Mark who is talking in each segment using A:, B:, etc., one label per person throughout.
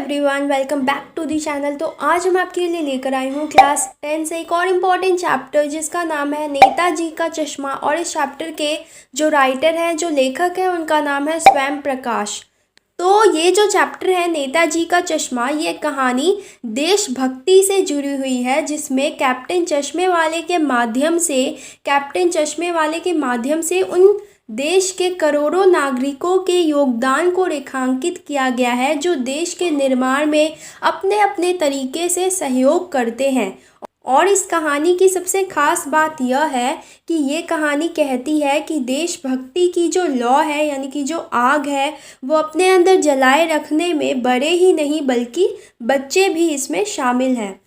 A: Everyone, welcome back to the channel. तो आज हम आपके लिए लेकर आई हूँ क्लास 10 से एक और इम्पॉर्टेंट चैप्टर जिसका नाम है नेताजी का चश्मा। और इस चैप्टर के जो राइटर हैं, जो लेखक हैं, उनका नाम है स्वयं प्रकाश। तो ये जो चैप्टर है नेताजी का चश्मा, ये कहानी देशभक्ति से जुड़ी हुई है, जिसमें कैप्टन चश्मे वाले के माध्यम से उन देश के करोड़ों नागरिकों के योगदान को रेखांकित किया गया है, जो देश के निर्माण में अपने अपने तरीके से सहयोग करते हैं। और इस कहानी की सबसे ख़ास बात यह है कि ये कहानी कहती है कि देशभक्ति की जो लौ है, यानी कि जो आग है, वो अपने अंदर जलाए रखने में बड़े ही नहीं बल्कि बच्चे भी इसमें शामिल हैं।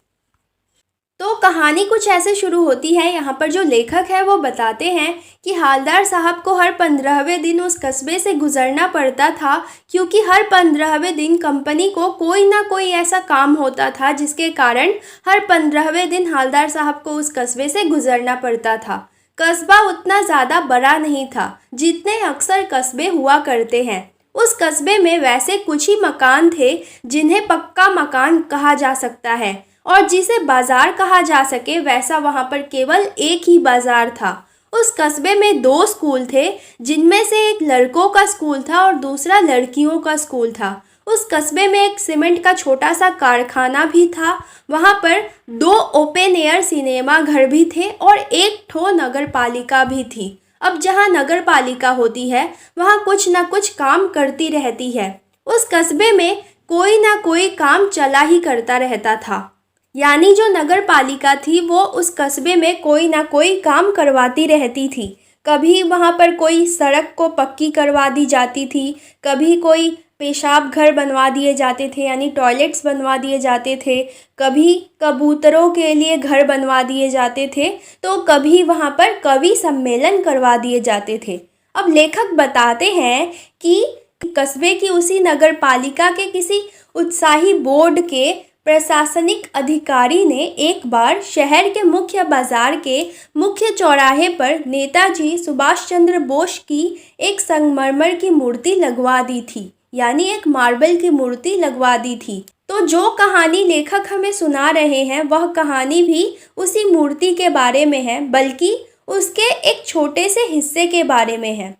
A: तो कहानी कुछ ऐसे शुरू होती है। यहाँ पर जो लेखक है वो बताते हैं कि हालदार साहब को हर 15वें दिन उस कस्बे से गुजरना पड़ता था, क्योंकि हर 15वें दिन कंपनी को कोई ना कोई ऐसा काम होता था जिसके कारण हर 15वें दिन हालदार साहब को उस कस्बे से गुजरना पड़ता था। कस्बा उतना ज़्यादा बड़ा नहीं था जितने अक्सर कस्बे हुआ करते हैं। उस कस्बे में वैसे कुछ ही मकान थे जिन्हें पक्का मकान कहा जा सकता है, और जिसे बाजार कहा जा सके वैसा वहाँ पर केवल एक ही बाजार था। उस कस्बे में 2 स्कूल थे, जिनमें से एक लड़कों का स्कूल था और दूसरा लड़कियों का स्कूल था। उस कस्बे में एक सीमेंट का छोटा सा कारखाना भी था। वहाँ पर 2 ओपन एयर सिनेमा घर भी थे और एक ठो नगर पालिका भी थी। अब जहाँ नगर पालिका होती है वहाँ कुछ ना कुछ काम करती रहती है। उस कस्बे में कोई ना कोई काम चला ही करता रहता था, यानी जो नगर पालिका थी वो उस कस्बे में कोई ना कोई काम करवाती रहती थी। कभी वहाँ पर कोई सड़क को पक्की करवा दी जाती थी, कभी कोई पेशाब घर बनवा दिए जाते थे, यानी टॉयलेट्स बनवा दिए जाते थे, कभी कबूतरों के लिए घर बनवा दिए जाते थे, तो कभी वहाँ पर कवि सम्मेलन करवा दिए जाते थे। अब लेखक बताते हैं कि कस्बे की उसी नगर पालिका के किसी उत्साही बोर्ड के प्रशासनिक अधिकारी ने एक बार शहर के मुख्य बाजार के मुख्य चौराहे पर नेताजी सुभाष चंद्र बोस की एक संगमरमर की मूर्ति लगवा दी थी, यानी एक मार्बल की मूर्ति लगवा दी थी। तो जो कहानी लेखक हमें सुना रहे हैं वह कहानी भी उसी मूर्ति के बारे में है, बल्कि उसके एक छोटे से हिस्से के बारे में है।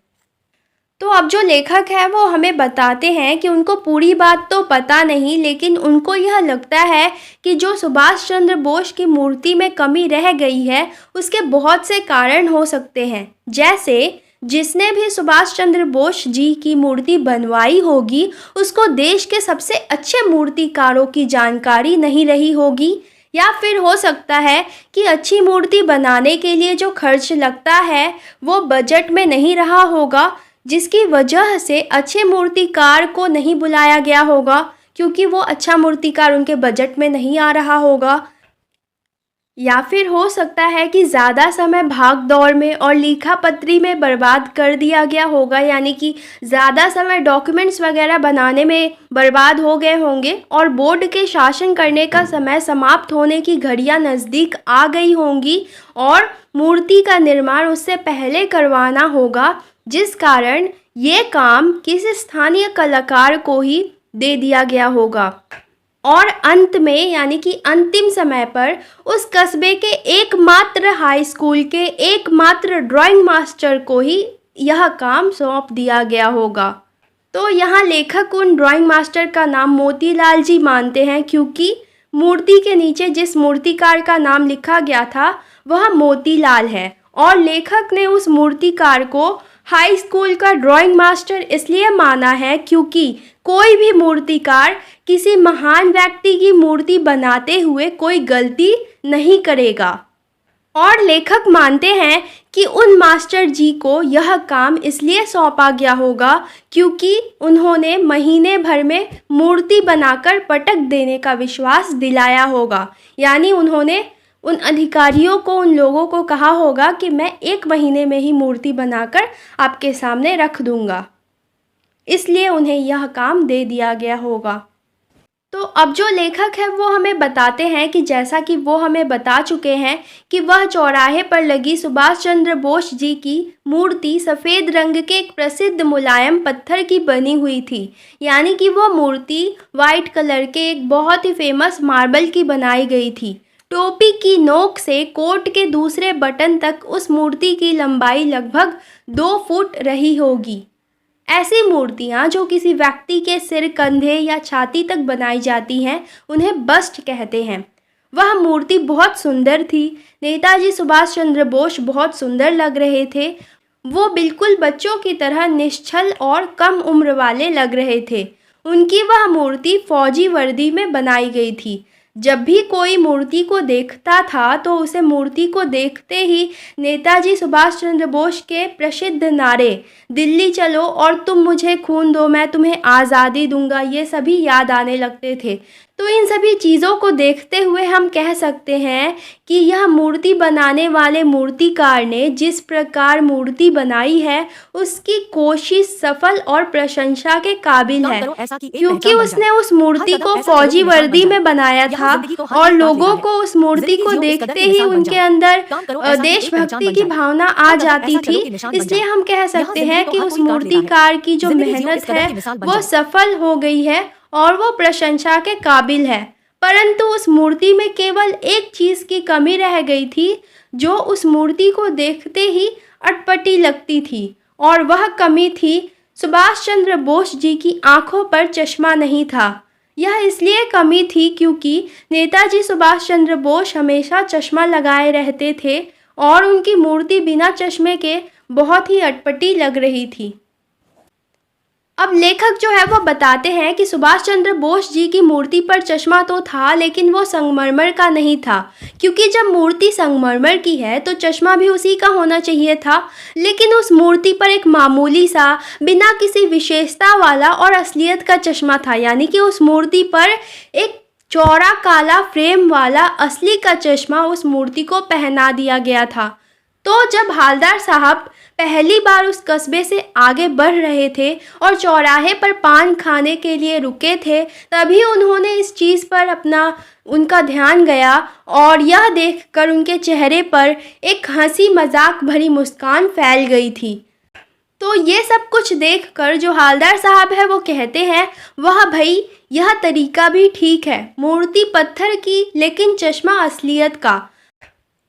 A: तो अब जो लेखक है वो हमें बताते हैं कि उनको पूरी बात तो पता नहीं, लेकिन उनको यह लगता है कि जो सुभाष चंद्र बोस की मूर्ति में कमी रह गई है उसके बहुत से कारण हो सकते हैं। जैसे जिसने भी सुभाष चंद्र बोस जी की मूर्ति बनवाई होगी उसको देश के सबसे अच्छे मूर्तिकारों की जानकारी नहीं रही होगी, या फिर हो सकता है कि अच्छी मूर्ति बनाने के लिए जो खर्च लगता है वो बजट में नहीं रहा होगा, जिसकी वजह से अच्छे मूर्तिकार को नहीं बुलाया गया होगा, क्योंकि वो अच्छा मूर्तिकार उनके बजट में नहीं आ रहा होगा। या फिर हो सकता है कि ज़्यादा समय भाग दौड़ में और लिखा पत्री में बर्बाद कर दिया गया होगा, यानी कि ज़्यादा समय डॉक्यूमेंट्स वगैरह बनाने में बर्बाद हो गए होंगे और बोर्ड के शासन करने का समय समाप्त होने की घड़ियां नज़दीक आ गई होंगी और मूर्ति का निर्माण उससे पहले करवाना होगा, जिस कारण ये काम किसी स्थानीय कलाकार को ही दे दिया गया होगा। और अंत में, यानी कि अंतिम समय पर, उस कस्बे के एकमात्र हाई स्कूल के एकमात्र ड्राइंग मास्टर को ही यह काम सौंप दिया गया होगा। तो यहाँ लेखक उन ड्राइंग मास्टर का नाम मोतीलाल जी मानते हैं, क्योंकि मूर्ति के नीचे जिस मूर्तिकार का नाम लिखा गया था वह मोतीलाल है। और लेखक ने उस मूर्तिकार को हाई स्कूल का ड्राइंग मास्टर इसलिए माना है क्योंकि कोई भी मूर्तिकार किसी महान व्यक्ति की मूर्ति बनाते हुए कोई गलती नहीं करेगा। और लेखक मानते हैं कि उन मास्टर जी को यह काम इसलिए सौंपा गया होगा क्योंकि उन्होंने महीने भर में मूर्ति बनाकर पटक देने का विश्वास दिलाया होगा, यानी उन्होंने उन अधिकारियों को, उन लोगों को कहा होगा कि मैं 1 महीने में ही मूर्ति बनाकर आपके सामने रख दूंगा, इसलिए उन्हें यह काम दे दिया गया होगा। तो अब जो लेखक है वो हमें बताते हैं कि जैसा कि वो हमें बता चुके हैं कि वह चौराहे पर लगी सुभाष चंद्र बोस जी की मूर्ति सफ़ेद रंग के एक प्रसिद्ध मुलायम पत्थर की बनी हुई थी। यानी कि वो मूर्ति वाइट कलर के एक बहुत ही फेमस मार्बल की बनाई गई थी। टोपी की नोक से कोट के दूसरे बटन तक उस मूर्ति की लंबाई लगभग 2 फुट रही होगी। ऐसी मूर्तियाँ जो किसी व्यक्ति के सिर, कंधे या छाती तक बनाई जाती हैं, उन्हें बस्ट कहते हैं। वह मूर्ति बहुत सुंदर थी। नेताजी सुभाष चंद्र बोस बहुत सुंदर लग रहे थे। वो बिल्कुल बच्चों की तरह निश्चल और कम उम्र वाले लग रहे थे। उनकी वह मूर्ति फौजी वर्दी में बनाई गई थी। जब भी कोई मूर्ति को देखता था तो उसे मूर्ति को देखते ही नेताजी सुभाष चंद्र बोस के प्रसिद्ध नारे दिल्ली चलो और तुम मुझे खून दो मैं तुम्हें आज़ादी दूंगा, ये सभी याद आने लगते थे। तो इन सभी चीज़ों को देखते हुए हम कह सकते हैं कि यह मूर्ति बनाने वाले मूर्तिकार ने जिस प्रकार मूर्ति बनाई है उसकी कोशिश सफल और प्रशंसा के काबिल है, क्योंकि उसने उस मूर्ति को फौजी वर्दी में बनाया था और लोगों को उस मूर्ति को देखते ही उनके अंदर देशभक्ति की भावना आ जाती थी। इसलिए हम कह सकते हैं कि उस मूर्तिकार की जो मेहनत है वो सफल हो गई है और वो प्रशंसा के काबिल है। परंतु उस मूर्ति में केवल एक चीज़ की कमी रह गई थी जो उस मूर्ति को देखते ही अटपटी लगती थी, और वह कमी थी सुभाष चंद्र बोस जी की आंखों पर चश्मा नहीं था। यह इसलिए कमी थी क्योंकि नेताजी सुभाष चंद्र बोस हमेशा चश्मा लगाए रहते थे और उनकी मूर्ति बिना चश्मे के बहुत ही अटपटी लग रही थी। अब लेखक जो है वो बताते हैं कि सुभाष चंद्र बोस जी की मूर्ति पर चश्मा तो था, लेकिन वो संगमरमर का नहीं था, क्योंकि जब मूर्ति संगमरमर की है तो चश्मा भी उसी का होना चाहिए था। लेकिन उस मूर्ति पर एक मामूली सा बिना किसी विशेषता वाला और असलियत का चश्मा था। यानी कि उस मूर्ति पर एक चौड़ा काला फ्रेम वाला असली का चश्मा उस मूर्ति को पहना दिया गया था। तो जब हालदार साहब पहली बार उस कस्बे से आगे बढ़ रहे थे और चौराहे पर पान खाने के लिए रुके थे, तभी उन्होंने इस चीज़ पर उनका ध्यान गया और यह देखकर उनके चेहरे पर एक हंसी मजाक भरी मुस्कान फैल गई थी। तो ये सब कुछ देखकर जो हालदार साहब है वो कहते हैं, वाह भाई, यह तरीका भी ठीक है, मूर्ति पत्थर की लेकिन चश्मा असलियत का।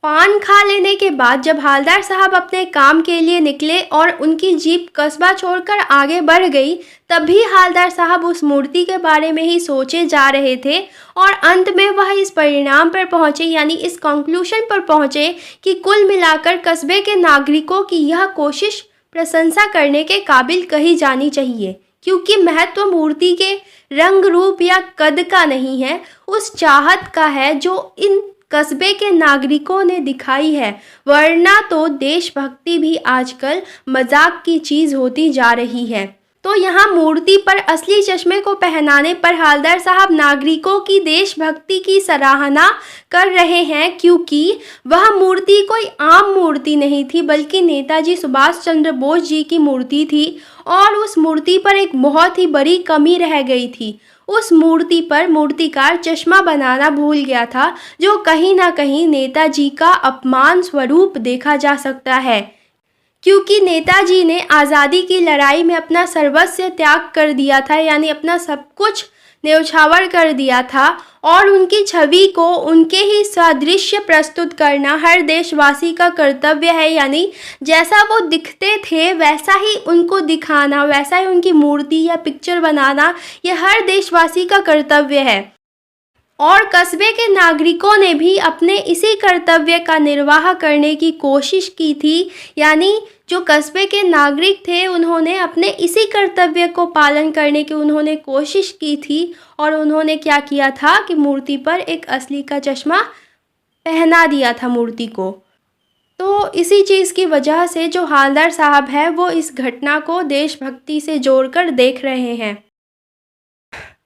A: पान खा लेने के बाद जब हालदार साहब अपने काम के लिए निकले और उनकी जीप कस्बा छोड़कर आगे बढ़ गई, तभी हालदार साहब उस मूर्ति के बारे में ही सोचे जा रहे थे और अंत में वह इस परिणाम पर पहुँचे, यानी इस कंक्लूजन पर पहुँचे कि कुल मिलाकर कस्बे के नागरिकों की यह कोशिश प्रशंसा करने के काबिल कही जानी चाहिए, क्योंकि महत्व मूर्ति के रंग रूप या कद का नहीं है, उस चाहत का है जो इन कस्बे के नागरिकों ने दिखाई है। वरना तो देशभक्ति भी आजकल मजाक की चीज़ होती जा रही है। तो यहाँ मूर्ति पर असली चश्मे को पहनाने पर हालदार साहब नागरिकों की देशभक्ति की सराहना कर रहे हैं, क्योंकि वह मूर्ति कोई आम मूर्ति नहीं थी बल्कि नेताजी सुभाष चंद्र बोस जी की मूर्ति थी। और उस मूर्ति पर एक बहुत ही बड़ी कमी रह गई थी। उस मूर्ति पर मूर्तिकार चश्मा बनाना भूल गया था, जो कहीं ना कहीं नेताजी का अपमान स्वरूप देखा जा सकता है, क्योंकि नेताजी ने आज़ादी की लड़ाई में अपना सर्वस्व त्याग कर दिया था, यानी अपना सब कुछ न्यौछावर कर दिया था। और उनकी छवि को उनके ही सादृश्य प्रस्तुत करना हर देशवासी का कर्तव्य है, यानी जैसा वो दिखते थे वैसा ही उनको दिखाना, वैसा ही उनकी मूर्ति या पिक्चर बनाना, ये हर देशवासी का कर्तव्य है। और कस्बे के नागरिकों ने भी अपने इसी कर्तव्य का निर्वाह करने की कोशिश की थी, यानी जो कस्बे के नागरिक थे उन्होंने अपने इसी कर्तव्य को पालन करने की उन्होंने कोशिश की थी। और उन्होंने क्या किया था कि मूर्ति पर एक असली का चश्मा पहना दिया था मूर्ति को। तो इसी चीज़ की वजह से जो हालदार साहब है वो इस घटना को देशभक्ति से जोड़कर देख रहे हैं।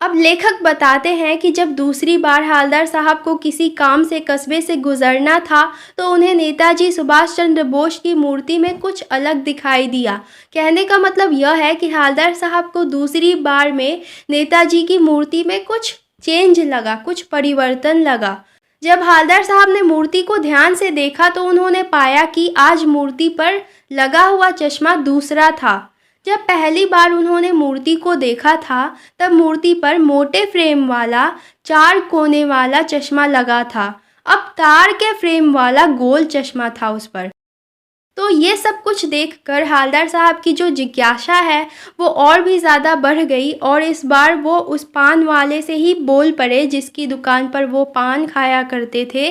A: अब लेखक बताते हैं कि जब दूसरी बार हालदार साहब को किसी काम से कस्बे से गुजरना था तो उन्हें नेताजी सुभाष चंद्र बोस की मूर्ति में कुछ अलग दिखाई दिया। कहने का मतलब यह है कि हालदार साहब को दूसरी बार में नेताजी की मूर्ति में कुछ चेंज लगा, कुछ परिवर्तन लगा। जब हवलदार साहब ने मूर्ति को ध्यान से देखा तो उन्होंने पाया कि आज मूर्ति पर लगा हुआ चश्मा दूसरा था। जब पहली बार उन्होंने मूर्ति को देखा था तब मूर्ति पर मोटे फ्रेम वाला 4 कोने वाला चश्मा लगा था। अब तार के फ्रेम वाला गोल चश्मा था उस पर। तो ये सब कुछ देखकर हवलदार साहब की जो जिज्ञासा है वो और भी ज़्यादा बढ़ गई और इस बार वो उस पान वाले से ही बोल पड़े जिसकी दुकान पर वो पान खाया करते थे।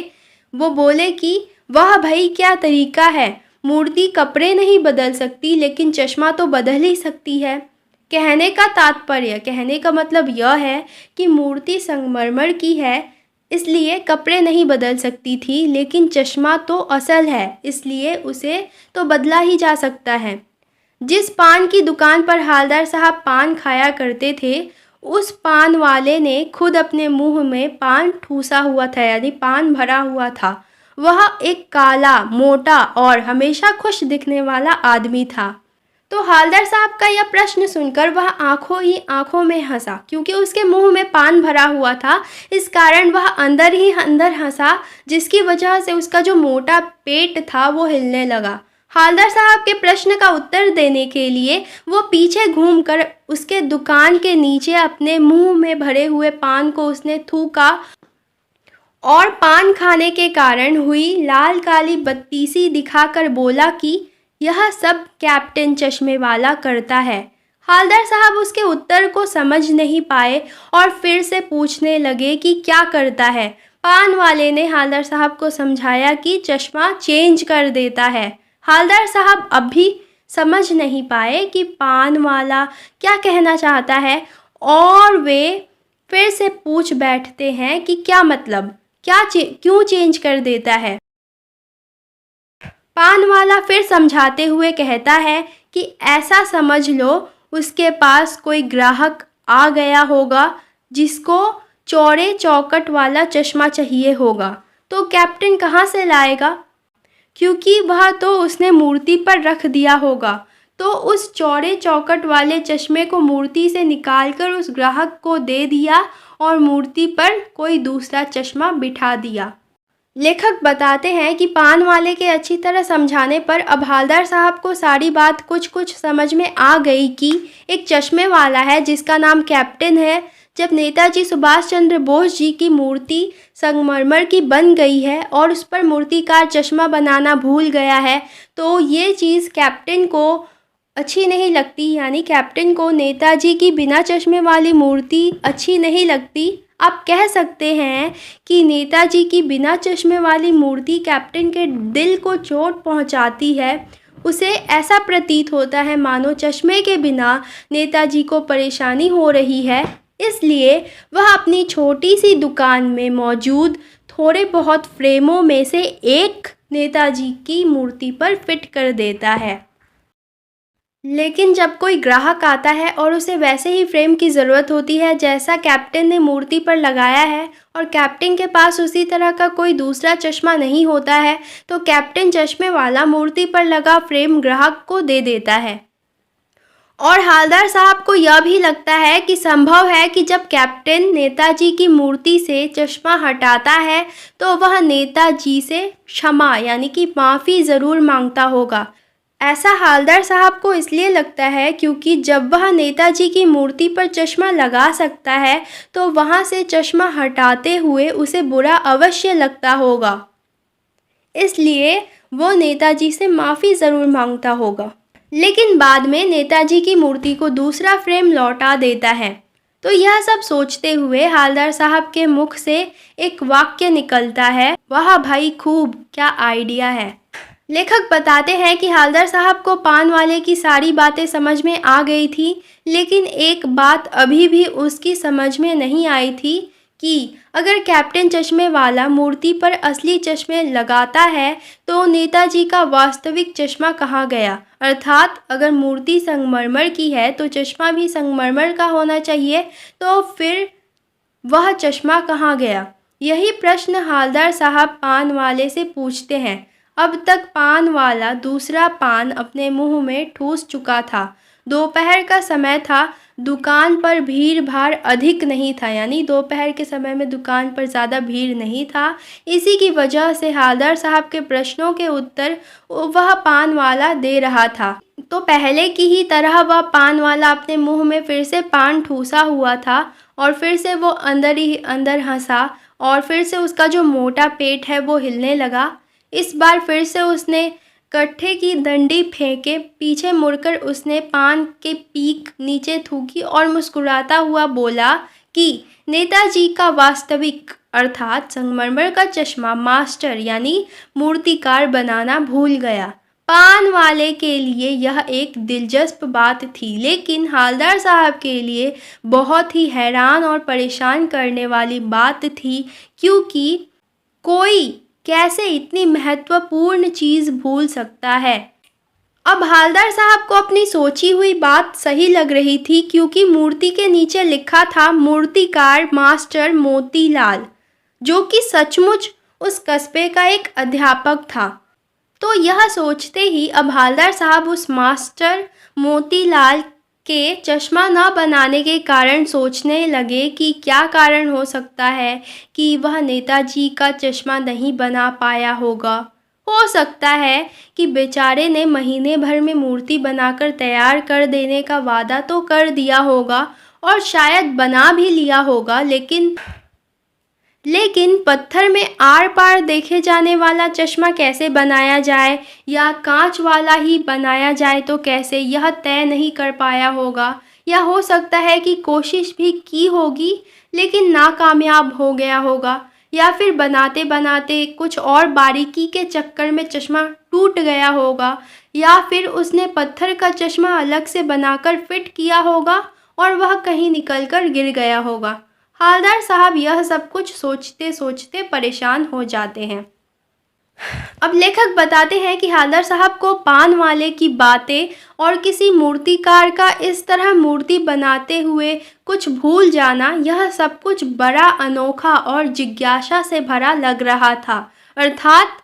A: वो बोले कि वाह भाई, क्या तरीका है, मूर्ति कपड़े नहीं बदल सकती लेकिन चश्मा तो बदल ही सकती है। कहने का मतलब यह है कि मूर्ति संगमरमर की है इसलिए कपड़े नहीं बदल सकती थी, लेकिन चश्मा तो असल है इसलिए उसे तो बदला ही जा सकता है। जिस पान की दुकान पर हवलदार साहब पान खाया करते थे उस पान वाले ने खुद अपने मुंह में पान ठूसा हुआ था, यानी पान भरा हुआ था। वह एक काला, मोटा और हमेशा खुश दिखने वाला आदमी था। तो हवलदार साहब का यह प्रश्न सुनकर वह आंखों ही आंखों में हंसा, क्योंकि उसके मुंह में पान भरा हुआ था। इस कारण वह अंदर ही अंदर हंसा, जिसकी वजह से उसका जो मोटा पेट था वो हिलने लगा। हवलदार साहब के प्रश्न का उत्तर देने के लिए वो पीछे घूमकर उसके दुकान के नीचे अपने मुंह में भरे हुए पान को उसने थूका और पान खाने के कारण हुई लाल काली बत्तीसी दिखाकर बोला कि यह सब कैप्टन चश्मे वाला करता है। हवलदार साहब उसके उत्तर को समझ नहीं पाए और फिर से पूछने लगे कि क्या करता है। पान वाले ने हवलदार साहब को समझाया कि चश्मा चेंज कर देता है। हवलदार साहब अब भी समझ नहीं पाए कि पान वाला क्या कहना चाहता है और वे फिर से पूछ बैठते हैं कि क्या मतलब, क्यों चेंज कर देता है। पान वाला फिर समझाते हुए कहता है कि ऐसा समझ लो उसके पास कोई ग्राहक आ गया होगा जिसको चौड़े चौकट वाला चश्मा चाहिए होगा, तो कैप्टन कहाँ से लाएगा, क्योंकि वह तो उसने मूर्ति पर रख दिया होगा। तो उस चौड़े चौकट वाले चश्मे को मूर्ति से निकालकर उस ग्राहक को दे दिया और मूर्ति पर कोई दूसरा चश्मा बिठा दिया। लेखक बताते हैं कि पान वाले के अच्छी तरह समझाने पर अब हवलदार साहब को सारी बात कुछ समझ में आ गई कि एक चश्मे वाला है जिसका नाम कैप्टन है। जब नेताजी सुभाष चंद्र बोस जी की मूर्ति संगमरमर की बन गई है और उस पर मूर्तिकार चश्मा बनाना भूल गया है तो ये चीज़ कैप्टन को अच्छी नहीं लगती, यानी कैप्टन को नेताजी की बिना चश्मे वाली मूर्ति अच्छी नहीं लगती। आप कह सकते हैं कि नेताजी की बिना चश्मे वाली मूर्ति कैप्टन के दिल को चोट पहुंचाती है। उसे ऐसा प्रतीत होता है मानो चश्मे के बिना नेताजी को परेशानी हो रही है, इसलिए वह अपनी छोटी सी दुकान में मौजूद थोड़े बहुत फ्रेमों में से एक नेताजी की मूर्ति पर फिट कर देता है। लेकिन जब कोई ग्राहक आता है और उसे वैसे ही फ्रेम की ज़रूरत होती है जैसा कैप्टन ने मूर्ति पर लगाया है और कैप्टन के पास उसी तरह का कोई दूसरा चश्मा नहीं होता है, तो कैप्टन चश्मे वाला मूर्ति पर लगा फ्रेम ग्राहक को दे देता है। और हवलदार साहब को यह भी लगता है कि संभव है कि जब कैप्टन नेताजी की मूर्ति से चश्मा हटाता है तो वह नेताजी से क्षमा यानी कि माफ़ी ज़रूर मांगता होगा। ऐसा हवलदार साहब को इसलिए लगता है क्योंकि जब वह नेताजी की मूर्ति पर चश्मा लगा सकता है तो वहाँ से चश्मा हटाते हुए उसे बुरा अवश्य लगता होगा, इसलिए वो नेताजी से माफ़ी ज़रूर मांगता होगा। लेकिन बाद में नेताजी की मूर्ति को दूसरा फ्रेम लौटा देता है। तो यह सब सोचते हुए हवलदार साहब के मुख से एक वाक्य निकलता है, वाह भाई खूब, क्या आइडिया है। लेखक बताते हैं कि हवलदार साहब को पान वाले की सारी बातें समझ में आ गई थी, लेकिन एक बात अभी भी उसकी समझ में नहीं आई थी कि अगर कैप्टन चश्मे वाला मूर्ति पर असली चश्मे लगाता है तो नेताजी का वास्तविक चश्मा कहाँ गया, अर्थात अगर मूर्ति संगमरमर की है तो चश्मा भी संगमरमर का होना चाहिए, तो फिर वह चश्मा कहाँ गया। यही प्रश्न हवलदार साहब पान वाले से पूछते हैं। अब तक पान वाला दूसरा पान अपने मुंह में ठूस चुका था। दोपहर का समय था, दुकान पर भीड़-भाड़ अधिक नहीं था, यानी दोपहर के समय में दुकान पर ज़्यादा भीड़ नहीं था। इसी की वजह से हवलदार साहब के प्रश्नों के उत्तर वह पान वाला दे रहा था। तो पहले की ही तरह वह पान वाला अपने मुँह में फिर से पान ठूँसा हुआ था और फिर से वो अंदर ही अंदर हँसा और फिर से उसका जो मोटा पेट है वो हिलने लगा। इस बार फिर से उसने कट्ठे की डंडी फेंके, पीछे मुड़कर उसने पान के पीक नीचे थूकी और मुस्कुराता हुआ बोला कि नेताजी का वास्तविक अर्थात संगमरमर का चश्मा मास्टर यानी मूर्तिकार बनाना भूल गया। पान वाले के लिए यह एक दिलचस्प बात थी, लेकिन हवलदार साहब के लिए बहुत ही हैरान और परेशान करने वाली बात थी, क्योंकि कोई कैसे इतनी महत्वपूर्ण चीज़ भूल सकता है। अब हवलदार साहब को अपनी सोची हुई बात सही लग रही थी, क्योंकि मूर्ति के नीचे लिखा था मूर्तिकार मास्टर मोतीलाल, जो कि सचमुच उस कस्बे का एक अध्यापक था। तो यह सोचते ही अब हवलदार साहब उस मास्टर मोतीलाल के चश्मा न बनाने के कारण सोचने लगे कि क्या कारण हो सकता है कि वह नेताजी का चश्मा नहीं बना पाया होगा। हो सकता है कि बेचारे ने महीने भर में मूर्ति बनाकर तैयार कर देने का वादा तो कर दिया होगा और शायद बना भी लिया होगा, लेकिन पत्थर में आर पार देखे जाने वाला चश्मा कैसे बनाया जाए या कांच वाला ही बनाया जाए तो कैसे, यह तय नहीं कर पाया होगा। या हो सकता है कि कोशिश भी की होगी लेकिन नाकामयाब हो गया होगा, या फिर बनाते बनाते कुछ और बारीकी के चक्कर में चश्मा टूट गया होगा, या फिर उसने पत्थर का चश्मा अलग से बनाकर फिट किया होगा और वह कहीं निकलकर गिर गया होगा। हवलदार साहब यह सब कुछ सोचते सोचते परेशान हो जाते हैं। अब लेखक बताते हैं कि हवलदार साहब को पान वाले की बातें और किसी मूर्तिकार का इस तरह मूर्ति बनाते हुए कुछ भूल जाना, यह सब कुछ बड़ा अनोखा और जिज्ञासा से भरा लग रहा था। अर्थात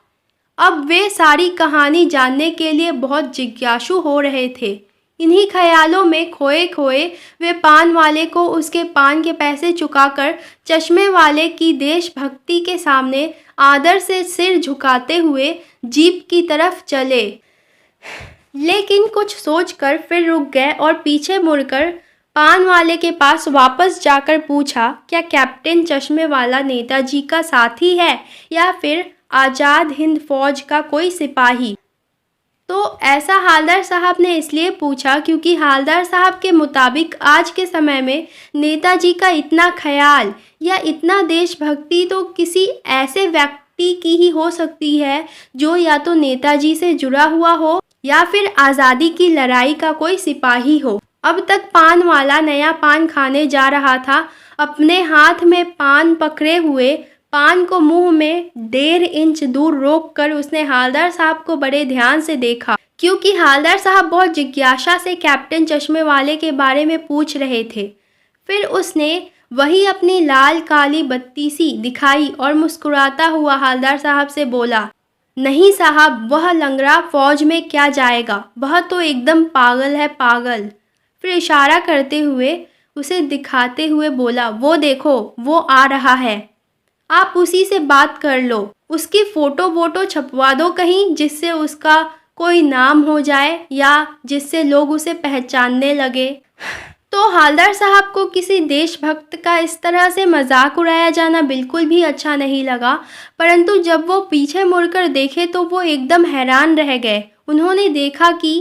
A: अब वे सारी कहानी जानने के लिए बहुत जिज्ञासु हो रहे थे। इन्हीं ख्यालों में खोए खोए वे पान वाले को उसके पान के पैसे चुकाकर चश्मे वाले की देशभक्ति के सामने आदर से सिर झुकाते हुए जीप की तरफ चले, लेकिन कुछ सोचकर फिर रुक गए और पीछे मुड़कर पान वाले के पास वापस जाकर पूछा, क्या कैप्टन चश्मे वाला नेताजी का साथी है या फिर आज़ाद हिंद फौज का कोई सिपाही? तो ऐसा हवलदार साहब ने इसलिए पूछा क्योंकि हवलदार साहब के मुताबिक आज के समय में नेताजी का इतना ख्याल या इतना देशभक्ति तो किसी ऐसे व्यक्ति की ही हो सकती है जो या तो नेताजी से जुड़ा हुआ हो या फिर आज़ादी की लड़ाई का कोई सिपाही हो। अब तक पान वाला नया पान खाने जा रहा था। अपने हाथ में पान पकड़े हुए पान को मुंह में 1.5 इंच दूर रोककर उसने हवलदार साहब को बड़े ध्यान से देखा, क्योंकि हवलदार साहब बहुत जिज्ञासा से कैप्टन चश्मे वाले के बारे में पूछ रहे थे। फिर उसने वही अपनी लाल काली बत्ती सी दिखाई और मुस्कुराता हुआ हवलदार साहब से बोला, नहीं साहब, वह लंगड़ा फौज में क्या जाएगा, वह तो एकदम पागल है, पागल। फिर इशारा करते हुए उसे दिखाते हुए बोला, वो देखो, वो आ रहा है, आप उसी से बात कर लो, उसकी फ़ोटो वोटो छपवा दो कहीं, जिससे उसका कोई नाम हो जाए या जिससे लोग उसे पहचानने लगे। तो हवलदार साहब को किसी देशभक्त का इस तरह से मजाक उड़ाया जाना बिल्कुल भी अच्छा नहीं लगा, परंतु जब वो पीछे मुड़कर देखे तो वो एकदम हैरान रह गए। उन्होंने देखा कि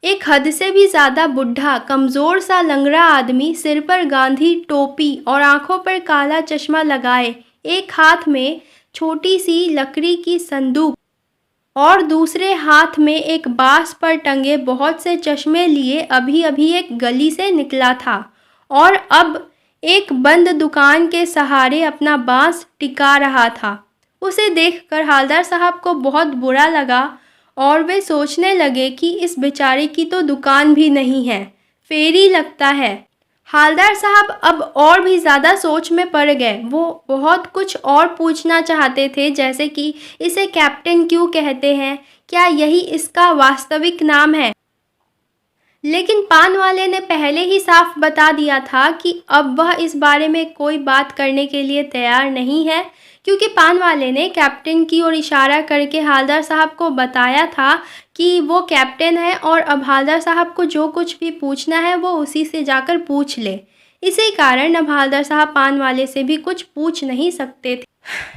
A: एक हद से भी ज़्यादा बुढ़ा कमज़ोर सा लंगड़ा आदमी, सिर पर गांधी टोपी और आँखों पर काला चश्मा लगाए, एक हाथ में छोटी सी लकड़ी की संदूक और दूसरे हाथ में एक बांस पर टंगे बहुत से चश्मे लिए अभी अभी एक गली से निकला था और अब एक बंद दुकान के सहारे अपना बांस टिका रहा था। उसे देखकर हवलदार साहब को बहुत बुरा लगा और वे सोचने लगे कि इस बेचारे की तो दुकान भी नहीं है, फेरी लगता है। हवलदार साहब अब और भी ज़्यादा सोच में पड़ गए। वो बहुत कुछ और पूछना चाहते थे, जैसे कि इसे कैप्टन क्यों कहते हैं, क्या यही इसका वास्तविक नाम है, लेकिन पान वाले ने पहले ही साफ बता दिया था कि अब वह इस बारे में कोई बात करने के लिए तैयार नहीं है, क्योंकि पान वाले ने कैप्टन की ओर इशारा करके हवलदार साहब को बताया था कि वो कैप्टन है और अब हवलदार साहब को जो कुछ भी पूछना है वो उसी से जाकर पूछ ले। इसी कारण अब हवलदार साहब पान वाले से भी कुछ पूछ नहीं सकते थे।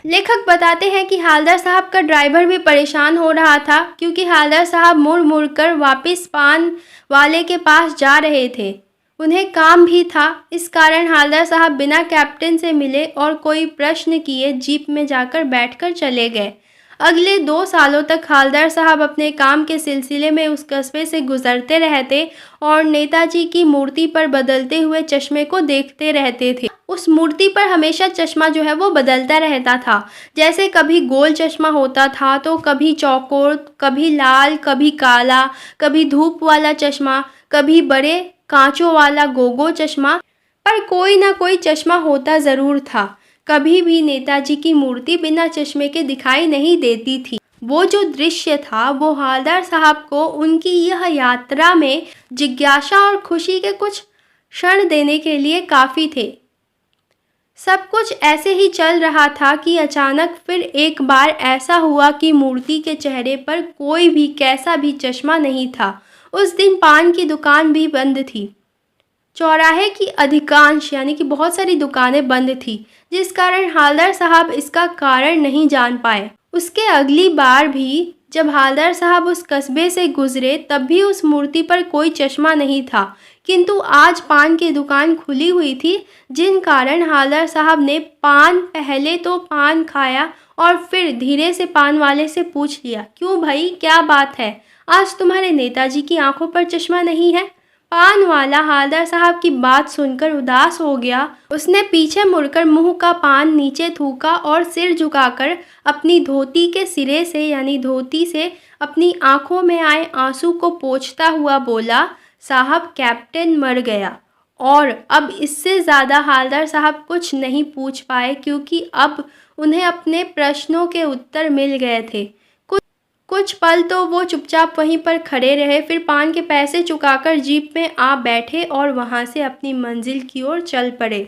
A: लेखक बताते हैं कि हवलदार साहब का ड्राइवर भी परेशान हो रहा था, क्योंकि हवलदार साहब मुड़ मुड़ कर वापस पान वाले के पास जा रहे थे। उन्हें काम भी था, इस कारण हवलदार साहब बिना कैप्टन से मिले और कोई प्रश्न किए जीप में जाकर बैठकर चले गए। अगले 2 सालों तक हवलदार साहब अपने काम के सिलसिले में उस कस्बे से गुजरते रहते और नेताजी की मूर्ति पर बदलते हुए चश्मे को देखते रहते थे। उस मूर्ति पर हमेशा चश्मा जो है वो बदलता रहता था। जैसे कभी गोल चश्मा होता था तो कभी चौकोर, कभी लाल, कभी काला, कभी धूप वाला चश्मा, कभी बड़े कांचों वाला गोगो चश्मा, पर कोई ना कोई चश्मा होता ज़रूर था। कभी भी नेताजी की मूर्ति बिना चश्मे के दिखाई नहीं देती थी। वो जो दृश्य था वो हवलदार साहब को उनकी यह यात्रा में जिज्ञासा और खुशी के कुछ क्षण देने के लिए काफ़ी थे। सब कुछ ऐसे ही चल रहा था कि अचानक फिर एक बार ऐसा हुआ कि मूर्ति के चेहरे पर कोई भी कैसा भी चश्मा नहीं था। उस दिन पान की दुकान भी बंद थी। चौराहे की अधिकांश यानी कि बहुत सारी दुकानें बंद थी, जिस कारण हवलदार साहब इसका कारण नहीं जान पाए। उसके अगली बार भी जब हवलदार साहब उस कस्बे से गुजरे तब भी उस मूर्ति पर कोई चश्मा नहीं था, किंतु आज पान की दुकान खुली हुई थी, जिन कारण हवलदार साहब ने पहले तो पान खाया और फिर धीरे से पान वाले से पूछ लिया, क्यों भाई, क्या बात है, आज तुम्हारे नेताजी की आंखों पर चश्मा नहीं है? पान वाला हवलदार साहब की बात सुनकर उदास हो गया। उसने पीछे मुड़कर मुंह का पान नीचे थूका और सिर झुकाकर अपनी धोती के सिरे से यानी धोती से अपनी आंखों में आए आंसू को पोंछता हुआ बोला, साहब कैप्टन मर गया। और अब इससे ज़्यादा हवलदार साहब कुछ नहीं पूछ पाए, क्योंकि अब उन्हें अपने प्रश्नों के उत्तर मिल गए थे। कुछ पल तो वो चुपचाप वहीं पर खड़े रहे, फिर पान के पैसे चुकाकर जीप में आ बैठे और वहां से अपनी मंजिल की ओर चल पड़े।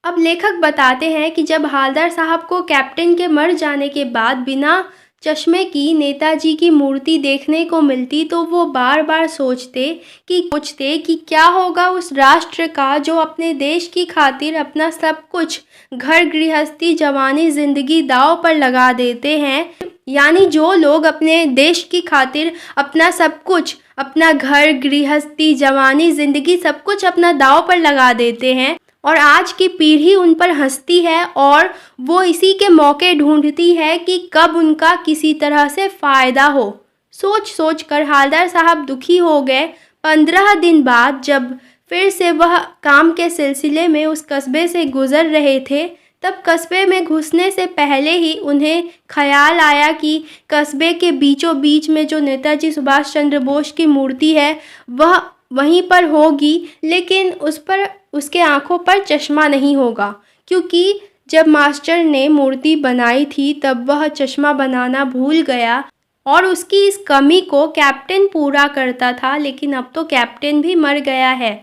A: अब लेखक बताते हैं कि जब हवलदार साहब को कैप्टन के मर जाने के बाद बिना चश्मे की नेताजी की मूर्ति देखने को मिलती तो वो बार बार सोचते कि क्या होगा उस राष्ट्र का जो अपने देश की खातिर अपना सब कुछ, घर गृहस्थी, जवानी, जिंदगी दांव पर लगा देते हैं। यानी जो लोग अपने देश की खातिर अपना सब कुछ, अपना घर गृहस्थी, जवानी, जिंदगी सब कुछ अपना दांव पर लगा देते हैं और आज की पीढ़ी उन पर हंसती है और वो इसी के मौके ढूंढती है कि कब उनका किसी तरह से फ़ायदा हो। सोच सोच कर हवलदार साहब दुखी हो गए। 15 दिन बाद जब फिर से वह काम के सिलसिले में उस कस्बे से गुज़र रहे थे, तब कस्बे में घुसने से पहले ही उन्हें ख्याल आया कि कस्बे के बीचों बीच में जो नेताजी सुभाष चंद्र बोस की मूर्ति है वह वहीं पर होगी, लेकिन उस पर उसके आंखों पर चश्मा नहीं होगा, क्योंकि जब मास्टर ने मूर्ति बनाई थी तब वह चश्मा बनाना भूल गया और उसकी इस कमी को कैप्टन पूरा करता था, लेकिन अब तो कैप्टन भी मर गया है।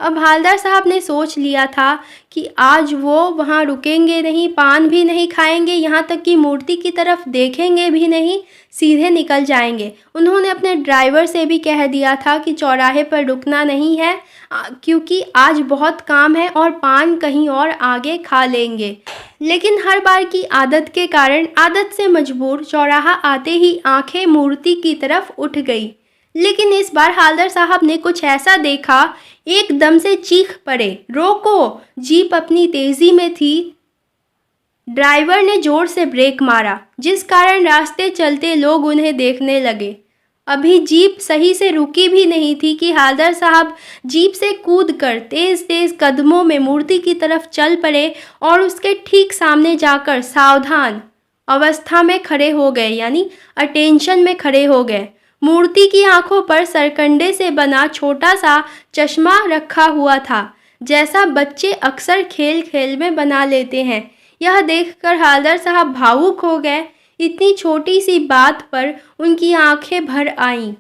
A: अब हवलदार साहब ने सोच लिया था कि आज वो वहाँ रुकेंगे नहीं, पान भी नहीं खाएंगे, यहाँ तक कि मूर्ति की तरफ देखेंगे भी नहीं, सीधे निकल जाएंगे। उन्होंने अपने ड्राइवर से भी कह दिया था कि चौराहे पर रुकना नहीं है, क्योंकि आज बहुत काम है और पान कहीं और आगे खा लेंगे। लेकिन हर बार की आदत के कारण, आदत से मजबूर, चौराहा आते ही आंखें मूर्ति की तरफ उठ गई। लेकिन इस बार हवलदार साहब ने कुछ ऐसा देखा, एकदम से चीख पड़े, रोको! जीप अपनी तेजी में थी। ड्राइवर ने जोर से ब्रेक मारा, जिस कारण रास्ते चलते लोग उन्हें देखने लगे। अभी जीप सही से रुकी भी नहीं थी कि हवलदार साहब जीप से कूदकर तेज तेज कदमों में मूर्ति की तरफ चल पड़े और उसके ठीक सामने जाकर सावधान अवस्था में खड़े हो गए, यानी अटेंशन में खड़े हो गए। मूर्ति की आंखों पर सरकंडे से बना छोटा सा चश्मा रखा हुआ था, जैसा बच्चे अक्सर खेल खेल में बना लेते हैं। यह देखकर हवलदार साहब भावुक हो गए। इतनी छोटी सी बात पर उनकी आंखें भर आईं।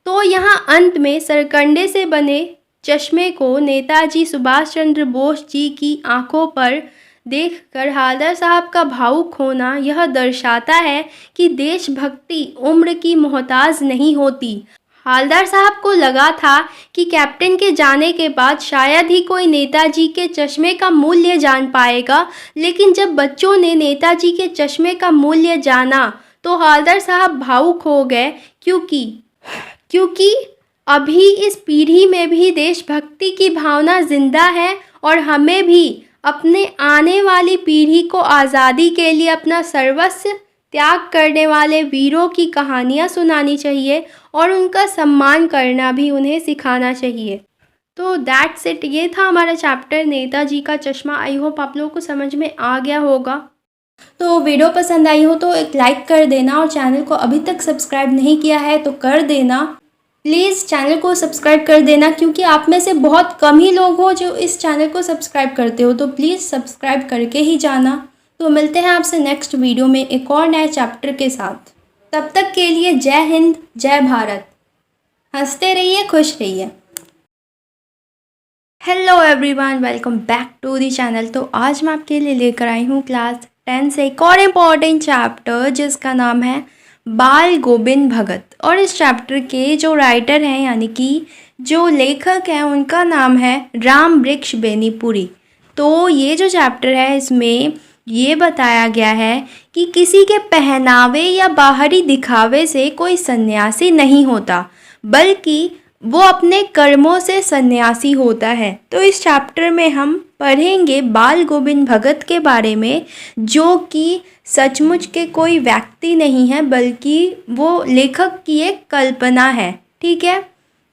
A: तो यहाँ अंत में सरकंडे से बने चश्मे को नेताजी सुभाष चंद्र बोस जी की आंखों पर देखकर हालदार साहब का भावुक होना यह दर्शाता है कि देशभक्ति उम्र की मोहताज नहीं होती। हालदार साहब को लगा था कि कैप्टन के जाने के बाद शायद ही कोई नेताजी के चश्मे का मूल्य जान पाएगा, लेकिन जब बच्चों ने नेताजी के चश्मे का मूल्य जाना तो हालदार साहब भावुक हो गए, क्योंकि अभी इस पीढ़ी में भी देशभक्ति की भावना जिंदा है और हमें भी अपने आने वाली पीढ़ी को आज़ादी के लिए अपना सर्वस्व त्याग करने वाले वीरों की कहानियाँ सुनानी चाहिए और उनका सम्मान करना भी उन्हें सिखाना चाहिए। तो दैट्स इट, ये था हमारा चैप्टर नेताजी का चश्मा। आई होप आप लोगों को समझ में आ गया होगा। तो वीडियो पसंद आई हो तो एक लाइक कर देना और चैनल को अभी तक सब्सक्राइब नहीं किया है तो कर देना। प्लीज़ चैनल को सब्सक्राइब कर देना, क्योंकि आप में से बहुत कम ही लोग हो जो इस चैनल को सब्सक्राइब करते हो, तो प्लीज़ सब्सक्राइब करके ही जाना। तो मिलते हैं आपसे नेक्स्ट वीडियो में एक और नए चैप्टर के साथ। तब तक के लिए जय हिंद, जय भारत। हंसते रहिए, खुश रहिए। Hello everyone, welcome back to the channel. तो आज मैं आपके लिए लेकर आई हूँ क्लास 10 से एक और इम्पॉर्टेंट चैप्टर जिसका नाम है बाल गोविंद भगत। और इस चैप्टर के जो राइटर हैं यानी कि जो लेखक हैं उनका नाम है राम वृक्ष बेनीपुरी। तो ये जो चैप्टर है इसमें ये बताया गया है कि किसी के पहनावे या बाहरी दिखावे से कोई सन्यासी नहीं होता, बल्कि वो अपने कर्मों से सन्यासी होता है। तो इस चैप्टर में हम पढ़ेंगे बाल गोविंद भगत के बारे में, जो कि सचमुच के कोई व्यक्ति नहीं है बल्कि वो लेखक की एक कल्पना है। ठीक है,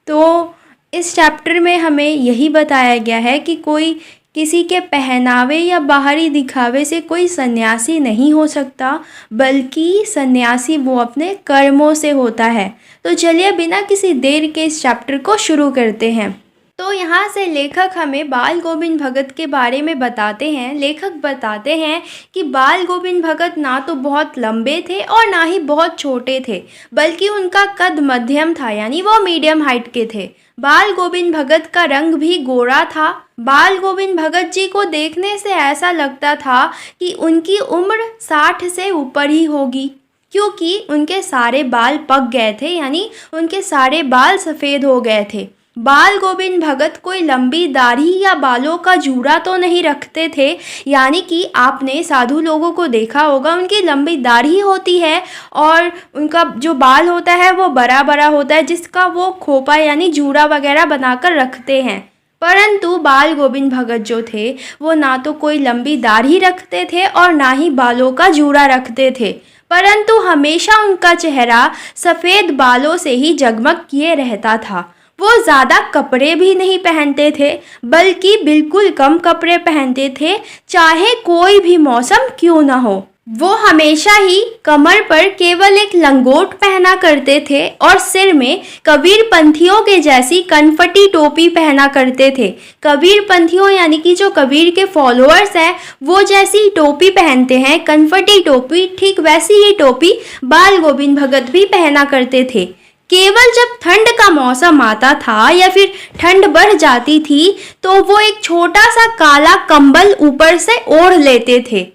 A: तो इस चैप्टर में हमें यही बताया गया है कि कोई किसी के पहनावे या बाहरी दिखावे से कोई सन्यासी नहीं हो सकता, बल्कि सन्यासी वो अपने कर्मों से होता है। तो चलिए बिना किसी देर के इस चैप्टर को शुरू करते हैं। तो यहाँ से लेखक हमें बाल गोविंद भगत के बारे में बताते हैं। लेखक बताते हैं कि बाल गोविंद भगत ना तो बहुत लंबे थे और ना ही बहुत छोटे थे, बल्कि उनका कद मध्यम था, यानी वो मीडियम हाइट के थे। बाल गोविंद भगत का रंग भी गोरा था। बाल गोविंद भगत जी को देखने से ऐसा लगता था कि उनकी उम्र 60 से ऊपर ही होगी, क्योंकि उनके सारे बाल पक गए थे, यानी उनके सारे बाल सफ़ेद हो गए थे। बाल गोविंद भगत कोई लंबी दाढ़ी या बालों का जूड़ा तो नहीं रखते थे, यानी कि आपने साधु लोगों को देखा होगा उनकी लंबी दाढ़ी होती है और उनका जो बाल होता है वो बड़ा बड़ा होता है, जिसका वो खोपा यानी जूड़ा वगैरह बनाकर रखते हैं। परंतु बाल गोविंद भगत जो थे वो ना तो कोई लंबी दाढ़ी रखते थे और ना ही बालों का जूड़ा रखते थे, परंतु हमेशा उनका चेहरा सफ़ेद बालों से ही जगमग किए रहता था। वो ज़्यादा कपड़े भी नहीं पहनते थे, बल्कि बिल्कुल कम कपड़े पहनते थे, चाहे कोई भी मौसम क्यों ना हो। वो हमेशा ही कमर पर केवल एक लंगोट पहना करते थे और सिर में कबीर पंथियों के जैसी कनफटी टोपी पहना करते थे। कबीर पंथियों यानी कि जो कबीर के फॉलोअर्स हैं वो जैसी टोपी पहनते हैं, कनफटी टोपी, ठीक वैसी ही टोपी बाल गोविंद भगत भी पहना करते थे। केवल जब ठंड का मौसम आता था या फिर ठंड बढ़ जाती थी तो वो एक छोटा सा काला कंबल ऊपर से ओढ़ लेते थे।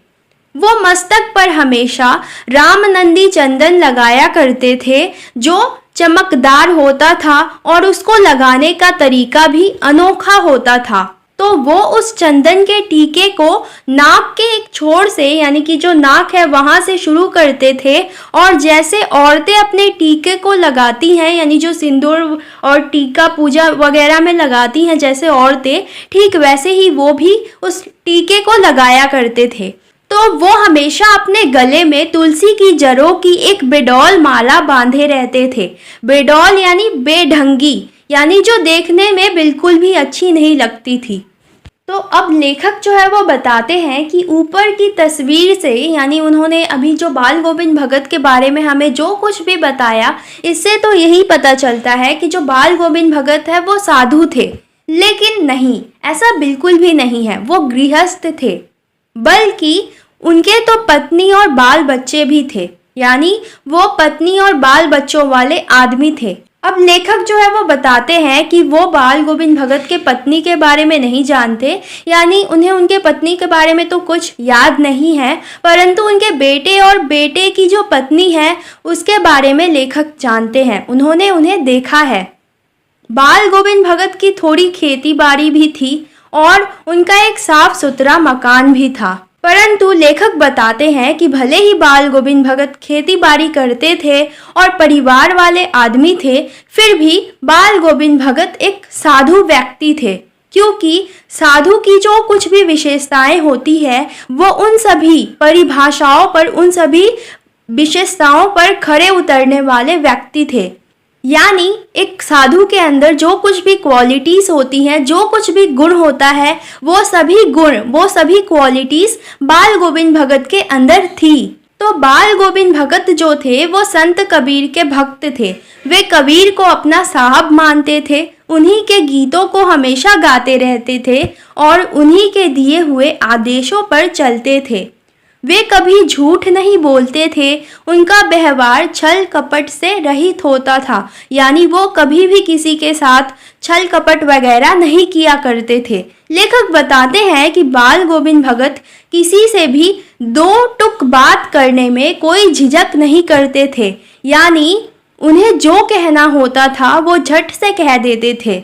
A: वो मस्तक पर हमेशा रामनंदी चंदन लगाया करते थे, जो चमकदार होता था और उसको लगाने का तरीका भी अनोखा होता था। तो वो उस चंदन के टीके को नाक के एक छोर से, यानी कि जो नाक है वहाँ से शुरू करते थे, और जैसे औरतें अपने टीके को लगाती हैं, यानी जो सिंदूर और टीका पूजा वगैरह में लगाती हैं जैसे औरतें, ठीक वैसे ही वो भी उस टीके को लगाया करते थे। तो वो हमेशा अपने गले में तुलसी की जड़ों की एक बेडौल माला बांधे रहते थे। बेडौल यानी बेढंगी, यानी जो देखने में बिल्कुल भी अच्छी नहीं लगती थी। तो अब लेखक जो है वो बताते हैं कि ऊपर की तस्वीर से, यानी उन्होंने अभी जो बाल गोविंद भगत के बारे में हमें जो कुछ भी बताया, इससे तो यही पता चलता है कि जो बाल गोविंद भगत है वो साधु थे। लेकिन नहीं, ऐसा बिल्कुल भी नहीं है। वो गृहस्थ थे, बल्कि उनके तो पत्नी और बाल बच्चे भी थे, यानी वो पत्नी और बाल बच्चों वाले आदमी थे। अब लेखक जो है वो बताते हैं कि वो बाल गोविंद भगत के पत्नी के बारे में नहीं जानते, यानी उन्हें उनके पत्नी के बारे में तो कुछ याद नहीं है, परंतु उनके बेटे और बेटे की जो पत्नी है उसके बारे में लेखक जानते हैं, उन्होंने उन्हें देखा है। बाल गोविंद भगत की थोड़ी खेती बाड़ी भी थी और उनका एक साफ सुथरा मकान भी था, परंतु लेखक बताते हैं कि भले ही बाल गोविंद भगत खेती बाड़ी करते थे और परिवार वाले आदमी थे, फिर भी बाल गोविंद भगत एक साधु व्यक्ति थे, क्योंकि साधु की जो कुछ भी विशेषताएं होती है वो उन सभी परिभाषाओं पर, उन सभी विशेषताओं पर खरे उतरने वाले व्यक्ति थे। यानी एक साधु के अंदर जो कुछ भी क्वालिटीज होती हैं, जो कुछ भी गुण होता है, वो सभी गुण, वो सभी क्वालिटीज बाल गोविंद भगत के अंदर थी। तो बाल गोविंद भगत जो थे वो संत कबीर के भक्त थे। वे कबीर को अपना साहब मानते थे, उन्हीं के गीतों को हमेशा गाते रहते थे और उन्हीं के दिए हुए आदेशों पर चलते थे। वे कभी झूठ नहीं बोलते थे, उनका व्यवहार छल कपट से रहित होता था, यानी वो कभी भी किसी के साथ छल कपट वगैरह नहीं किया करते थे। लेखक बताते हैं कि बाल गोविंद भगत किसी से भी दो टुक बात करने में कोई झिझक नहीं करते थे, यानी उन्हें जो कहना होता था वो झट से कह देते थे।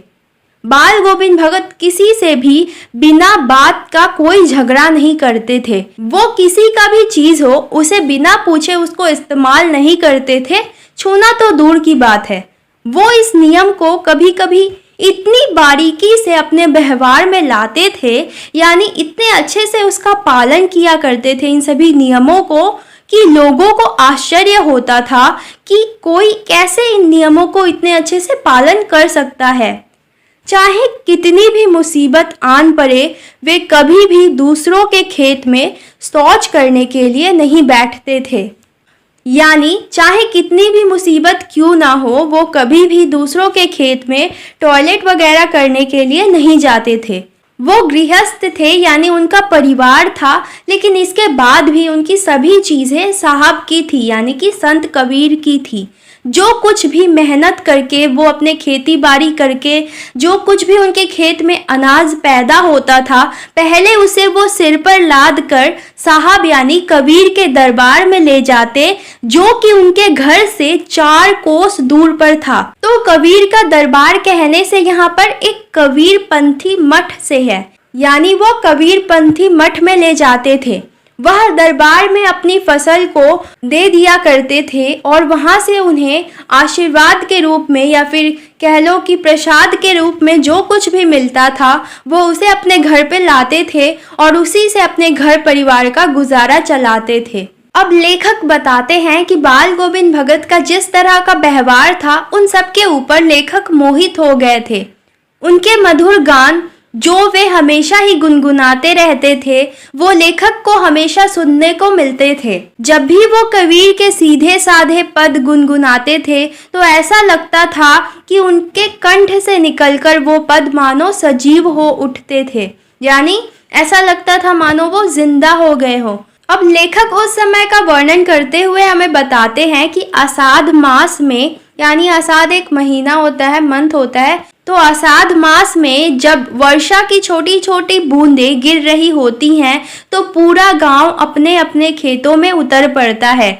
A: बाल गोविंद भगत किसी से भी बिना बात का कोई झगड़ा नहीं करते थे। वो किसी का भी चीज हो उसे बिना पूछे उसको इस्तेमाल नहीं करते थे, छूना तो दूर की बात है। वो इस नियम को कभी कभी इतनी बारीकी से अपने व्यवहार में लाते थे, यानी इतने अच्छे से उसका पालन किया करते थे इन सभी नियमों को, कि लोगों को आश्चर्य होता था कि कोई कैसे इन नियमों को इतने अच्छे से पालन कर सकता है। चाहे कितनी भी मुसीबत आन पड़े, वे कभी भी दूसरों के खेत में शौच करने के लिए नहीं बैठते थे। यानी चाहे कितनी भी मुसीबत क्यों ना हो, वो कभी भी दूसरों के खेत में टॉयलेट वगैरह करने के लिए नहीं जाते थे। वो गृहस्थ थे, यानी उनका परिवार था, लेकिन इसके बाद भी उनकी सभी चीज़ें साहब की थी, यानी कि संत कबीर की थी। जो कुछ भी मेहनत करके, वो अपने खेती बाड़ी करके, जो कुछ भी उनके खेत में अनाज पैदा होता था, पहले उसे वो सिर पर लाद कर साहब यानी कबीर के दरबार में ले जाते, जो कि उनके घर से 4 कोस दूर पर था। तो कबीर का दरबार कहने से यहाँ पर एक कबीर पंथी मठ से है, यानी वो कबीर पंथी मठ में ले जाते थे। वह दरबार में अपनी फसल को दे दिया करते थे और वहां से उन्हें आशीर्वाद के रूप में, या फिर कह लो कि प्रसाद के रूप में जो कुछ भी मिलता था वो उसे अपने घर पे लाते थे और उसी से अपने घर परिवार का गुजारा चलाते थे। अब लेखक बताते हैं कि बाल गोविंद भगत का जिस तरह का व्यवहार था, उन सब के ऊपर लेखक मोहित हो गए थे। उनके मधुर गान जो वे हमेशा ही गुनगुनाते रहते थे, वो लेखक को हमेशा सुनने को मिलते थे। जब भी वो कबीर के सीधे साधे पद गुनगुनाते थे तो ऐसा लगता था कि उनके कंठ से निकलकर वो पद मानो सजीव हो उठते थे, यानी ऐसा लगता था मानो वो जिंदा हो गए हो। अब लेखक उस समय का वर्णन करते हुए हमें बताते हैं कि आषाढ़ मास में, यानी आषाढ़ एक महीना होता है, मंथ होता है, तो आषाढ़ मास में जब वर्षा की छोटी छोटी बूंदें गिर रही होती हैं तो पूरा गांव अपने अपने खेतों में उतर पड़ता है।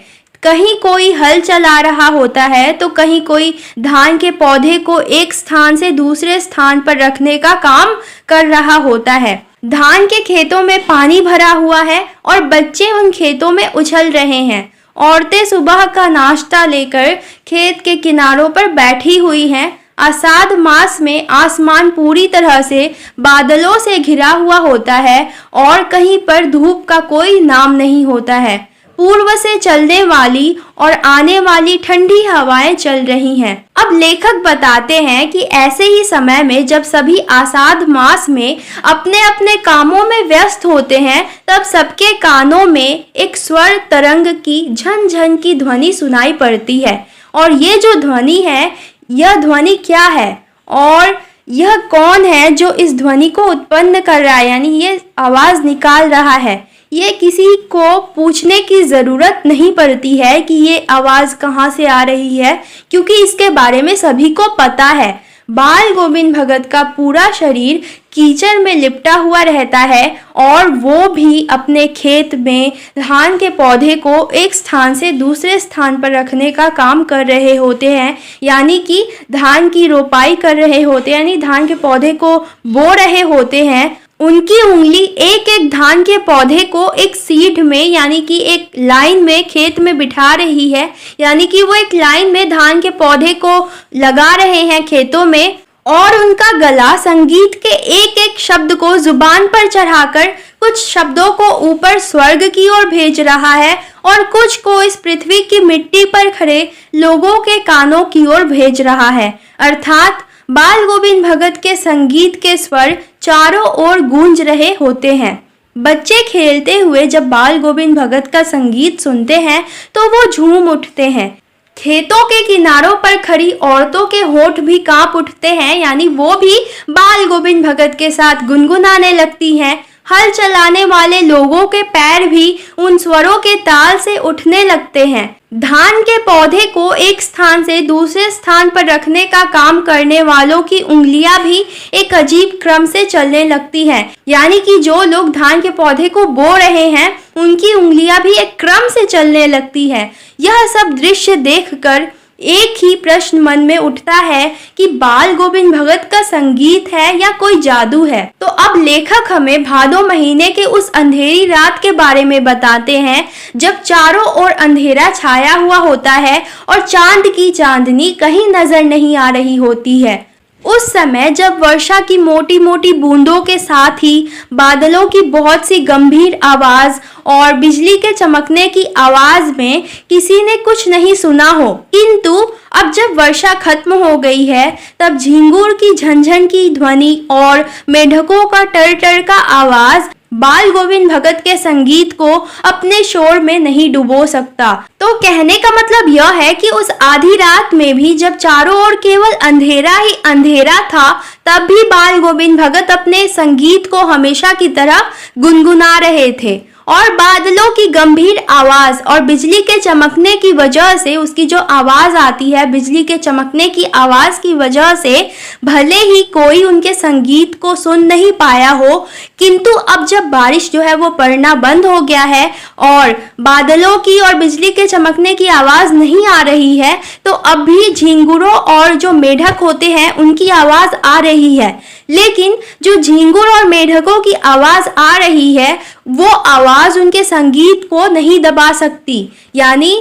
A: कहीं कोई हल चला रहा होता है तो कहीं कोई धान के पौधे को एक स्थान से दूसरे स्थान पर रखने का काम कर रहा होता है। धान के खेतों में पानी भरा हुआ है और बच्चे उन खेतों में उछल रहे हैं। औरतें सुबह का नाश्ता लेकर खेत के किनारों पर बैठी हुई हैं। आषाढ़ मास में आसमान पूरी तरह से बादलों से घिरा हुआ होता है और कहीं पर धूप का कोई नाम नहीं होता है। पूर्व से चलने वाली और आने वाली ठंडी हवाएं चल रही हैं। अब लेखक बताते हैं कि ऐसे ही समय में जब सभी आषाढ़ मास में अपने अपने कामों में व्यस्त होते हैं, तब सबके कानों में एक स्वर तरंग की झन-झन की ध्वनि सुनाई पड़ती है। और ये जो ध्वनि है, यह ध्वनि क्या है और यह कौन है जो इस ध्वनि को उत्पन्न कर रहा है, यानी ये आवाज निकाल रहा है, ये किसी को पूछने की ज़रूरत नहीं पड़ती है कि ये आवाज़ कहाँ से आ रही है, क्योंकि इसके बारे में सभी को पता है। बाल गोविंद भगत का पूरा शरीर कीचड़ में लिपटा हुआ रहता है और वो भी अपने खेत में धान के पौधे को एक स्थान से दूसरे स्थान पर रखने का काम कर रहे होते हैं, यानी कि धान की रोपाई कर रहे होते हैं, यानी धान के पौधे को बो रहे होते हैं। उनकी उंगली एक एक धान के पौधे को एक सीड में, यानी कि एक लाइन में खेत में बिठा रही है, यानी कि वो एक लाइन में धान के पौधे को लगा रहे हैं खेतों में, और उनका गला संगीत के एक एक शब्द को जुबान पर चढ़ाकर कुछ शब्दों को ऊपर स्वर्ग की ओर भेज रहा है और कुछ को इस पृथ्वी की मिट्टी पर खड़े लोगों के कानों की ओर भेज रहा है। अर्थात बाल गोविंद भगत के संगीत के स्वर चारों ओर गूंज रहे होते हैं। बच्चे खेलते हुए जब बाल गोविंद भगत का संगीत सुनते हैं तो वो झूम उठते हैं। खेतों के किनारों पर खड़ी औरतों के होंठ भी कांप उठते हैं, यानी वो भी बाल गोविंद भगत के साथ गुनगुनाने लगती हैं। हल चलाने वाले लोगों के पैर भी उन स्वरों के ताल से उठने लगते हैं। धान के पौधे को एक स्थान से दूसरे स्थान पर रखने का काम करने वालों की उंगलियां भी एक अजीब क्रम से चलने लगती हैं, यानी कि जो लोग धान के पौधे को बो रहे हैं उनकी उंगलियां भी एक क्रम से चलने लगती है। यह सब दृश्य देखकर एक ही प्रश्न मन में उठता है कि बाल गोविंद भगत का संगीत है या कोई जादू है। तो अब लेखक हमें भादो महीने के उस अंधेरी रात के बारे में बताते हैं जब चारों ओर अंधेरा छाया हुआ होता है और चांद की चांदनी कहीं नजर नहीं आ रही होती है। उस समय जब वर्षा की मोटी मोटी बूंदों के साथ ही बादलों की बहुत सी गंभीर आवाज और बिजली के चमकने की आवाज में किसी ने कुछ नहीं सुना हो, किंतु अब जब वर्षा खत्म हो गई है तब झिंगुर की झनझन की ध्वनि और मेढकों का टर टर का आवाज बाल गोविंद भगत के संगीत को अपने शोर में नहीं डुबो सकता। तो कहने का मतलब यह है कि उस आधी रात में भी जब चारों ओर केवल अंधेरा ही अंधेरा था, तब भी बाल गोविंद भगत अपने संगीत को हमेशा की तरह गुनगुना रहे थे। और बादलों की गंभीर आवाज और बिजली के चमकने की वजह से, उसकी जो आवाज आती है बिजली के चमकने की आवाज की वजह से, भले ही कोई उनके संगीत को सुन नहीं पाया हो, किंतु अब जब बारिश जो है वो पड़ना बंद हो गया है और बादलों की और बिजली के चमकने की आवाज नहीं आ रही है, तो अब भी झिंगुरों और जो मेढक होते हैं उनकी आवाज आ रही है। लेकिन जो झिंगुर और मेढकों की आवाज आ रही है वो आवाज उनके संगीत को नहीं दबा सकती, यानी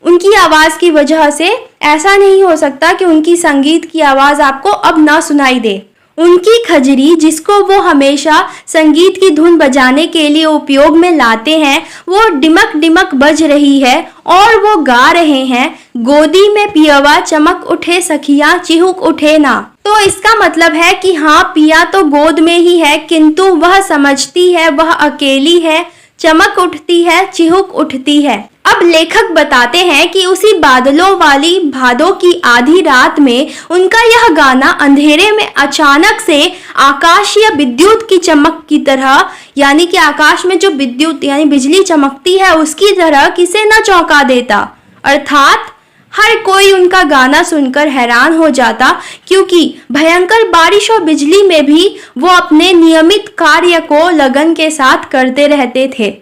A: उनकी आवाज की वजह से ऐसा नहीं हो सकता कि उनकी संगीत की आवाज आपको अब ना सुनाई दे। उनकी खजरी, जिसको वो हमेशा संगीत की धुन बजाने के लिए उपयोग में लाते हैं, वो डिमक डिमक बज रही है और वो गा रहे हैं, गोदी में पियवा चमक उठे सखिया चिहुक उठे ना। तो इसका मतलब है कि हाँ, पिया तो गोद में ही है, किंतु वह समझती है वह अकेली है, चमक उठती है, चिहुक उठती है। अब लेखक बताते हैं कि उसी बादलों वाली भादों की आधी रात में उनका यह गाना अंधेरे में अचानक से आकाशीय विद्युत की चमक की तरह, यानी कि आकाश में जो विद्युत यानी बिजली चमकती है उसकी तरह किसे न चौंका देता। अर्थात हर कोई उनका गाना सुनकर हैरान हो जाता, क्योंकि भयंकर बारिश और बिजली में भी वो अपने नियमित कार्य को लगन के साथ करते रहते थे।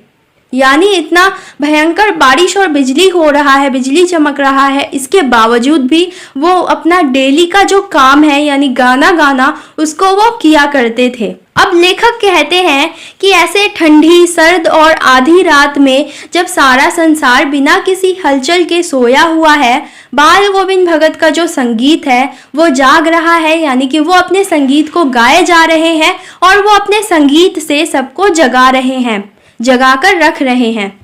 A: यानी इतना भयंकर बारिश और बिजली हो रहा है, बिजली चमक रहा है, इसके बावजूद भी वो अपना डेली का जो काम है यानी गाना गाना, उसको वो किया करते थे। अब लेखक कहते हैं कि ऐसे ठंडी, सर्द और आधी रात में जब सारा संसार बिना किसी हलचल के सोया हुआ है, बाल गोविंद भगत का जो संगीत है वो जाग रहा है, यानी कि वो अपने संगीत को गाए जा रहे हैं और वो अपने संगीत से सबको जगा रहे हैं, जगाकर रख रहे हैं।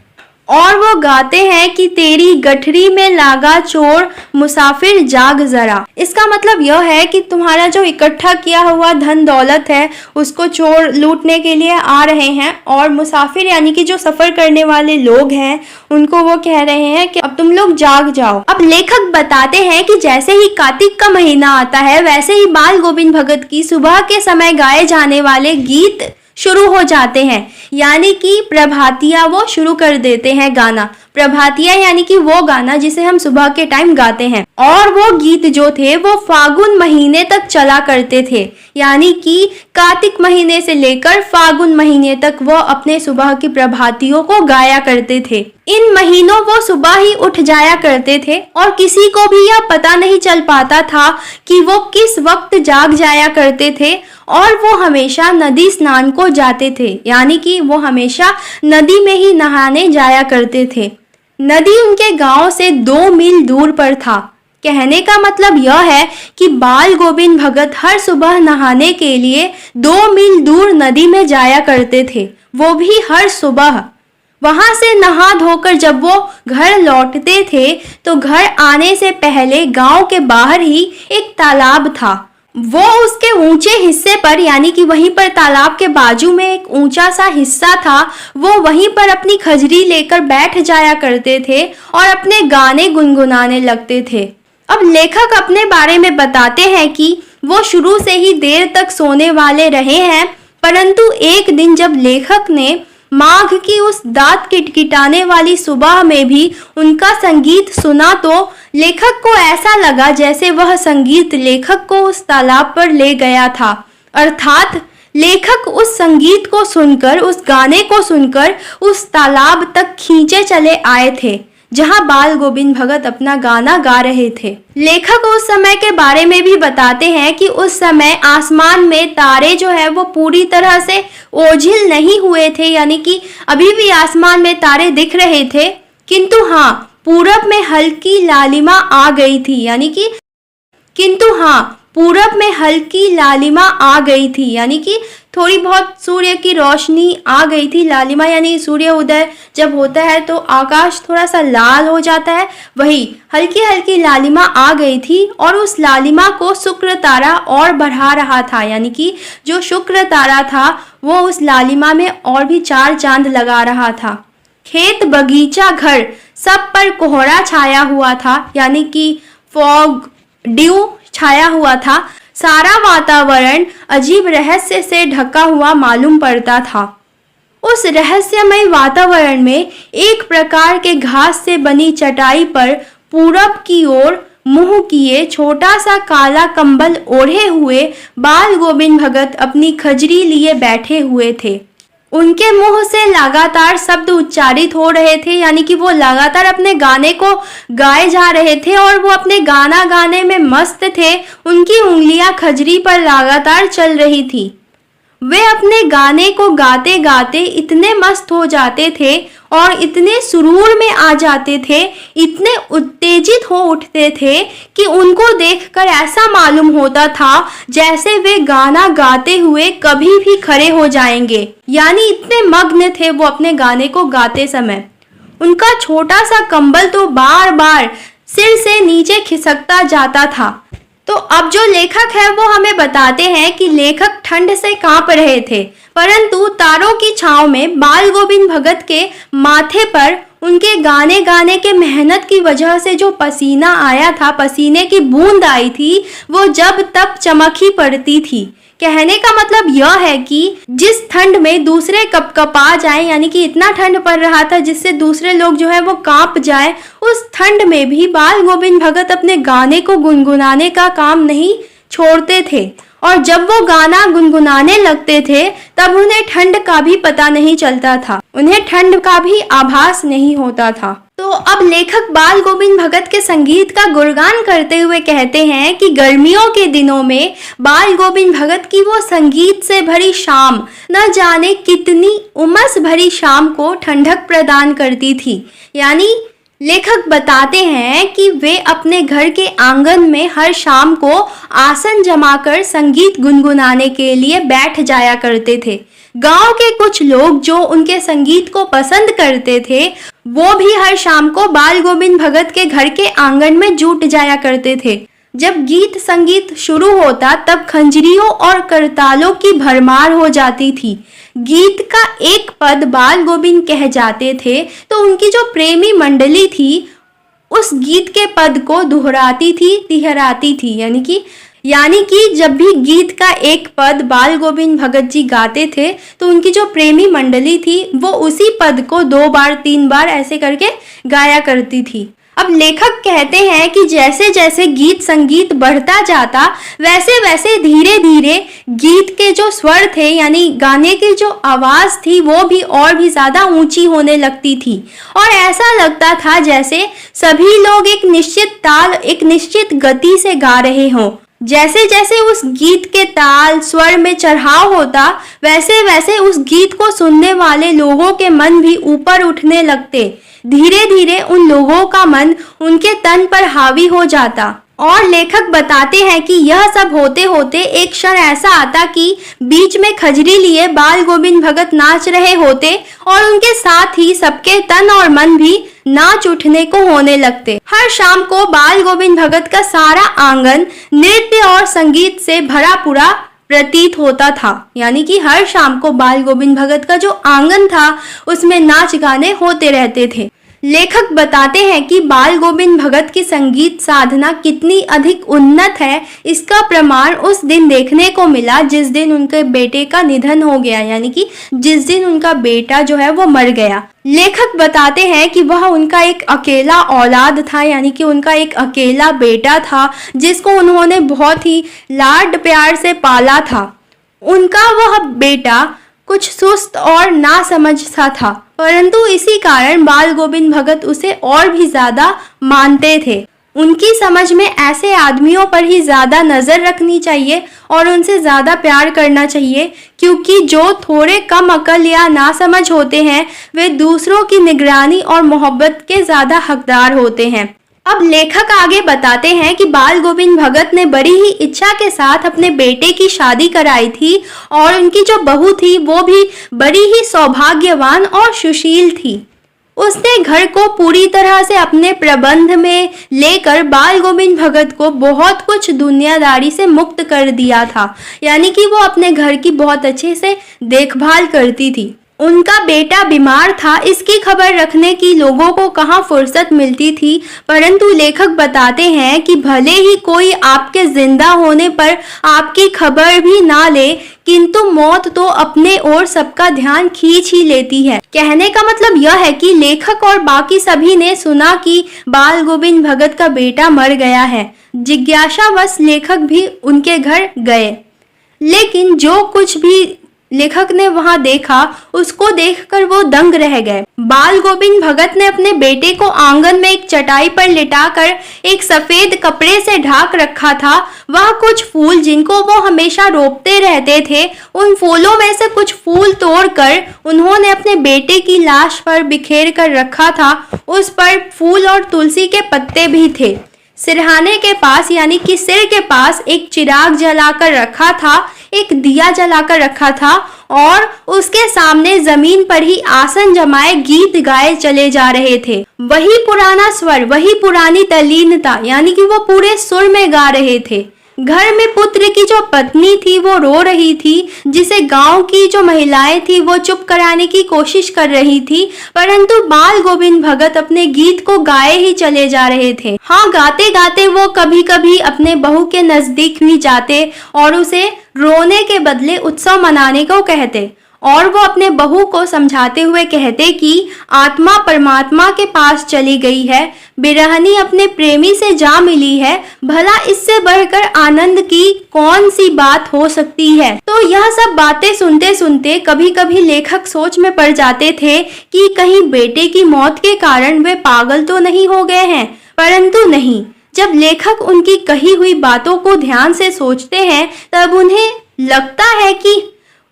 A: और वो गाते हैं कि तेरी गठरी में लागा चोर मुसाफिर जाग जरा। इसका मतलब यह है कि तुम्हारा जो इकट्ठा किया हुआ धन दौलत है उसको चोर लूटने के लिए आ रहे हैं, और मुसाफिर यानी कि जो सफर करने वाले लोग हैं उनको वो कह रहे हैं कि अब तुम लोग जाग जाओ। अब लेखक बताते हैं कि जैसे ही कार्तिक का महीना आता है वैसे ही बाल गोविंद भगत की सुबह के समय गाए जाने वाले गीत शुरू हो जाते हैं, यानी कि प्रभातिया वो शुरू कर देते हैं गाना। प्रभातिया यानी कि वो गाना जिसे हम सुबह के टाइम गाते हैं। और वो गीत जो थे वो फागुन महीने तक चला करते थे, यानी कि कार्तिक महीने से लेकर फागुन महीने तक वो अपने सुबह की प्रभातियों को गाया करते थे। इन महीनों वो सुबह ही उठ जाया करते थे और किसी को भी यह पता नहीं चल पाता था कि वो किस वक्त जाग जाया करते थे। और वो हमेशा नदी स्नान को जाते थे, यानी कि वो हमेशा नदी में ही नहाने जाया करते थे। नदी उनके गांव से 2 मील दूर पर था। कहने का मतलब यह है कि बाल गोविंद भगत हर सुबह नहाने के लिए 2 मील दूर नदी में जाया करते थे, वो भी हर सुबह। वहां से नहा धोकर जब वो घर लौटते थे तो घर आने से पहले गांव के बाहर ही एक तालाब था। वो उसके ऊंचे हिस्से पर, यानी कि वहीं पर तालाब के बाजू में एक ऊंचा सा हिस्सा था, वो वहीं पर अपनी खजरी लेकर बैठ जाया करते थे और अपने गाने गुनगुनाने लगते थे। अब लेखक अपने बारे में बताते हैं कि वो शुरू से ही देर तक सोने वाले रहे हैं, परंतु एक दिन जब लेखक ने माघ की उस दांत किटकिटाने वाली सुबह में भी उनका संगीत सुना तो लेखक को ऐसा लगा जैसे वह संगीत लेखक को उस तालाब पर ले गया था। अर्थात लेखक उस संगीत को सुनकर, उस गाने को सुनकर उस तालाब तक खींचे चले आए थे जहां बाल गोविंद भगत अपना गाना गा रहे थे। लेखक उस समय के बारे में भी बताते हैं कि उस समय आसमान में तारे जो है वो पूरी तरह से ओझिल नहीं हुए थे, यानी कि अभी भी आसमान में तारे दिख रहे थे, किंतु हाँ पूरब में हल्की लालिमा आ गई थी, यानी कि पूरब में हल्की लालिमा आ गई थी, यानी कि थोड़ी बहुत सूर्य की रोशनी आ गई थी। लालिमा यानी सूर्य उदय जब होता है तो आकाश थोड़ा सा लाल हो जाता है, वही हल्की हल्की लालिमा आ गई थी और उस लालिमा को शुक्र तारा और बढ़ा रहा था, यानी कि जो शुक्र तारा था वो उस लालिमा में और भी 4 चांद लगा रहा था। खेत बगीचा घर सब पर कोहरा छाया हुआ था, यानी कि फॉग ड्यू छाया हुआ था। सारा वातावरण अजीब रहस्य से ढका हुआ मालूम पड़ता था। उस रहस्यमय वातावरण में एक प्रकार के घास से बनी चटाई पर पूरब की ओर मुंह किए छोटा सा काला कंबल ओढ़े हुए बाल गोविंद भगत अपनी खजरी लिए बैठे हुए थे। उनके मुंह से लगातार शब्द उच्चारित हो रहे थे, यानी कि वो लगातार अपने गाने को गाए जा रहे थे और वो अपने गाना गाने में मस्त थे। उनकी उंगलियां खजरी पर लगातार चल रही थी। वे अपने गाने को गाते गाते इतने मस्त हो जाते थे और इतने सुरूर में आ जाते थे, इतने उत्तेजित हो उठते थे कि उनको देखकर ऐसा मालूम होता था जैसे वे गाना गाते हुए कभी भी खड़े हो जाएंगे। यानी इतने मग्न थे वो अपने गाने को गाते समय। उनका छोटा सा कंबल तो बार बार सिर से नीचे खिसकता जाता था। तो अब जो लेखक है वो हमें बताते हैं कि लेखक ठंड से कांप रहे थे, परंतु तारों की छांव में बाल गोविंद भगत के माथे पर उनके गाने गाने के मेहनत की वजह से जो पसीना आया था, पसीने की बूंद आई थी, वो जब तब चमक ही पड़ती थी। कहने का मतलब यह है कि जिस ठंड में दूसरे कपकपा जाए, यानी कि इतना ठंड पड़ रहा था जिससे दूसरे लोग जो है वो कांप जाए, उस ठंड में भी बाल गोविंद भगत अपने गाने को गुनगुनाने का काम नहीं छोड़ते थे। और जब वो गाना गुनगुनाने लगते थे तब उन्हें ठंड का भी पता नहीं चलता था, उन्हें ठंड का भी आभास नहीं होता था। तो अब लेखक बाल गोविंद भगत के संगीत का गुणगान करते हुए कहते हैं कि गर्मियों के दिनों में बाल गोविंद भगत की वो संगीत से भरी शाम न जाने कितनी उमस भरी शाम को ठंडक प्रदान करती थी। यानी लेखक बताते हैं कि वे अपने घर के आंगन में हर शाम को आसन जमाकर संगीत गुनगुनाने के लिए बैठ जाया करते थे। गांव के कुछ लोग जो उनके संगीत को पसंद करते थे वो भी हर शाम को बाल गोविंद भगत के घर के आंगन में जुट जाया करते थे। जब गीत संगीत शुरू होता तब खंजरियों और करतालों की भरमार हो जाती थी। गीत का एक पद बाल गोविंद कह जाते थे तो उनकी जो प्रेमी मंडली थी उस गीत के पद को दोहराती थी, तिहराती थी। यानी कि यानी कि जब भी गीत का एक पद बाल गोविंद भगत जी गाते थे तो उनकी जो प्रेमी मंडली थी वो उसी पद को 2 बार 3 बार ऐसे करके गाया करती थी। अब लेखक कहते हैं कि जैसे जैसे गीत संगीत बढ़ता जाता वैसे वैसे धीरे धीरे गीत के जो स्वर थे यानी गाने की जो आवाज़ थी वो भी और भी ज़्यादा ऊंची होने लगती थी और ऐसा लगता था जैसे सभी लोग एक निश्चित ताल एक निश्चित गति से गा रहे हों। जैसे जैसे उस गीत के ताल स्वर में चढ़ाव होता वैसे वैसे उस गीत को सुनने वाले लोगों के मन भी ऊपर उठने लगते। धीरे धीरे उन लोगों का मन उनके तन पर हावी हो जाता और लेखक बताते हैं कि यह सब होते होते एक क्षण ऐसा आता कि बीच में खजरी लिए बाल गोविंद भगत नाच रहे होते और उनके साथ ही सबके तन और मन भी नाच उठने को होने लगते। हर शाम को बाल गोविंद भगत का सारा आंगन नृत्य और संगीत से भरा पूरा प्रतीत होता था। यानी कि हर शाम को बाल गोविंद भगत का जो आंगन था उसमें नाच गाने होते रहते थे। लेखक बताते हैं कि बाल गोविंद भगत की संगीत साधना कितनी अधिक उन्नत है इसका प्रमाण उस दिन देखने को मिला जिस दिन उनके बेटे का निधन हो गया, यानी कि जिस दिन उनका बेटा जो है वो मर गया। लेखक बताते हैं कि वह उनका एक अकेला औलाद था, यानी कि उनका एक अकेला बेटा था जिसको उन्होंने बहुत ही लाड प्यार से पाला था। उनका वह बेटा कुछ सुस्त और नासमझ सा था, परंतु इसी कारण बाल गोविंद भगत उसे और भी ज्यादा मानते थे। उनकी समझ में ऐसे आदमियों पर ही ज्यादा नजर रखनी चाहिए और उनसे ज्यादा प्यार करना चाहिए, क्योंकि जो थोड़े कम अकल या नासमझ होते हैं वे दूसरों की निगरानी और मोहब्बत के ज्यादा हकदार होते हैं। अब लेखक आगे बताते हैं कि बाल गोविंद भगत ने बड़ी ही इच्छा के साथ अपने बेटे की शादी कराई थी और उनकी जो बहू थी वो भी बड़ी ही सौभाग्यवान और सुशील थी। उसने घर को पूरी तरह से अपने प्रबंध में लेकर बाल गोविंद भगत को बहुत कुछ दुनियादारी से मुक्त कर दिया था, यानी कि वो अपने घर की बहुत अच्छे से देखभाल करती थी। उनका बेटा बीमार था, इसकी खबर रखने की लोगों को कहाँ फुर्सत मिलती थी, परंतु लेखक बताते हैं कि भले ही कोई आपके जिंदा होने पर आपकी खबर भी ना ले, किंतु मौत तो अपने ओर सबका ध्यान खींच ही लेती है। कहने का मतलब यह है कि लेखक और बाकी सभी ने सुना कि बाल गोविंद भगत का बेटा मर गया है। जिज्ञासावश लेखक भी उनके घर गए, लेकिन जो कुछ भी लेखक ने वहां देखा उसको देखकर वो दंग रह गए। बाल गोविंद भगत ने अपने बेटे को आंगन में एक चटाई पर लिटाकर एक सफेद कपड़े से ढाक रखा था। वह कुछ फूल जिनको वो हमेशा रोपते रहते थे, उन फूलों में से कुछ फूल तोड़कर उन्होंने अपने बेटे की लाश पर बिखेर कर रखा था। उस पर फूल और तुलसी के पत्ते भी थे। सिरहाने के पास यानी कि सिर के पास एक चिराग जलाकर रखा था, एक दिया जलाकर रखा था और उसके सामने जमीन पर ही आसन जमाए गीत गाए चले जा रहे थे। वही पुराना स्वर, वही पुरानी तल्लीनता, यानी कि वो पूरे सुर में गा रहे थे। घर में पुत्र की जो पत्नी थी वो रो रही थी, जिसे गांव की जो महिलाएं थी वो चुप कराने की कोशिश कर रही थी, परंतु बाल गोविंद भगत अपने गीत को गाए ही चले जा रहे थे। हाँ, गाते गाते वो कभी कभी अपने बहू के नजदीक भी जाते और उसे रोने के बदले उत्सव मनाने को कहते और वो अपने बहू को समझाते हुए कहते कि आत्मा परमात्मा के पास चली गई है, बिरहनी अपने प्रेमी से जा मिली है, भला इससे बढ़कर आनंद की कौन सी बात हो सकती है। तो यह सब बातें सुनते सुनते कभी कभी लेखक सोच में पड़ जाते थे कि कहीं बेटे की मौत के कारण वे पागल तो नहीं हो गए हैं, परंतु नहीं। जब लेखक उनकी कही हुई बातों को ध्यान से सोचते हैं तब उन्हें लगता है कि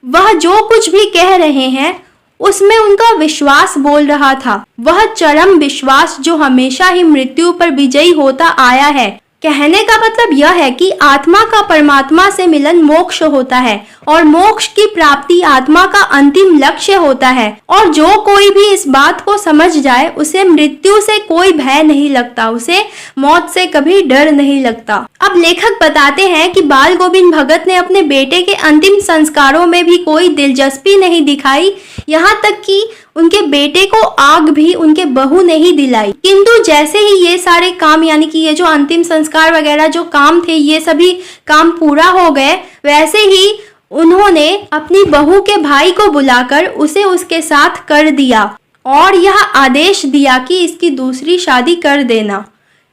A: वह जो कुछ भी कह रहे हैं उसमें उनका विश्वास बोल रहा था, वह चरम विश्वास जो हमेशा ही मृत्यु पर विजयी होता आया है। कहने का मतलब यह है कि आत्मा का परमात्मा से मिलन मोक्ष होता है और मोक्ष की प्राप्ति आत्मा का अंतिम लक्ष्य होता है, और जो कोई भी इस बात को समझ जाए उसे मृत्यु से कोई भय नहीं लगता, उसे मौत से कभी डर नहीं लगता। अब लेखक बताते हैं कि बाल गोविंद भगत ने अपने बेटे के अंतिम संस्कारों में भी कोई दिलचस्पी नहीं दिखाई, यहाँ तक कि उनके बेटे को आग भी उनके बहू ने ही दिलाई। किंतु जैसे ही ये सारे काम यानी कि ये जो अंतिम संस्कार वगैरह जो काम थे ये सभी काम पूरा हो गए, वैसे ही उन्होंने अपनी बहू के भाई को बुलाकर उसे उसके साथ कर दिया और यह आदेश दिया कि इसकी दूसरी शादी कर देना।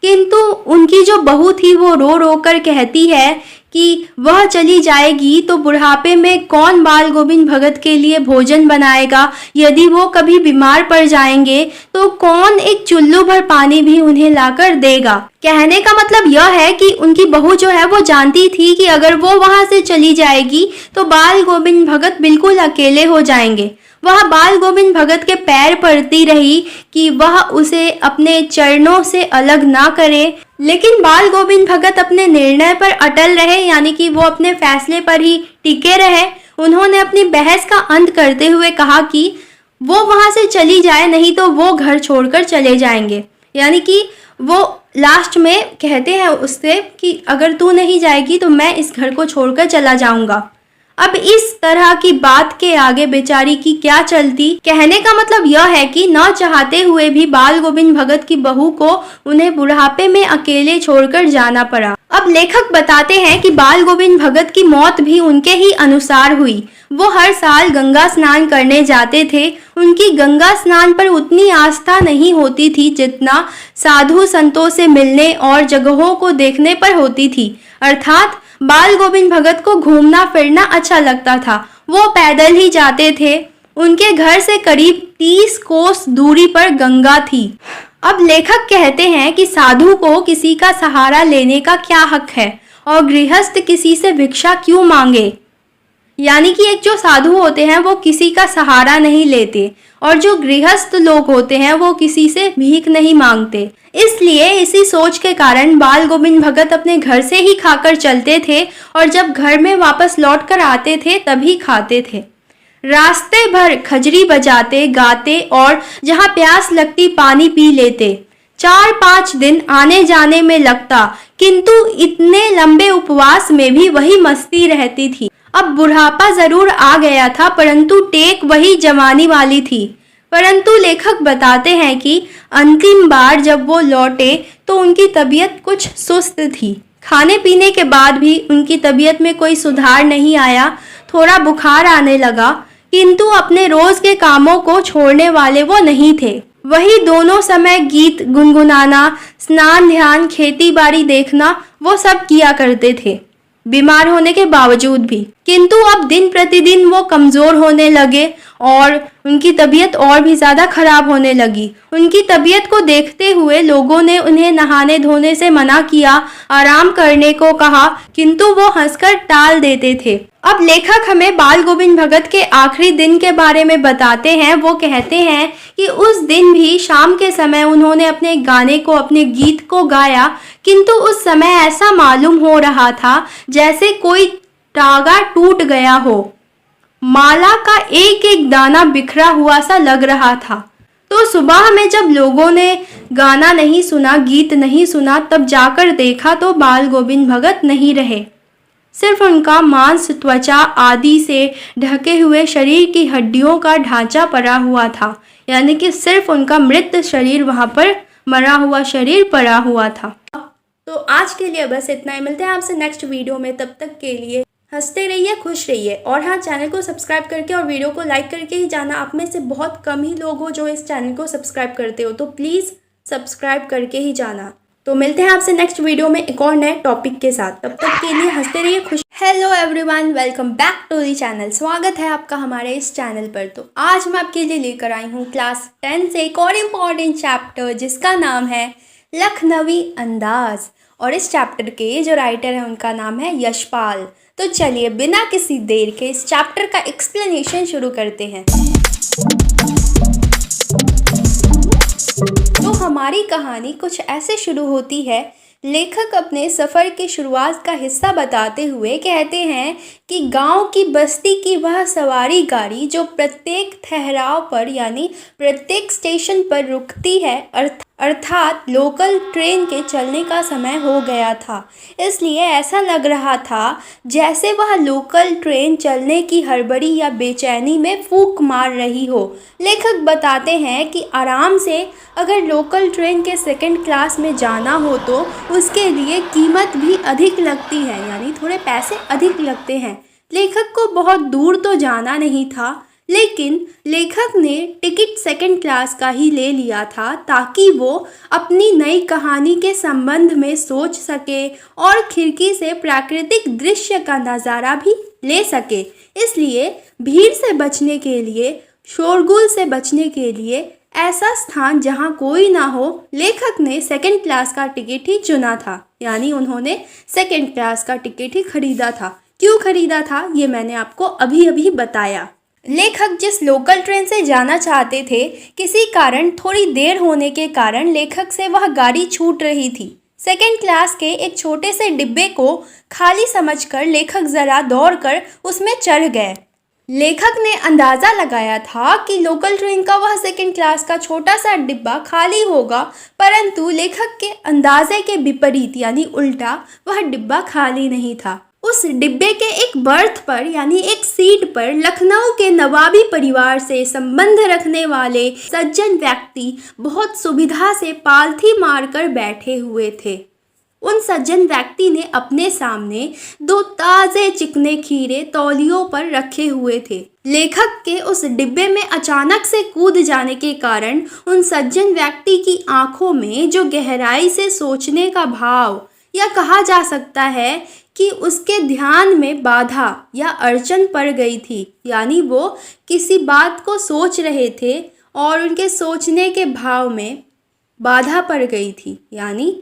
A: किंतु उनकी जो बहू थी वो रो रो कर कहती है कि वह चली जाएगी तो बुढ़ापे में कौन बाल गोविंद भगत के लिए भोजन बनाएगा, यदि वो कभी बीमार पड़ जाएंगे तो कौन एक चुल्लू भर पानी भी उन्हें लाकर देगा। कहने का मतलब यह है कि उनकी बहू जो है वो जानती थी कि अगर वो वहां से चली जाएगी तो बाल गोविंद भगत बिल्कुल अकेले हो जाएंगे। वह बाल गोविंद भगत के पैर पड़ती रही कि वह उसे अपने चरणों से अलग ना करे, लेकिन बाल गोविंद भगत अपने निर्णय पर अटल रहे, यानी कि वो अपने फैसले पर ही टिके रहे। उन्होंने अपनी बहस का अंत करते हुए कहा कि वो वहां से चली जाए, नहीं तो वो घर छोड़कर चले जाएंगे। यानी कि वो लास्ट में कहते हैं उससे कि अगर तू नहीं जाएगी तो मैं इस घर को छोड़कर चला जाऊंगा। अब इस तरह की बात के आगे बेचारी की क्या चलती। कहने का मतलब यह है कि न चाहते हुए भी बाल गोविंद भगत की बहू को उन्हें बुढ़ापे में अकेले छोड़कर जाना पड़ा। अब लेखक बताते हैं कि बाल गोविंद भगत की मौत भी उनके ही अनुसार हुई। वो हर साल गंगा स्नान करने जाते थे। उनकी गंगा स्नान पर उतनी आस्था नहीं होती थी जितना साधु संतों से मिलने और जगहों को देखने पर होती थी। अर्थात बाल गोविंद भगत को घूमना फिरना अच्छा लगता था। वो पैदल ही जाते थे। उनके घर से करीब 30 कोस दूरी पर गंगा थी। अब लेखक कहते हैं कि साधु को किसी का सहारा लेने का क्या हक है और गृहस्थ किसी से भिक्षा क्यों मांगे। यानी कि एक जो साधु होते हैं वो किसी का सहारा नहीं लेते और जो गृहस्थ लोग होते हैं वो किसी से भीख नहीं मांगते। इसलिए इसी सोच के कारण बाल गोविंद भगत अपने घर से ही खाकर चलते थे और जब घर में वापस लौट कर आते थे तभी खाते थे। रास्ते भर खजरी बजाते गाते और जहाँ प्यास लगती पानी पी लेते। 4-5 दिन आने जाने में लगता, किंतु इतने लंबे उपवास में भी वही मस्ती रहती थी। अब बुढ़ापा जरूर आ गया था परंतु टेक वही जवानी वाली थी। परंतु लेखक बताते हैं कि अंतिम बार जब वो लौटे तो उनकी तबीयत कुछ सुस्त थी। खाने पीने के बाद भी उनकी तबीयत में कोई सुधार नहीं आया। थोड़ा बुखार आने लगा, किंतु अपने रोज के कामों को छोड़ने वाले वो नहीं थे। वही दोनों समय गीत गुनगुनाना, स्नान ध्यान, खेती बाड़ी देखना वो सब किया करते थे बीमार होने के बावजूद भी। किंतु अब दिन प्रतिदिन वो कमजोर होने लगे और उनकी तबीयत और भी ज़्यादा खराब होने लगी। उनकी तबीयत को देखते हुए लोगों ने उन्हें नहाने धोने से मना किया, आराम करने को कहा, किंतु वो हंसकर टाल देते थे। अब लेखक हमें बाल गोविंद भगत के आखिरी दिन के बारे में बताते हैं। वो कहते हैं कि उस दिन भी शाम के समय उन्होंने अपने गाने को, अपने गीत को गाया, किंतु उस समय ऐसा मालूम हो रहा था जैसे कोई तागा टूट गया हो। माला का एक एक दाना बिखरा हुआ सा लग रहा था। तो सुबह में जब लोगों ने गाना नहीं सुना, गीत नहीं सुना, तब जाकर देखा तो बाल गोविंद भगत नहीं रहे। सिर्फ उनका मांस, त्वचा आदि से ढके हुए शरीर की हड्डियों का ढांचा पड़ा हुआ था। यानी कि सिर्फ उनका मृत शरीर वहां पर, मरा हुआ शरीर पड़ा हुआ था। तो आज के लिए बस इतना ही। मिलते हैं आपसे नेक्स्ट वीडियो में। तब तक के लिए हंसते रहिए, खुश रहिए और हाँ, चैनल को सब्सक्राइब करके और वीडियो को लाइक करके ही जाना। आप में से बहुत कम ही लोग हो जो इस चैनल को सब्सक्राइब करते हो, तो प्लीज़ सब्सक्राइब करके ही जाना। तो मिलते हैं आपसे नेक्स्ट वीडियो में एक और नए टॉपिक के साथ। तब तक के लिए हंसते रहिए, खुश। Hello everyone, welcome back to the channel. स्वागत है आपका हमारे इस चैनल पर। तो आज मैं आपके लिए लेकर आई हूँ क्लास 10 से एक और इम्पॉर्टेंट चैप्टर जिसका नाम है लखनवी अंदाज। और इस चैप्टर के जो राइटर है उनका नाम है यशपाल। तो चलिए बिना किसी देर के इस चैप्टर का एक्सप्लेनेशन शुरू करते हैं। तो हमारी कहानी कुछ ऐसे शुरू होती है। लेखक अपने सफ़र की शुरुआत का हिस्सा बताते हुए कहते हैं कि गांव की बस्ती की वह सवारी गाड़ी जो प्रत्येक ठहराव पर यानी प्रत्येक स्टेशन पर रुकती है, अर्थात लोकल ट्रेन के चलने का समय हो गया था। इसलिए ऐसा लग रहा था जैसे वह लोकल ट्रेन चलने की हड़बड़ी या बेचैनी में फूंक मार रही हो। लेखक बताते हैं कि आराम से अगर लोकल ट्रेन के सेकंड क्लास में जाना हो तो उसके लिए कीमत भी अधिक लगती है, यानी थोड़े पैसे अधिक लगते हैं। लेखक को बहुत दूर तो जाना नहीं था, लेकिन लेखक ने टिकट सेकंड क्लास का ही ले लिया था ताकि वो अपनी नई कहानी के संबंध में सोच सके और खिड़की से प्राकृतिक दृश्य का नज़ारा भी ले सके। इसलिए भीड़ से बचने के लिए, शोरगुल से बचने के लिए, ऐसा स्थान जहाँ कोई ना हो, लेखक ने सेकंड क्लास का टिकट ही चुना था। यानी उन्होंने सेकंड क्लास का टिकट ही खरीदा था। क्यों खरीदा था ये मैंने आपको अभी अभी बताया। लेखक जिस लोकल ट्रेन से जाना चाहते थे, किसी कारण थोड़ी देर होने के कारण लेखक से वह गाड़ी छूट रही थी। सेकंड क्लास के एक छोटे से डिब्बे को खाली समझकर लेखक ज़रा दौड़कर उसमें चढ़ गए। लेखक ने अंदाज़ा लगाया था कि लोकल ट्रेन का वह सेकंड क्लास का छोटा सा डिब्बा खाली होगा, परंतु लेखक के अंदाजे के विपरीत यानी उल्टा वह डिब्बा खाली नहीं था। उस डिब्बे के एक बर्थ पर यानी एक सीट पर लखनऊ के नवाबी परिवार से संबंध रखने वाले सज्जन व्यक्ति बहुत सुविधा से पालथी मारकर बैठे हुए थे। उन सज्जन व्यक्ति ने अपने सामने 2 ताज़े चिकने खीरे तौलियों पर रखे हुए थे। लेखक के उस डिब्बे में अचानक से कूद जाने के कारण उन सज्जन व्यक्ति की आंखों में जो गहराई से सोचने का भाव, या कहा जा सकता है कि उसके ध्यान में बाधा या अड़चन पड़ गई थी। यानी वो किसी बात को सोच रहे थे और उनके सोचने के भाव में बाधा पड़ गई थी, यानी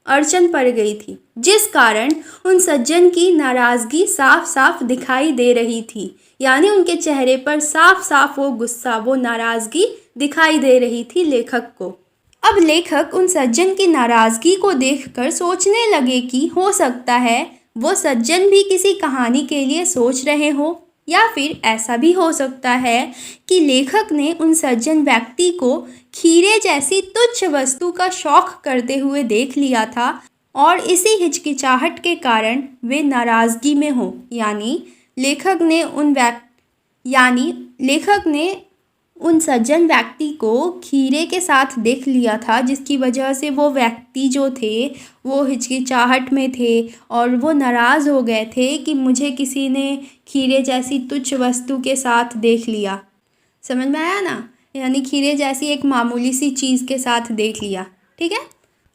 A: अड़चन पड़ गई थी, जिस कारण उन सज्जन की नाराज़गी साफ साफ दिखाई दे रही थी। यानी उनके चेहरे पर साफ साफ वो गुस्सा, वो नाराज़गी दिखाई दे रही थी लेखक को। अब लेखक उन सज्जन की नाराज़गी को देखकर सोचने लगे कि हो सकता है वो सज्जन भी किसी कहानी के लिए सोच रहे हो, या फिर ऐसा भी हो सकता है कि लेखक ने उन सज्जन व्यक्ति को खीरे जैसी तुच्छ वस्तु का शौक करते हुए देख लिया था और इसी हिचकिचाहट के कारण वे नाराज़गी में हो। यानी लेखक ने उन सज्जन व्यक्ति को खीरे के साथ देख लिया था, जिसकी वजह से वो व्यक्ति जो थे वो हिचकिचाहट में थे और वो नाराज़ हो गए थे कि मुझे किसी ने खीरे जैसी तुच्छ वस्तु के साथ देख लिया। समझ में आया ना? यानी खीरे जैसी एक मामूली सी चीज़ के साथ देख लिया। ठीक है।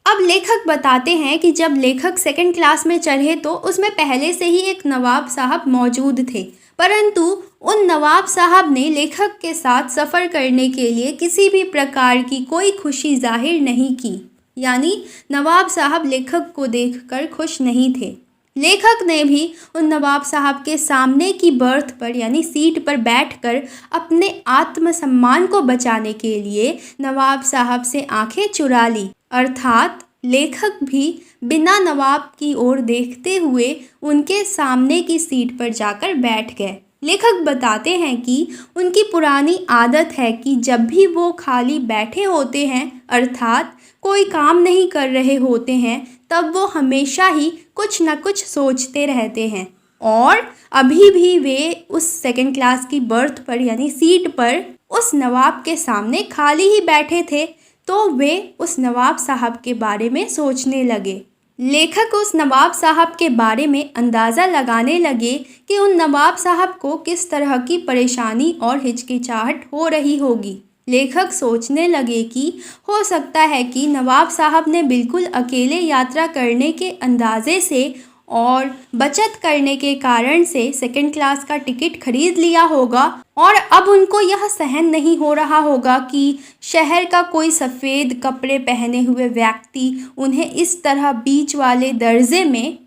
A: अब लेखक बताते हैं कि जब लेखक सेकंड क्लास में चढ़े तो उसमें पहले से ही एक नवाब साहब मौजूद थे, परंतु उन नवाब साहब ने लेखक के साथ सफ़र करने के लिए किसी भी प्रकार की कोई खुशी जाहिर नहीं की। यानी नवाब साहब लेखक को देखकर खुश नहीं थे। लेखक ने भी उन नवाब साहब के सामने की बर्थ पर यानी सीट पर बैठकर अपने आत्मसम्मान को बचाने के लिए नवाब साहब से आंखें चुरा ली। अर्थात लेखक भी बिना नवाब की ओर देखते हुए उनके सामने की सीट पर जाकर बैठ गए। लेखक बताते हैं कि उनकी पुरानी आदत है कि जब भी वो खाली बैठे होते हैं, अर्थात कोई काम नहीं कर रहे होते हैं, तब वो हमेशा ही कुछ न कुछ सोचते रहते हैं। और अभी भी वे उस सेकंड क्लास की बर्थ पर यानी सीट पर उस नवाब के सामने खाली ही बैठे थे, तो वे उस नवाब साहब के बारे में सोचने लगे। लेखक उस नवाब साहब के बारे में अंदाज़ा लगाने लगे कि उन नवाब साहब को किस तरह की परेशानी और हिचकिचाहट हो रही होगी। लेखक सोचने लगे कि हो सकता है कि नवाब साहब ने बिल्कुल अकेले यात्रा करने के अंदाज़े से और बचत करने के कारण से सेकंड क्लास का टिकट खरीद लिया होगा और अब उनको यह सहन नहीं हो रहा होगा कि शहर का कोई सफ़ेद कपड़े पहने हुए व्यक्ति उन्हें इस तरह बीच वाले दर्जे में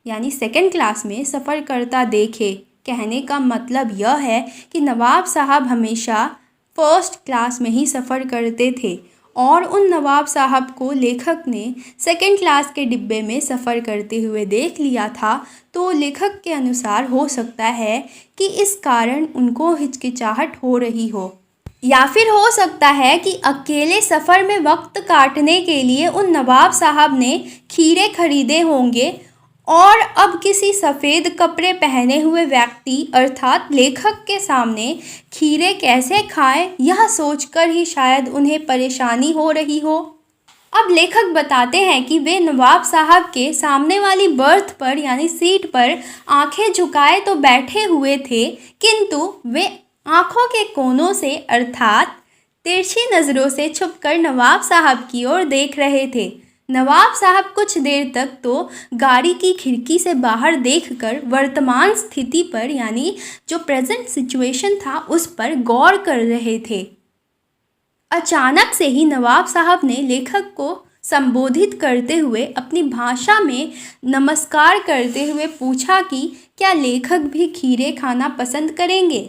A: यानी सेकंड क्लास में सफ़र करता देखे। कहने का मतलब यह है कि नवाब साहब हमेशा फर्स्ट क्लास में ही सफ़र करते थे और उन नवाब साहब को लेखक ने सेकंड क्लास के डिब्बे में सफ़र करते हुए देख लिया था। तो लेखक के अनुसार हो सकता है कि इस कारण उनको हिचकिचाहट हो रही हो। या फिर हो सकता है कि अकेले सफ़र में वक्त काटने के लिए उन नवाब साहब ने खीरे खरीदे होंगे और अब किसी सफ़ेद कपड़े पहने हुए व्यक्ति अर्थात लेखक के सामने खीरे कैसे खाएं यह सोचकर ही शायद उन्हें परेशानी हो रही हो। अब लेखक बताते हैं कि वे नवाब साहब के सामने वाली बर्थ पर यानी सीट पर आंखें झुकाए तो बैठे हुए थे, किंतु वे आंखों के कोनों से अर्थात तिरछी नज़रों से छुपकर नवाब साहब की ओर देख रहे थे। नवाब साहब कुछ देर तक तो गाड़ी की खिड़की से बाहर देखकर वर्तमान स्थिति पर यानी जो प्रेजेंट सिचुएशन था उस पर गौर कर रहे थे। अचानक से ही नवाब साहब ने लेखक को संबोधित करते हुए अपनी भाषा में नमस्कार करते हुए पूछा कि क्या लेखक भी खीरे खाना पसंद करेंगे।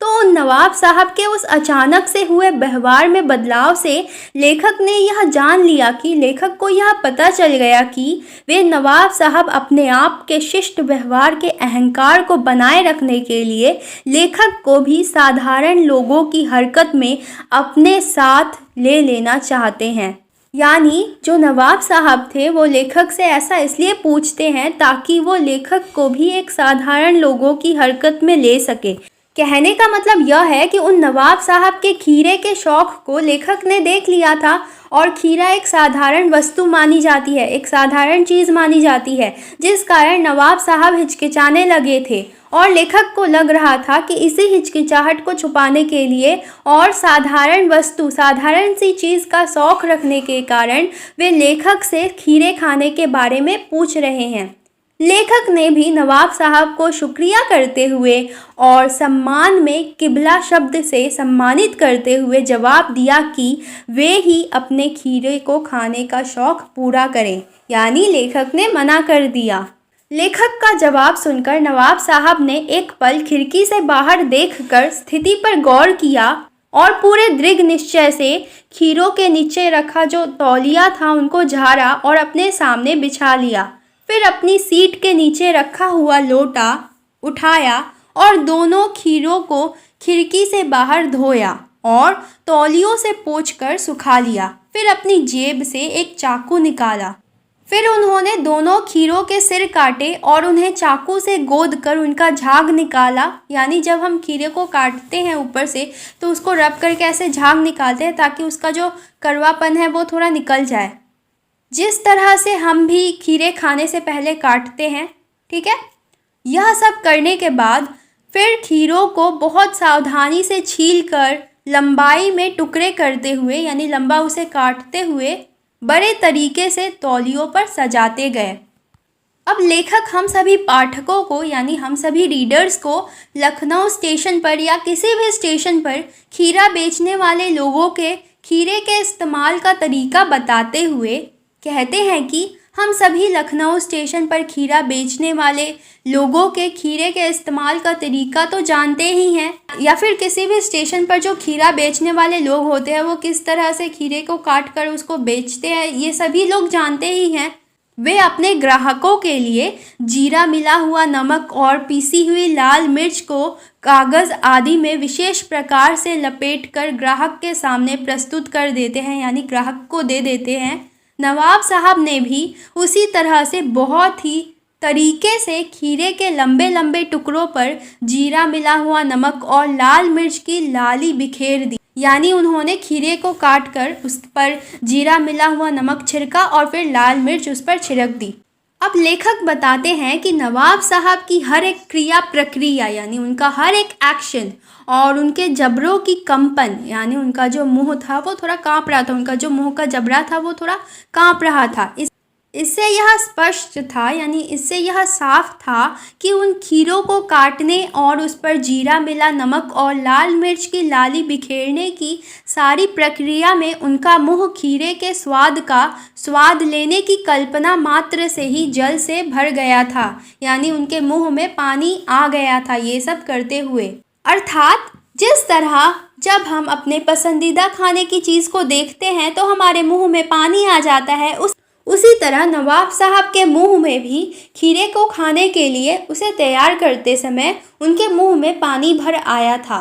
A: तो नवाब साहब के उस अचानक से हुए व्यवहार में बदलाव से लेखक ने यह जान लिया कि लेखक को यह पता चल गया कि वे नवाब साहब अपने आप के शिष्ट व्यवहार के अहंकार को बनाए रखने के लिए लेखक को भी साधारण लोगों की हरकत में अपने साथ ले लेना चाहते हैं। यानी जो नवाब साहब थे वो लेखक से ऐसा इसलिए पूछते हैं ताकि वो लेखक को भी एक साधारण लोगों की हरकत में ले सके। कहने का मतलब यह है कि उन नवाब साहब के खीरे के शौक़ को लेखक ने देख लिया था और खीरा एक साधारण वस्तु मानी जाती है, एक साधारण चीज़ मानी जाती है, जिस कारण नवाब साहब हिचकिचाने लगे थे और लेखक को लग रहा था कि इसी हिचकिचाहट को छुपाने के लिए और साधारण वस्तु, साधारण सी चीज़ का शौक़ रखने के कारण वे लेखक से खीरे खाने के बारे में पूछ रहे हैं। लेखक ने भी नवाब साहब को शुक्रिया करते हुए और सम्मान में किबला शब्द से सम्मानित करते हुए जवाब दिया कि वे ही अपने खीरे को खाने का शौक़ पूरा करें, यानी लेखक ने मना कर दिया। लेखक का जवाब सुनकर नवाब साहब ने एक पल खिड़की से बाहर देखकर स्थिति पर गौर किया और पूरे दृढ़ निश्चय से खीरों के नीचे रखा जो तौलिया था उनको झाड़ा और अपने सामने बिछा लिया। फिर अपनी सीट के नीचे रखा हुआ लोटा उठाया और दोनों खीरों को खिड़की से बाहर धोया और तौलियों से पोंछकर सुखा लिया। फिर अपनी जेब से एक चाकू निकाला। फिर उन्होंने दोनों खीरों के सिर काटे और उन्हें चाकू से गोद कर उनका झाग निकाला। यानी जब हम खीरे को काटते हैं ऊपर से तो उसको रब करके ऐसे झाग निकालते हैं ताकि उसका जो कड़वापन है वो थोड़ा निकल जाए, जिस तरह से हम भी खीरे खाने से पहले काटते हैं। ठीक है, यह सब करने के बाद फिर खीरों को बहुत सावधानी से छीलकर लंबाई में टुकड़े करते हुए यानी लंबा उसे काटते हुए बड़े तरीके से तौलियों पर सजाते गए। अब लेखक हम सभी पाठकों को यानी हम सभी रीडर्स को लखनऊ स्टेशन पर या किसी भी स्टेशन पर खीरा बेचने वाले लोगों के खीरे के इस्तेमाल का तरीका बताते हुए कहते हैं कि हम सभी लखनऊ स्टेशन पर खीरा बेचने वाले लोगों के खीरे के इस्तेमाल का तरीका तो जानते ही हैं, या फिर किसी भी स्टेशन पर जो खीरा बेचने वाले लोग होते हैं वो किस तरह से खीरे को काट कर उसको बेचते हैं, ये सभी लोग जानते ही हैं। वे अपने ग्राहकों के लिए जीरा मिला हुआ नमक और पीसी हुई लाल मिर्च को कागज़ आदि में विशेष प्रकार से लपेटकर ग्राहक के सामने प्रस्तुत कर देते हैं, यानी ग्राहक को दे देते हैं। नवाब साहब ने भी उसी तरह से बहुत ही तरीके से खीरे के लंबे लंबे टुकड़ों पर जीरा मिला हुआ नमक और लाल मिर्च की लाली बिखेर दी। यानी उन्होंने खीरे को काट कर उस पर जीरा मिला हुआ नमक छिड़का और फिर लाल मिर्च उस पर छिड़क दी। अब लेखक बताते हैं कि नवाब साहब की हर एक क्रिया प्रक्रिया यानी उनका हर एक एक्शन और उनके जबड़ों की कंपन यानी उनका जो मुंह था वो थोड़ा काँप रहा था, उनका जो मुंह का जबड़ा था वो थोड़ा काँप रहा था। इससे यह स्पष्ट था यानी इससे यह साफ था कि उन खीरों को काटने और उस पर जीरा मिला नमक और लाल मिर्च की लाली बिखेरने की सारी प्रक्रिया में उनका मुंह खीरे के स्वाद का स्वाद लेने की कल्पना मात्र से ही जल से भर गया था, यानी उनके मुंह में पानी आ गया था ये सब करते हुए। अर्थात जिस तरह जब हम अपने पसंदीदा खाने की चीज़ को देखते हैं तो हमारे मुंह में पानी आ जाता है, उसी तरह नवाब साहब के मुंह में भी खीरे को खाने के लिए उसे तैयार करते समय उनके मुंह में पानी भर आया था।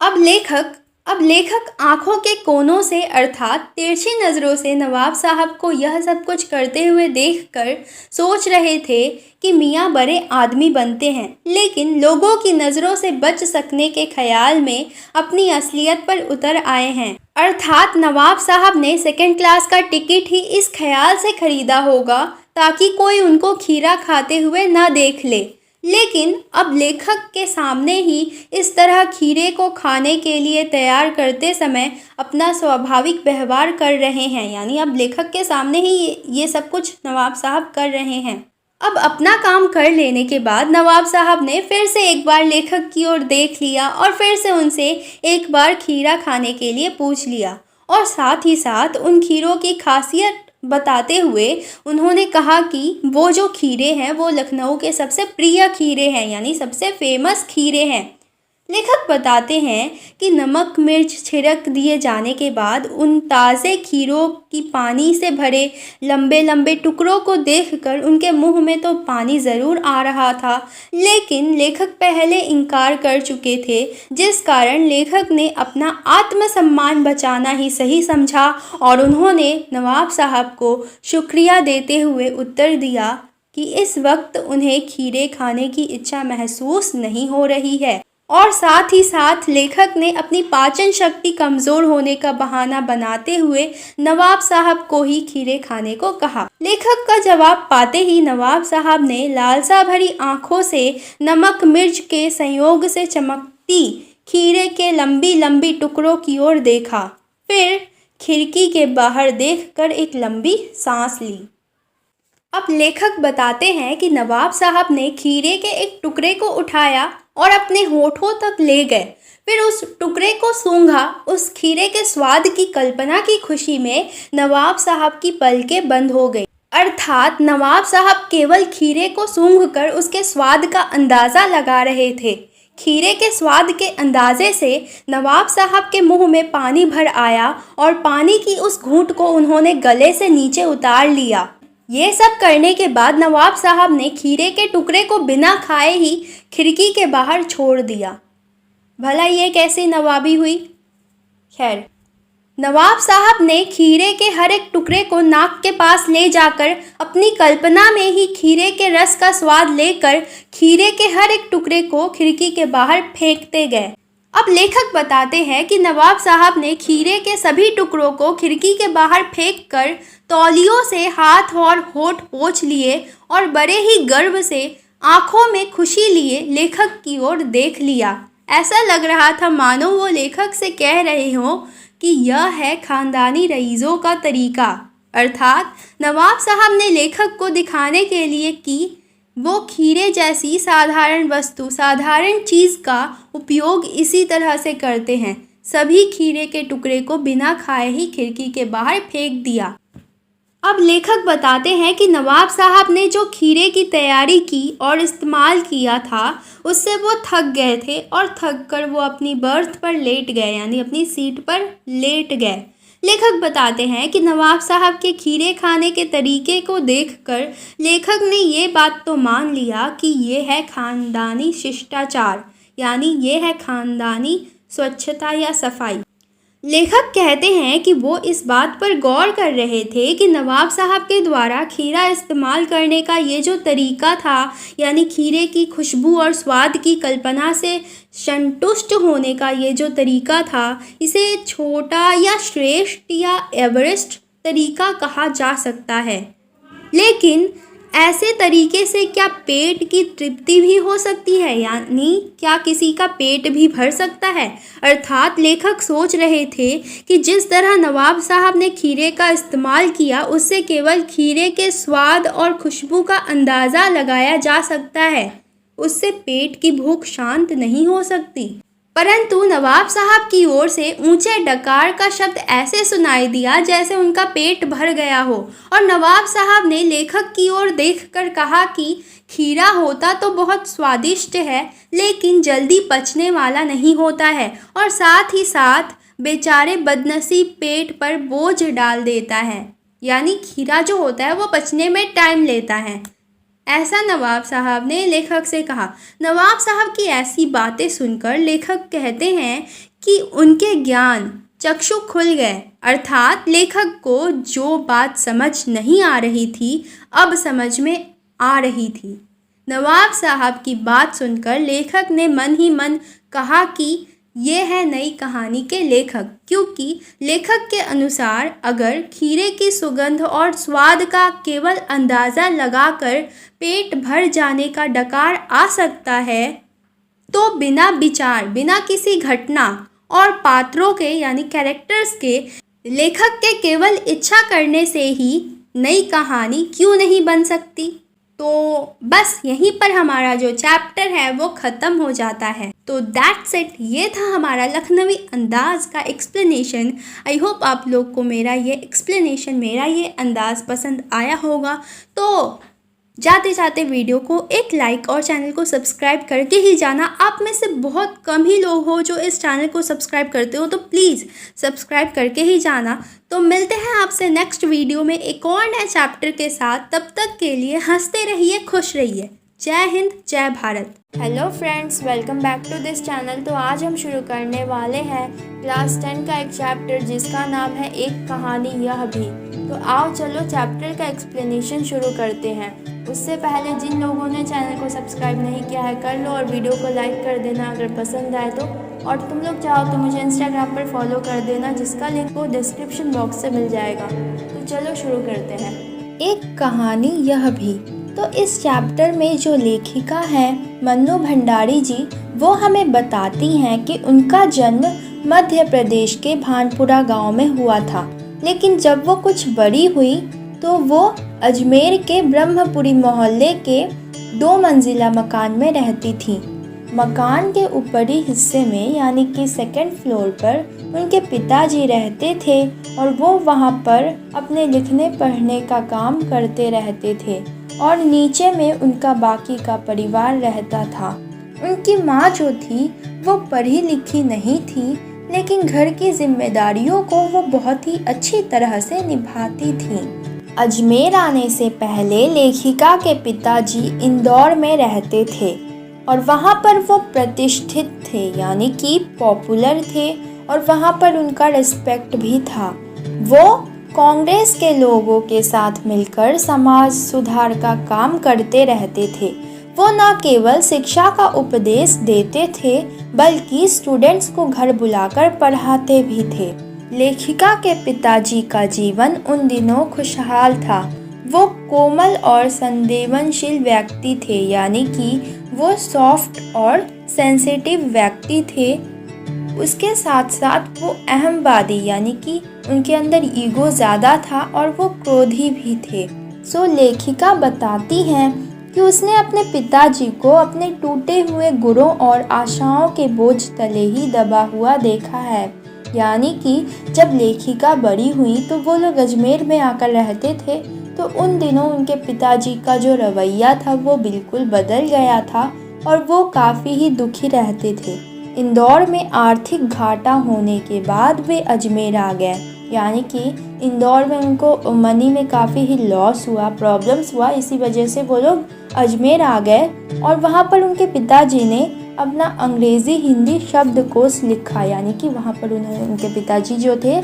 A: अब लेखक अब लेखक आंखों के कोनों से अर्थात तिरछी नज़रों से नवाब साहब को यह सब कुछ करते हुए देखकर सोच रहे थे कि मियाँ बड़े आदमी बनते हैं, लेकिन लोगों की नज़रों से बच सकने के ख्याल में अपनी असलियत पर उतर आए हैं। अर्थात नवाब साहब ने सेकंड क्लास का टिकट ही इस ख्याल से खरीदा होगा ताकि कोई उनको खीरा खाते हुए न देख ले। लेकिन अब लेखक के सामने ही इस तरह खीरे को खाने के लिए तैयार करते समय अपना स्वाभाविक व्यवहार कर रहे हैं, यानी अब लेखक के सामने ही ये सब कुछ नवाब साहब कर रहे हैं। अब अपना काम कर लेने के बाद नवाब साहब ने फिर से एक बार लेखक की ओर देख लिया और फिर से उनसे एक बार खीरा खाने के लिए पूछ लिया और साथ ही साथ उन खीरों की खासियत बताते हुए उन्होंने कहा कि वो जो खीरे हैं वो लखनऊ के सबसे प्रिय खीरे हैं, यानी सबसे फेमस खीरे हैं। लेखक बताते हैं कि नमक मिर्च छिड़क दिए जाने के बाद उन ताज़े खीरों की पानी से भरे लंबे लंबे टुकड़ों को देखकर उनके मुंह में तो पानी ज़रूर आ रहा था, लेकिन लेखक पहले इनकार कर चुके थे, जिस कारण लेखक ने अपना आत्मसम्मान बचाना ही सही समझा और उन्होंने नवाब साहब को शुक्रिया देते हुए उत्तर दिया कि इस वक्त उन्हें खीरे खाने की इच्छा महसूस नहीं हो रही है। और साथ ही साथ लेखक ने अपनी पाचन शक्ति कमज़ोर होने का बहाना बनाते हुए नवाब साहब को ही खीरे खाने को कहा। लेखक का जवाब पाते ही नवाब साहब ने लालसा भरी आंखों से नमक मिर्च के संयोग से चमकती खीरे के लंबी लंबी टुकड़ों की ओर देखा, फिर खिड़की के बाहर देखकर एक लंबी सांस ली। अब लेखक बताते हैं कि नवाब साहब ने खीरे के एक टुकड़े को उठाया और अपने होठों तक ले गए, फिर उस टुकड़े को सूंघा। उस खीरे के स्वाद की कल्पना की खुशी में नवाब साहब की पलकें बंद हो गई। अर्थात नवाब साहब केवल खीरे को सूंघकर उसके स्वाद का अंदाज़ा लगा रहे थे। खीरे के स्वाद के अंदाजे से नवाब साहब के मुंह में पानी भर आया और पानी की उस घूंट को उन्होंने गले से नीचे उतार लिया। ये सब करने के बाद नवाब साहब ने खीरे के टुकड़े को बिना खाए ही खिड़की के बाहर छोड़ दिया। भला ये कैसी नवाबी हुई? खैर, नवाब साहब ने खीरे के हर एक टुकड़े को नाक के पास ले जाकर अपनी कल्पना में ही खीरे के रस का स्वाद लेकर खीरे के हर एक टुकड़े को खिड़की के बाहर फेंकते गए। अब लेखक बताते हैं कि नवाब साहब ने खीरे के सभी टुकड़ों को खिड़की के बाहर फेंककर तौलियों से हाथ और होठ पोंछ लिए और बड़े ही गर्व से आंखों में खुशी लिए लेखक की ओर देख लिया। ऐसा लग रहा था मानो वो लेखक से कह रहे हों कि यह है खानदानी रईसों का तरीका। अर्थात नवाब साहब ने लेखक को दिखाने के लिए कि वो खीरे जैसी साधारण वस्तु, साधारण चीज़ का उपयोग इसी तरह से करते हैं। सभी खीरे के टुकड़े को बिना खाए ही खिड़की के बाहर फेंक दिया। अब लेखक बताते हैं कि नवाब साहब ने जो खीरे की तैयारी की और इस्तेमाल किया था उससे वो थक गए थे और थक कर वो अपनी बर्थ पर लेट गए, यानी अपनी सीट पर लेट गए। लेखक बताते हैं कि नवाब साहब के खीरे खाने के तरीके को देखकर लेखक ने ये बात तो मान लिया कि ये है ख़ानदानी शिष्टाचार, यानी ये है ख़ानदानी स्वच्छता या सफाई। लेखक कहते हैं कि वो इस बात पर गौर कर रहे थे कि नवाब साहब के द्वारा खीरा इस्तेमाल करने का ये जो तरीका था, यानी खीरे की खुशबू और स्वाद की कल्पना से संतुष्ट होने का ये जो तरीका था, इसे छोटा या श्रेष्ठ या एवरेस्ट तरीका कहा जा सकता है। लेकिन ऐसे तरीके से क्या पेट की तृप्ति भी हो सकती है, यानी क्या किसी का पेट भी भर सकता है? अर्थात लेखक सोच रहे थे कि जिस तरह नवाब साहब ने खीरे का इस्तेमाल किया उससे केवल खीरे के स्वाद और खुशबू का अंदाज़ा लगाया जा सकता है, उससे पेट की भूख शांत नहीं हो सकती। परंतु नवाब साहब की ओर से ऊंचे डकार का शब्द ऐसे सुनाई दिया जैसे उनका पेट भर गया हो, और नवाब साहब ने लेखक की ओर देखकर कहा कि खीरा होता तो बहुत स्वादिष्ट है, लेकिन जल्दी पचने वाला नहीं होता है और साथ ही साथ बेचारे बदनसीब पेट पर बोझ डाल देता है, यानी खीरा जो होता है वो पचने में टाइम लेता है। ऐसा नवाब साहब ने लेखक से कहा। नवाब साहब की ऐसी बातें सुनकर लेखक कहते हैं कि उनके ज्ञान चक्षु खुल गए, अर्थात लेखक को जो बात समझ नहीं आ रही थी अब समझ में आ रही थी। नवाब साहब की बात सुनकर लेखक ने मन ही मन कहा कि ये है नई कहानी के लेखक, क्योंकि लेखक के अनुसार अगर खीरे की सुगंध और स्वाद का केवल अंदाज़ा लगाकर पेट भर जाने का डकार आ सकता है, तो बिना विचार, बिना किसी घटना और पात्रों के यानी कैरेक्टर्स के लेखक के केवल इच्छा करने से ही नई कहानी क्यों नहीं बन सकती। तो बस यहीं पर हमारा जो चैप्टर है वो ख़त्म हो जाता है। तो दैट्स इट, ये था हमारा लखनवी अंदाज़ का एक्सप्लेनेशन। आई होप आप लोग को मेरा ये एक्सप्लेनेशन, मेरा ये अंदाज़ पसंद आया होगा। तो जाते जाते वीडियो को एक लाइक और चैनल को सब्सक्राइब करके ही जाना। आप में से बहुत कम ही लोग हो जो इस चैनल को सब्सक्राइब करते हो, तो प्लीज़ सब्सक्राइब करके ही जाना। तो मिलते हैं आपसे नेक्स्ट वीडियो में एक और नए चैप्टर के साथ। तब तक के लिए हंसते रहिए, खुश रहिए। जय हिंद, जय Bharat. Hello friends, welcome back to this channel. तो आज हम शुरू करने वाले हैं क्लास 10 का एक चैप्टर जिसका नाम है एक कहानी यह भी। तो आओ चलो चैप्टर का एक्सप्लेनेशन शुरू करते हैं। उससे पहले जिन लोगों ने चैनल को सब्सक्राइब नहीं किया है कर लो और वीडियो को लाइक कर देना अगर पसंद आए तो। और तुम लोग चाहो तो मुझे इंस्टाग्राम पर फॉलो कर देना, जिसका लिंक वो डिस्क्रिप्शन बॉक्स से मिल जाएगा। तो चलो शुरू करते हैं। एक कहानी यह भी। तो इस चैप्टर में जो लेखिका है मन्नू भंडारी जी, वो हमें बताती हैं कि उनका जन्म मध्य प्रदेश के भानपुरा गांव में हुआ था, लेकिन जब वो कुछ बड़ी हुई तो वो अजमेर के ब्रह्मपुरी मोहल्ले के 2 मंजिला मकान में रहती थी। मकान के ऊपरी हिस्से में यानी कि सेकंड फ्लोर पर उनके पिताजी रहते थे और वो वहाँ पर अपने लिखने पढ़ने का काम करते रहते थे, और नीचे में उनका बाकी का परिवार रहता था। उनकी माँ जो थी वो पढ़ी लिखी नहीं थी, लेकिन घर की जिम्मेदारियों को वो बहुत ही अच्छी तरह से निभाती थी। अजमेर आने से पहले लेखिका के पिताजी इंदौर में रहते थे और वहाँ पर वो प्रतिष्ठित थे यानी कि पॉपुलर थे, और वहाँ पर उनका रिस्पेक्ट भी था। वो कांग्रेस के लोगों के साथ मिलकर समाज सुधार का काम करते रहते थे। वो न केवल शिक्षा का उपदेश देते थे बल्कि स्टूडेंट्स को घर बुलाकर पढ़ाते भी थे। लेखिका के पिताजी का जीवन उन दिनों खुशहाल था। वो कोमल और संवेदनशील व्यक्ति थे, यानी कि वो सॉफ्ट और सेंसिटिव व्यक्ति थे। उसके साथ साथ वो अहमवादी यानी कि उनके अंदर ईगो ज़्यादा था और वो क्रोधी भी थे। सो लेखिका बताती हैं कि उसने अपने पिताजी को अपने टूटे हुए गुणों और आशाओं के बोझ तले ही दबा हुआ देखा है। यानी कि जब लेखिका बड़ी हुई तो वो लोग अजमेर में आकर रहते थे, तो उन दिनों उनके पिताजी का जो रवैया था वो बिल्कुल बदल गया था और वो काफ़ी ही दुखी रहते थे। इंदौर में आर्थिक घाटा होने के बाद वे अजमेर आ गए, यानी कि इंदौर में उनको मनी में काफ़ी ही लॉस हुआ, प्रॉब्लम्स हुआ, इसी वजह से वो लोग अजमेर आ गए। और वहाँ पर उनके पिताजी ने अपना अंग्रेज़ी हिंदी शब्दकोश लिखा, यानी कि वहाँ पर उनके पिताजी जो थे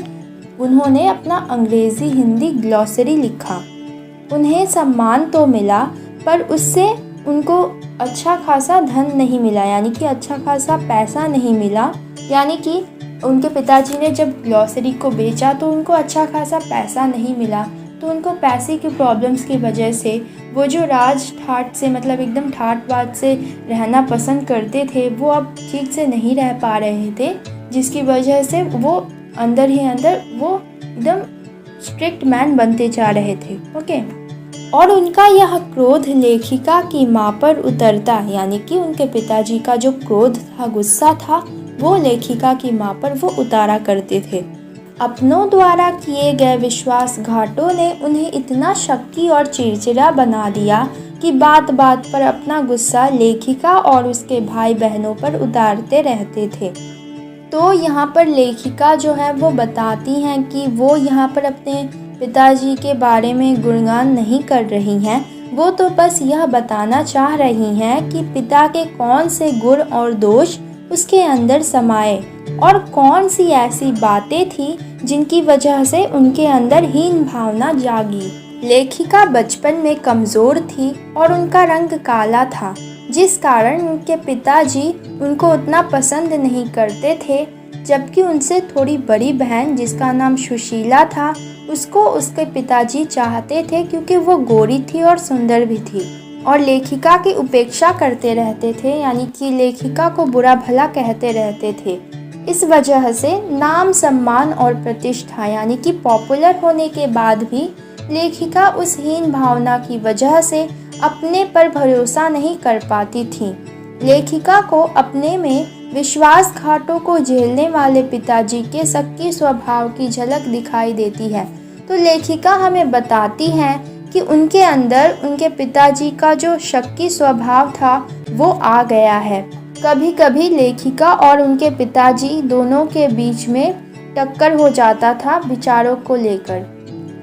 A: उन्होंने अपना अंग्रेज़ी हिंदी ग्लॉसरी लिखा। उन्हें सम्मान तो मिला पर उससे उनको अच्छा खासा धन नहीं मिला, यानी कि अच्छा खासा पैसा नहीं मिला। यानी कि उनके पिताजी ने जब ग्लॉसरी को बेचा तो उनको अच्छा खासा पैसा नहीं मिला, तो उनको पैसे की प्रॉब्लम्स की वजह से वो जो राज ठाट से मतलब एकदम ठाटबाट से रहना पसंद करते थे वो अब ठीक से नहीं रह पा रहे थे, जिसकी वजह से वो अंदर ही अंदर वो एकदम स्ट्रिक्ट मैन बनते जा रहे थे। ओके, और उनका यह क्रोध लेखिका की माँ पर उतरता, यानी कि उनके पिताजी का जो क्रोध था, गुस्सा था, वो लेखिका की माँ पर वो उतारा करते थे। अपनों द्वारा किए गए विश्वासघातों ने उन्हें इतना शक्की और चिड़चिड़ा बना दिया कि बात बात पर अपना गुस्सा लेखिका और उसके भाई बहनों पर उतारते रहते थे। तो यहाँ पर लेखिका जो है वो बताती हैं कि वो यहाँ पर अपने पिताजी के बारे में गुणगान नहीं कर रही हैं, वो तो बस यह बताना चाह रही हैं कि पिता के कौन से गुण और दोष उसके अंदर समाये और कौन सी ऐसी बातें थी जिनकी वजह से उनके अंदर हीन भावना जागी। लेखिका बचपन में कमज़ोर थी और उनका रंग काला था, जिस कारण उनके पिताजी उनको उतना पसंद नहीं करते थे, जबकि उनसे थोड़ी बड़ी बहन जिसका नाम सुशीला था, उसको उसके पिताजी चाहते थे क्योंकि वो गोरी थी और सुंदर भी थी और लेखिका की उपेक्षा करते रहते थे, यानी कि लेखिका को बुरा भला कहते रहते थे। इस वजह से नाम, सम्मान और प्रतिष्ठा यानी कि पॉपुलर होने के बाद भी लेखिका उस हीन भावना की वजह से अपने पर भरोसा नहीं कर पाती थी। लेखिका को अपने में विश्वासघातों को झेलने वाले पिताजी के शक्की स्वभाव की झलक दिखाई देती है। तो लेखिका हमें बताती हैं कि उनके अंदर उनके पिताजी का जो शक्की स्वभाव था वो आ गया है। कभी कभी लेखिका और उनके पिताजी दोनों के बीच में टक्कर हो जाता था विचारों को लेकर।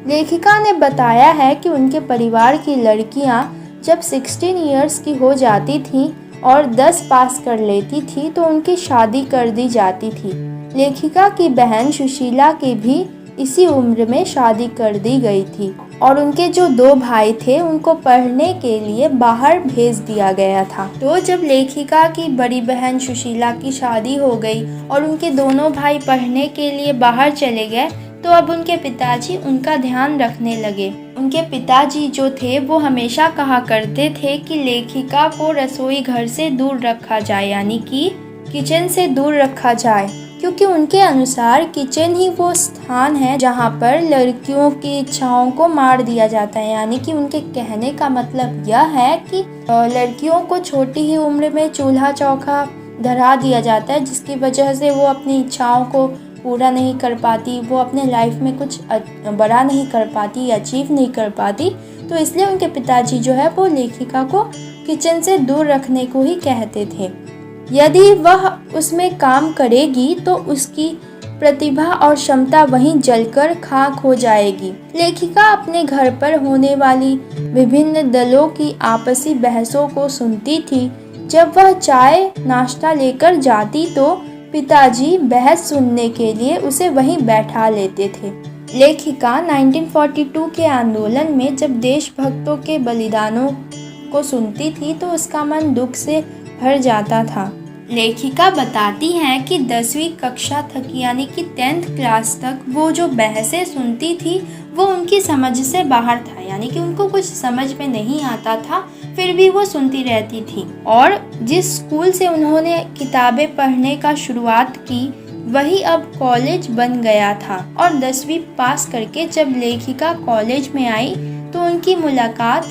A: लेखिका ने बताया है कि उनके परिवार की लड़कियां जब 16 इयर्स की हो जाती थीं और 10 पास कर लेती थी तो उनकी शादी कर दी जाती थी। लेखिका की बहन सुशीला की भी इसी उम्र में शादी कर दी गई थी और उनके जो 2 भाई थे उनको पढ़ने के लिए बाहर भेज दिया गया था। तो जब लेखिका की बड़ी बहन सुशीला की शादी हो गई और उनके दोनों भाई पढ़ने के लिए बाहर चले गए, तो अब उनके पिताजी उनका ध्यान रखने लगे। उनके पिताजी जो थे वो हमेशा कहा करते थे कि लेखिका को रसोई घर से दूर रखा जाए, यानी कि किचन से दूर रखा जाए, क्योंकि उनके अनुसार किचन ही वो स्थान है जहाँ पर लड़कियों की इच्छाओं को मार दिया जाता है। यानी कि उनके कहने का मतलब यह है कि लड़कियों को छोटी ही उम्र में चूल्हा चौका धरा दिया जाता है, जिसकी वजह से वो अपनी इच्छाओं को पूरा नहीं कर पाती, वो अपने लाइफ में कुछ बड़ा नहीं कर पाती, अचीव नहीं कर पाती। तो इसलिए उनके पिताजी जो है वो लेखिका को किचन से दूर रखने को ही कहते थे। यदि वह उसमें काम करेगी तो उसकी प्रतिभा और क्षमता वहीं जलकर खाक हो जाएगी। लेखिका अपने घर पर होने वाली विभिन्न दलों की आपसी बहसों को सुनती थी। जब वह चाय नाश्ता लेकर जाती तो पिताजी बहस सुनने के लिए उसे वहीं बैठा लेते थे। लेखिका 1942 के आंदोलन में जब देशभक्तों के बलिदानों को सुनती थी तो उसका मन दुख से भर जाता था। लेखिका बताती हैं कि 10वीं कक्षा तक यानी कि 10th क्लास तक वो जो बहसें सुनती थी वो उनकी समझ से बाहर था, यानी कि उनको कुछ समझ में नहीं आता था, फिर भी वो सुनती रहती थी। और जिस स्कूल से उन्होंने किताबें पढ़ने का शुरुआत की वही अब कॉलेज बन गया था। और 10वीं पास करके जब लेखिका कॉलेज में आई तो उनकी मुलाकात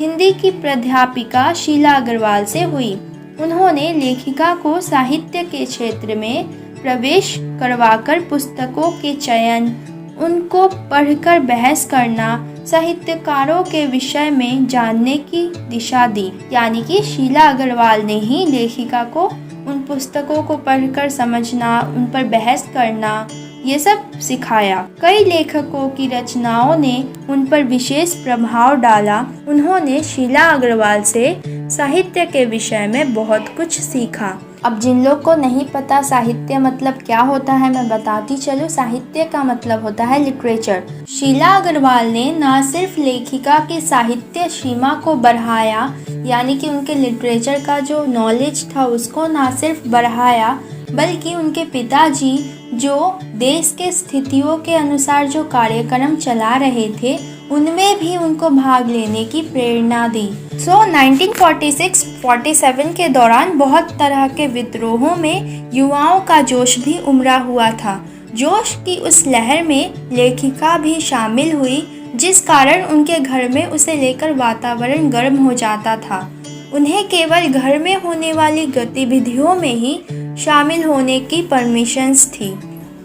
A: हिंदी की प्राध्यापिका शीला अग्रवाल से हुई। उन्होंने लेखिका को साहित्य के क्षेत्र में प्रवेश करवाकर पुस्तकों के चयन, उनको पढ़कर बहस करना, साहित्यकारों के विषय में जानने की दिशा दी। यानी कि शीला अग्रवाल ने ही लेखिका को उन पुस्तकों को पढ़कर समझना, उन पर बहस करना, ये सब सिखाया। कई लेखकों की रचनाओं ने उन पर विशेष प्रभाव डाला। उन्होंने शीला अग्रवाल से साहित्य के विषय में बहुत कुछ सीखा। अब जिन लोग को नहीं पता साहित्य मतलब क्या होता है मैं बताती चलूँ। साहित्य का मतलब होता है लिटरेचर। शीला अग्रवाल ने न सिर्फ लेखिका की साहित्य सीमा को बढ़ाया, यानी कि उनके लिटरेचर का जो नॉलेज था उसको न सिर्फ बढ़ाया, बल्कि उनके पिताजी जो देश के स्थितियों के अनुसार जो कार्यक्रम चला रहे थे उनमें भी उनको भाग लेने की प्रेरणा दी। 1946-47 के दौरान बहुत तरह के विद्रोहों में युवाओं का जोश भी उमड़ा हुआ था। जोश की उस लहर में लेखिका भी शामिल हुई, जिस कारण उनके घर में उसे लेकर वातावरण गर्म हो जाता था। उन्हें केवल घर में होने वाली गतिविधियों में ही शामिल होने की परमिशंस थी।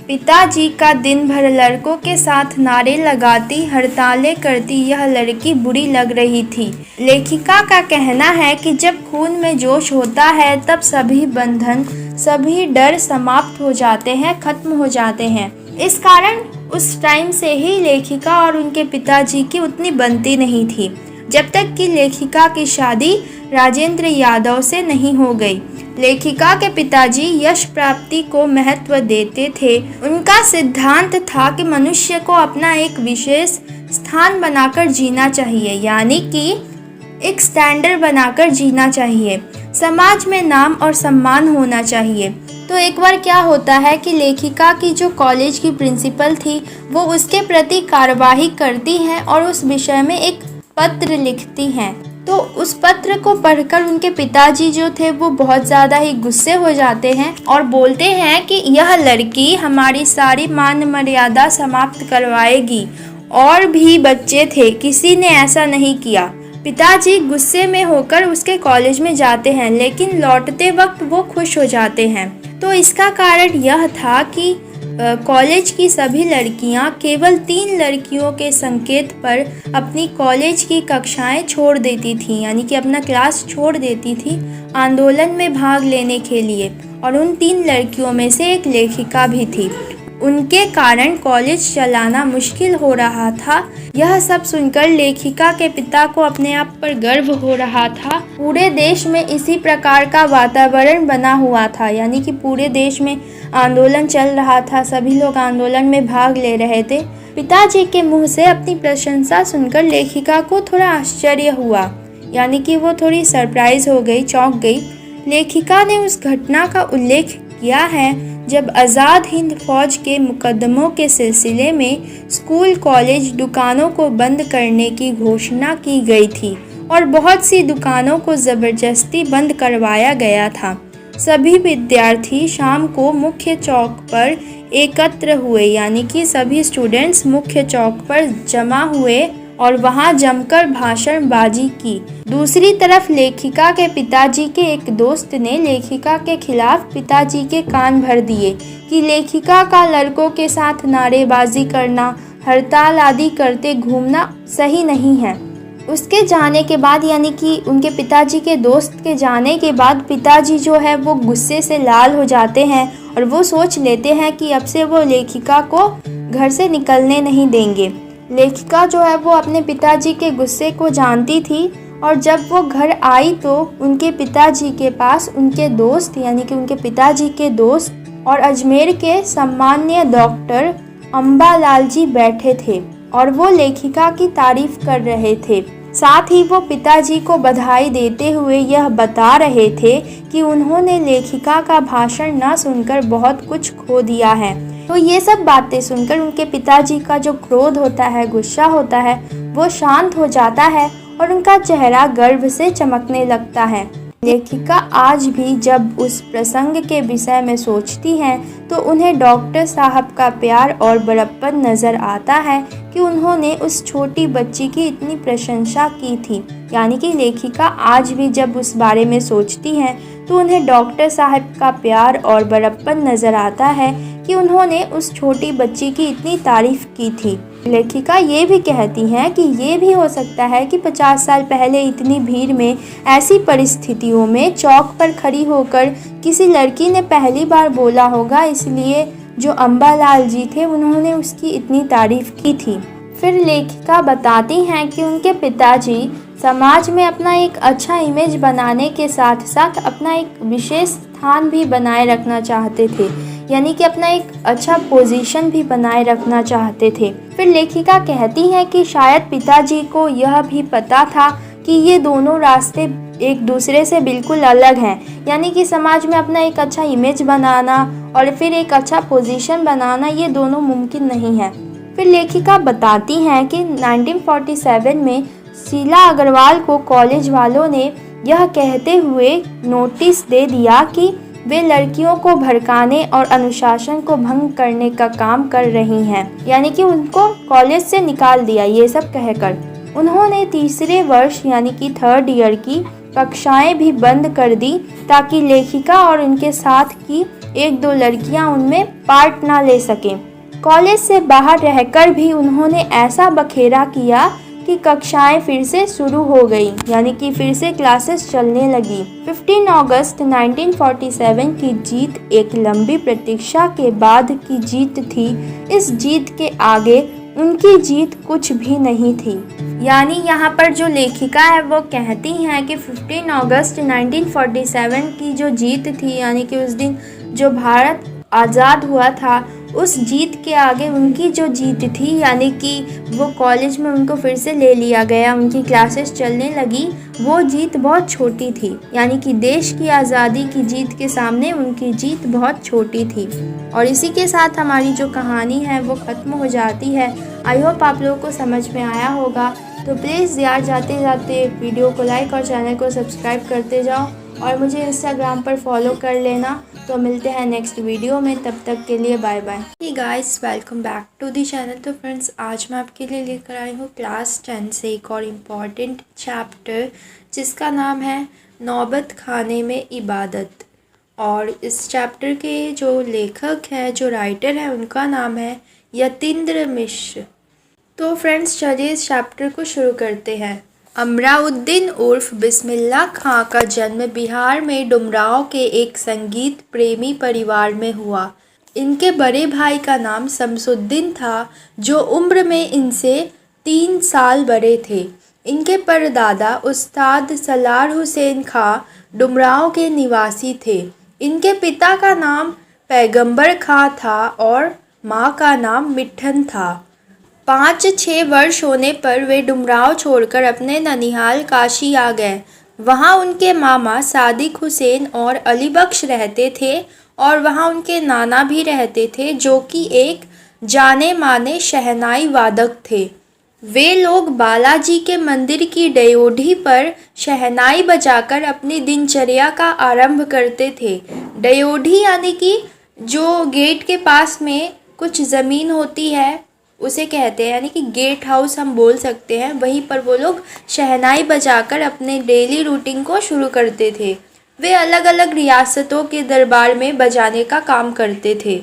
A: पिताजी का दिन भर लड़कों के साथ नारे लगाती, हड़तालें करती यह लड़की बुरी लग रही थी। लेखिका का कहना है कि जब खून में जोश होता है तब सभी बंधन, सभी डर समाप्त हो जाते हैं, खत्म हो जाते हैं। इस कारण उस टाइम से ही लेखिका और उनके पिताजी की उतनी बनती नहीं थी, जब तक कि लेखिका की शादी राजेंद्र यादव से नहीं हो गई। लेखिका के पिताजी यश प्राप्ति को महत्व देते थे। उनका सिद्धांत था कि मनुष्य को अपना एक विशेष स्थान बनाकर जीना चाहिए, यानी कि एक स्टैंडर्ड बनाकर जीना चाहिए। समाज में नाम और सम्मान होना चाहिए। तो एक बार क्या होता है कि लेखिका की जो कॉलेज की प्रिंसिपल थी वो उसके प्रति कार्यवाही करती हैं और उस विषय में एक पत्र लिखती हैं। तो उस पत्र को पढ़कर उनके पिताजी जो थे वो बहुत ज़्यादा ही गुस्से हो जाते हैं और बोलते हैं कि यह लड़की हमारी सारी मान मर्यादा समाप्त करवाएगी। और भी बच्चे थे, किसी ने ऐसा नहीं किया। पिताजी गुस्से में होकर उसके कॉलेज में जाते हैं, लेकिन लौटते वक्त वो खुश हो जाते हैं। तो इसका कारण यह था कि कॉलेज की सभी लड़कियां केवल 3 लड़कियों के संकेत पर अपनी कॉलेज की कक्षाएं छोड़ देती थीं, यानी कि अपना क्लास छोड़ देती थी आंदोलन में भाग लेने के लिए। और उन 3 लड़कियों में से एक लेखिका भी थी। उनके कारण कॉलेज चलाना मुश्किल हो रहा था। यह सब सुनकर लेखिका के पिता को अपने आप पर गर्व हो रहा था। पूरे देश में इसी प्रकार का वातावरण बना हुआ था, यानी कि पूरे देश में आंदोलन चल रहा था, सभी लोग आंदोलन में भाग ले रहे थे। पिताजी के मुंह से अपनी प्रशंसा सुनकर लेखिका को थोड़ा आश्चर्य हुआ, यानी कि वो थोड़ी सरप्राइज हो गई, चौंक गई। लेखिका ने उस घटना का उल्लेख किया है जब आज़ाद हिंद फौज के मुकदमों के सिलसिले में स्कूल, कॉलेज, दुकानों को बंद करने की घोषणा की गई थी और बहुत सी दुकानों को ज़बरदस्ती बंद करवाया गया था। सभी विद्यार्थी शाम को मुख्य चौक पर एकत्र हुए, यानी कि सभी स्टूडेंट्स मुख्य चौक पर जमा हुए और वहां जमकर भाषणबाजी की। दूसरी तरफ लेखिका के पिताजी के एक दोस्त ने लेखिका के खिलाफ पिताजी के कान भर दिए कि लेखिका का लड़कों के साथ नारेबाजी करना, हड़ताल आदि करते घूमना सही नहीं है। उसके जाने के बाद, यानी कि उनके पिताजी के दोस्त के जाने के बाद, पिताजी जो है वो गुस्से से लाल हो जाते हैं और वो सोच लेते हैं कि अब से वो लेखिका को घर से निकलने नहीं देंगे। लेखिका जो है वो अपने पिताजी के गुस्से को जानती थी और जब वो घर आई तो उनके पिताजी के पास उनके दोस्त, यानी कि उनके पिताजी के दोस्त और अजमेर के सम्मान्य डॉक्टर अम्बालाल जी बैठे थे और वो लेखिका की तारीफ कर रहे थे। साथ ही वो पिताजी को बधाई देते हुए यह बता रहे थे कि उन्होंने लेखिका का भाषण न सुनकर बहुत कुछ खो दिया है। तो ये सब बातें सुनकर उनके पिताजी का जो क्रोध होता है, गुस्सा होता है, वो शांत हो जाता है और उनका चेहरा गर्व से चमकने लगता है। लेखिका आज भी जब उस प्रसंग के विषय में सोचती हैं तो उन्हें डॉक्टर साहब का प्यार और बड़प्पन नज़र आता है कि उन्होंने उस छोटी बच्ची की इतनी प्रशंसा की थी। यानी कि लेखिका आज भी जब उस बारे में सोचती हैं तो उन्हें डॉक्टर साहब का प्यार और बड़प्पन नज़र आता है कि उन्होंने उस छोटी बच्ची की इतनी तारीफ की थी। लेखिका ये भी कहती हैं कि ये भी हो सकता है कि 50 साल पहले इतनी भीड़ में, ऐसी परिस्थितियों में चौक पर खड़ी होकर किसी लड़की ने पहली बार बोला होगा, इसलिए जो अम्बालाल जी थे उन्होंने उसकी इतनी तारीफ की थी। फिर लेखिका बताती हैं कि उनके पिताजी समाज में अपना एक अच्छा इमेज बनाने के साथ साथ अपना एक विशेष स्थान भी बनाए रखना चाहते थे, यानी कि अपना एक अच्छा पोजीशन भी बनाए रखना चाहते थे। फिर लेखिका कहती हैं कि शायद पिताजी को यह भी पता था कि ये दोनों रास्ते एक दूसरे से बिल्कुल अलग हैं, यानी कि समाज में अपना एक अच्छा इमेज बनाना और फिर एक अच्छा पोजीशन बनाना, ये दोनों मुमकिन नहीं है। फिर लेखिका बताती हैं कि 1947 में शीला अग्रवाल को कॉलेज वालों ने यह कहते हुए नोटिस दे दिया कि वे लड़कियों को भड़काने और अनुशासन को भंग करने का काम कर रही हैं, यानी कि उनको कॉलेज से निकाल दिया। ये सब कहकर उन्होंने तीसरे वर्ष यानी कि 3rd ईयर की कक्षाएं भी बंद कर दी ताकि लेखिका और उनके साथ की 1-2 लड़कियां उनमें पार्ट ना ले सकें। कॉलेज से बाहर रहकर भी उन्होंने ऐसा बखेरा किया कि कक्षाएं फिर से शुरू हो गई, यानी कि फिर से क्लासेस चलने लगी। 15 अगस्त 1947 की जीत एक लंबी प्रतीक्षा के बाद की जीत थी। इस जीत के आगे उनकी जीत कुछ भी नहीं थी। यानी यहाँ पर जो लेखिका है वो कहती हैं कि 15 अगस्त 1947 की जो जीत थी, यानी कि उस दिन जो भारत आज़ाद हुआ था, उस जीत के आगे उनकी जो जीत थी, यानी कि वो कॉलेज में उनको फिर से ले लिया गया, उनकी क्लासेस चलने लगी, वो जीत बहुत छोटी थी। यानी कि देश की आज़ादी की जीत के सामने उनकी जीत बहुत छोटी थी। और इसी के साथ हमारी जो कहानी है वो ख़त्म हो जाती है। आई होप आप लोगों को समझ में आया होगा। तो प्लीज़ यार जाते जाते वीडियो को लाइक और चैनल को सब्सक्राइब करते जाओ और मुझे इंस्टाग्राम पर फॉलो कर लेना। तो मिलते हैं नेक्स्ट वीडियो में, तब तक के लिए bye bye. Hey guys, welcome back to the channel. तो फ्रेंड्स, आज मैं आपके लिए लेकर आई हूँ क्लास 10 से एक और इम्पॉर्टेंट चैप्टर, जिसका नाम है नौबत खाने में इबादत। और इस चैप्टर के जो लेखक है, जो राइटर है, उनका नाम है यतीन्द्र मिश्र। तो फ्रेंड्स, चलिए इस चैप्टर को शुरू करते हैं। अमराउद्दीन उर्फ बिस्मिल्लाह खां का जन्म बिहार में डुमरांव के एक संगीत प्रेमी परिवार में हुआ। इनके बड़े भाई का नाम शमसुद्दीन था, जो उम्र में इनसे 3 साल बड़े थे। इनके परदादा उस्ताद सलार हुसैन खां डुमरांव के निवासी थे। इनके पिता का नाम पैगंबर खां था और माँ का नाम मिठन था। 5-6 वर्ष होने पर वे डुमरांव छोड़कर अपने ननिहाल काशी आ गए। वहाँ उनके मामा सादिक हुसैन और अली बख्श रहते थे और वहाँ उनके नाना भी रहते थे, जो कि एक जाने माने शहनाई वादक थे। वे लोग बालाजी के मंदिर की डयोढ़ी पर शहनाई बजाकर अपनी दिनचर्या का आरंभ करते थे। डयोढ़ी यानी कि जो गेट के पास में कुछ ज़मीन होती है उसे कहते हैं, यानी कि गेट हाउस हम बोल सकते हैं। वहीं पर वो लोग शहनाई बजाकर अपने डेली रूटीन को शुरू करते थे। वे अलग अलग रियासतों के दरबार में बजाने का काम करते थे।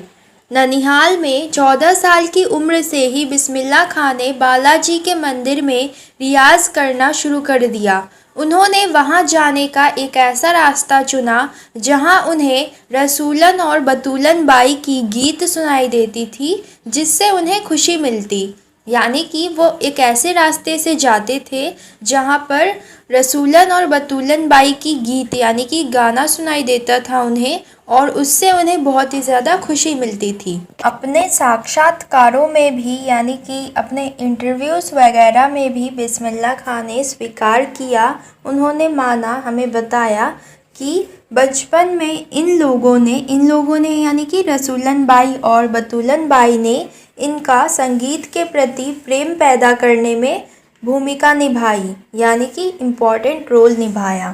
A: ननिहाल में 14 साल की उम्र से ही बिस्मिल्लाह खां ने बालाजी के मंदिर में रियाज करना शुरू कर दिया। उन्होंने वहां जाने का एक ऐसा रास्ता चुना जहां उन्हें रसूलन और बतूलन बाई की गीत सुनाई देती थी, जिससे उन्हें खुशी मिलती। यानी कि वो एक ऐसे रास्ते से जाते थे जहां पर रसूलन और बतूलन बाई की गीत यानी कि गाना सुनाई देता था उन्हें, और उससे उन्हें बहुत ही ज़्यादा खुशी मिलती थी। अपने साक्षात्कारों में भी, यानी कि अपने इंटरव्यूज़ वगैरह में भी बिस्मिल्लाह खां ने स्वीकार किया, उन्होंने माना, हमें बताया कि बचपन में इन लोगों ने यानी कि रसूलन बाई और बतूलन बाई ने इनका संगीत के प्रति प्रेम पैदा करने में भूमिका निभाई, यानी कि इम्पॉर्टेंट रोल निभाया।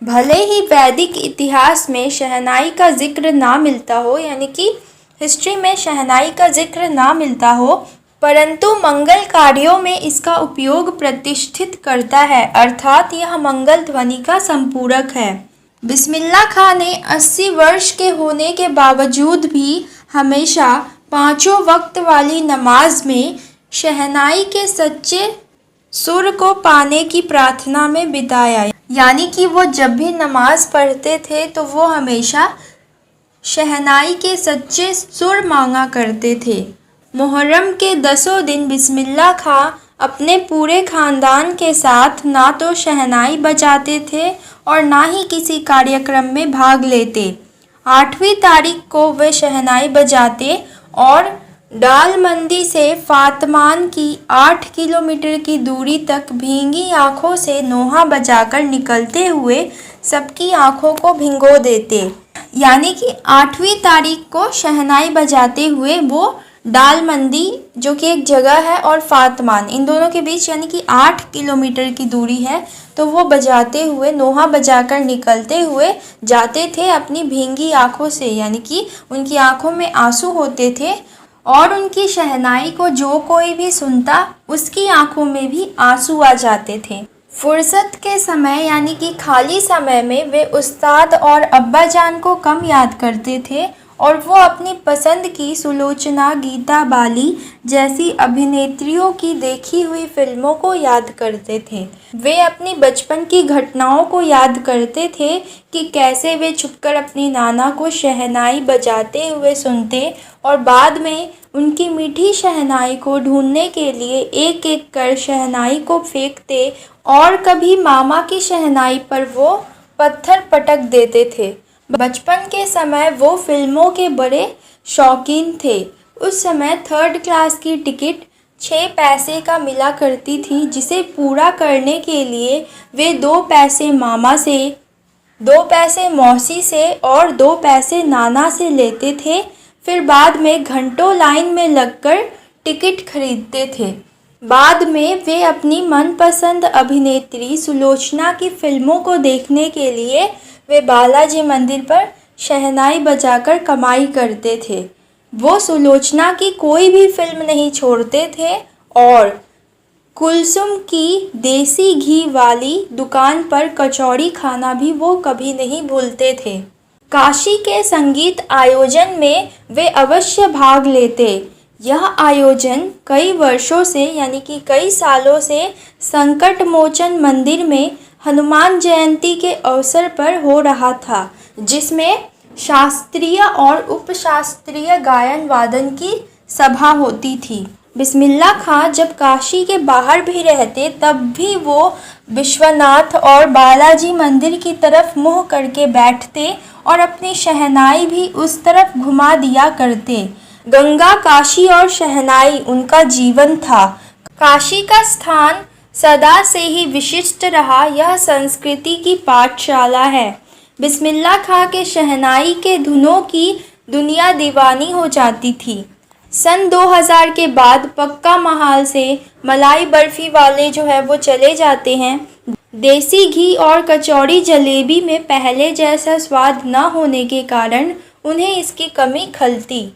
A: भले ही वैदिक इतिहास में शहनाई का जिक्र ना मिलता हो, यानी कि हिस्ट्री में शहनाई का जिक्र ना मिलता हो, परंतु मंगल कार्यों में इसका उपयोग प्रतिष्ठित करता है, अर्थात यह मंगल ध्वनि का संपूरक है। बिस्मिल्लाह खां ने 80 वर्ष के होने के बावजूद भी हमेशा 5 वक्त वाली नमाज में शहनाई के सच्चे सुर को पाने की प्रार्थना में बिताया। यानी कि वो जब भी नमाज पढ़ते थे तो वो हमेशा शहनाई के सच्चे सुर मांगा करते थे। मुहर्रम के 10 दिन बिस्मिल्लाह खां अपने पूरे ख़ानदान के साथ ना तो शहनाई बजाते थे और ना ही किसी कार्यक्रम में भाग लेते। 8वीं तारीख को वे शहनाई बजाते और डालमंदी से फातमान की 8 किलोमीटर की दूरी तक भींगी आँखों से नोहा बजाकर निकलते हुए सबकी आँखों को भिगो देते। यानी कि 8वीं तारीख को शहनाई बजाते हुए वो डालमंदी, जो कि एक जगह है, और फातमान, इन दोनों के बीच यानी कि 8 किलोमीटर की दूरी है, तो वो बजाते हुए, नोहा बजाकर निकलते हुए जाते थे अपनी भींगी आँखों से, यानी कि उनकी आँखों में आंसू होते थे और उनकी शहनाई को जो कोई भी सुनता उसकी आंखों में भी आंसू आ जाते थे। फुर्सत के समय यानी कि खाली समय में वे उस्ताद और अब्बा जान को कम याद करते थे
B: और वो अपनी पसंद की सुलोचना, गीता बाली जैसी अभिनेत्रियों की देखी हुई फिल्मों को याद करते थे। वे अपनी बचपन की घटनाओं को याद करते थे कि कैसे वे छुपकर अपनी नाना को शहनाई बजाते हुए सुनते और बाद में उनकी मीठी शहनाई को ढूंढने के लिए एक एक कर शहनाई को फेंकते और कभी मामा की शहनाई पर वो पत्थर पटक देते थे। बचपन के समय वो फिल्मों के बड़े शौकीन थे। उस समय 3rd क्लास की टिकट 6 पैसे का मिला करती थी, जिसे पूरा करने के लिए वे 2 पैसे मामा से, 2 पैसे मौसी से और 2 पैसे नाना से लेते थे। फिर बाद में घंटों लाइन में लगकर टिकट खरीदते थे। बाद में वे अपनी मनपसंद अभिनेत्री सुलोचना की फिल्मों को देखने के लिए वे बालाजी मंदिर पर शहनाई बजाकर कमाई करते थे। वो सुलोचना की कोई भी फिल्म नहीं छोड़ते थे और कुलसुम की देसी घी वाली दुकान पर कचौड़ी खाना भी वो कभी नहीं भूलते थे। काशी के संगीत आयोजन में वे अवश्य भाग लेते। यह आयोजन कई वर्षों से यानी कि कई सालों से संकट मोचन मंदिर में हनुमान जयंती के अवसर पर हो रहा था, जिसमें शास्त्रीय और उपशास्त्रीय गायन वादन की सभा होती थी। बिस्मिल्ला खां जब काशी के बाहर भी रहते तब भी वो विश्वनाथ और बालाजी मंदिर की तरफ मुँह करके बैठते और अपनी शहनाई भी उस तरफ घुमा दिया करते। गंगा, काशी और शहनाई उनका जीवन था। काशी का स्थान सदा से ही विशिष्ट रहा। यह संस्कृति की पाठशाला है। बिस्मिल्ला खां के शहनाई के धुनों की दुनिया दीवानी हो जाती थी। सन 2000 के बाद पक्का महाल से मलाई बर्फ़ी वाले जो है वो चले जाते हैं। देसी घी और कचौड़ी जलेबी में पहले जैसा स्वाद न होने के कारण उन्हें इसकी कमी खलती।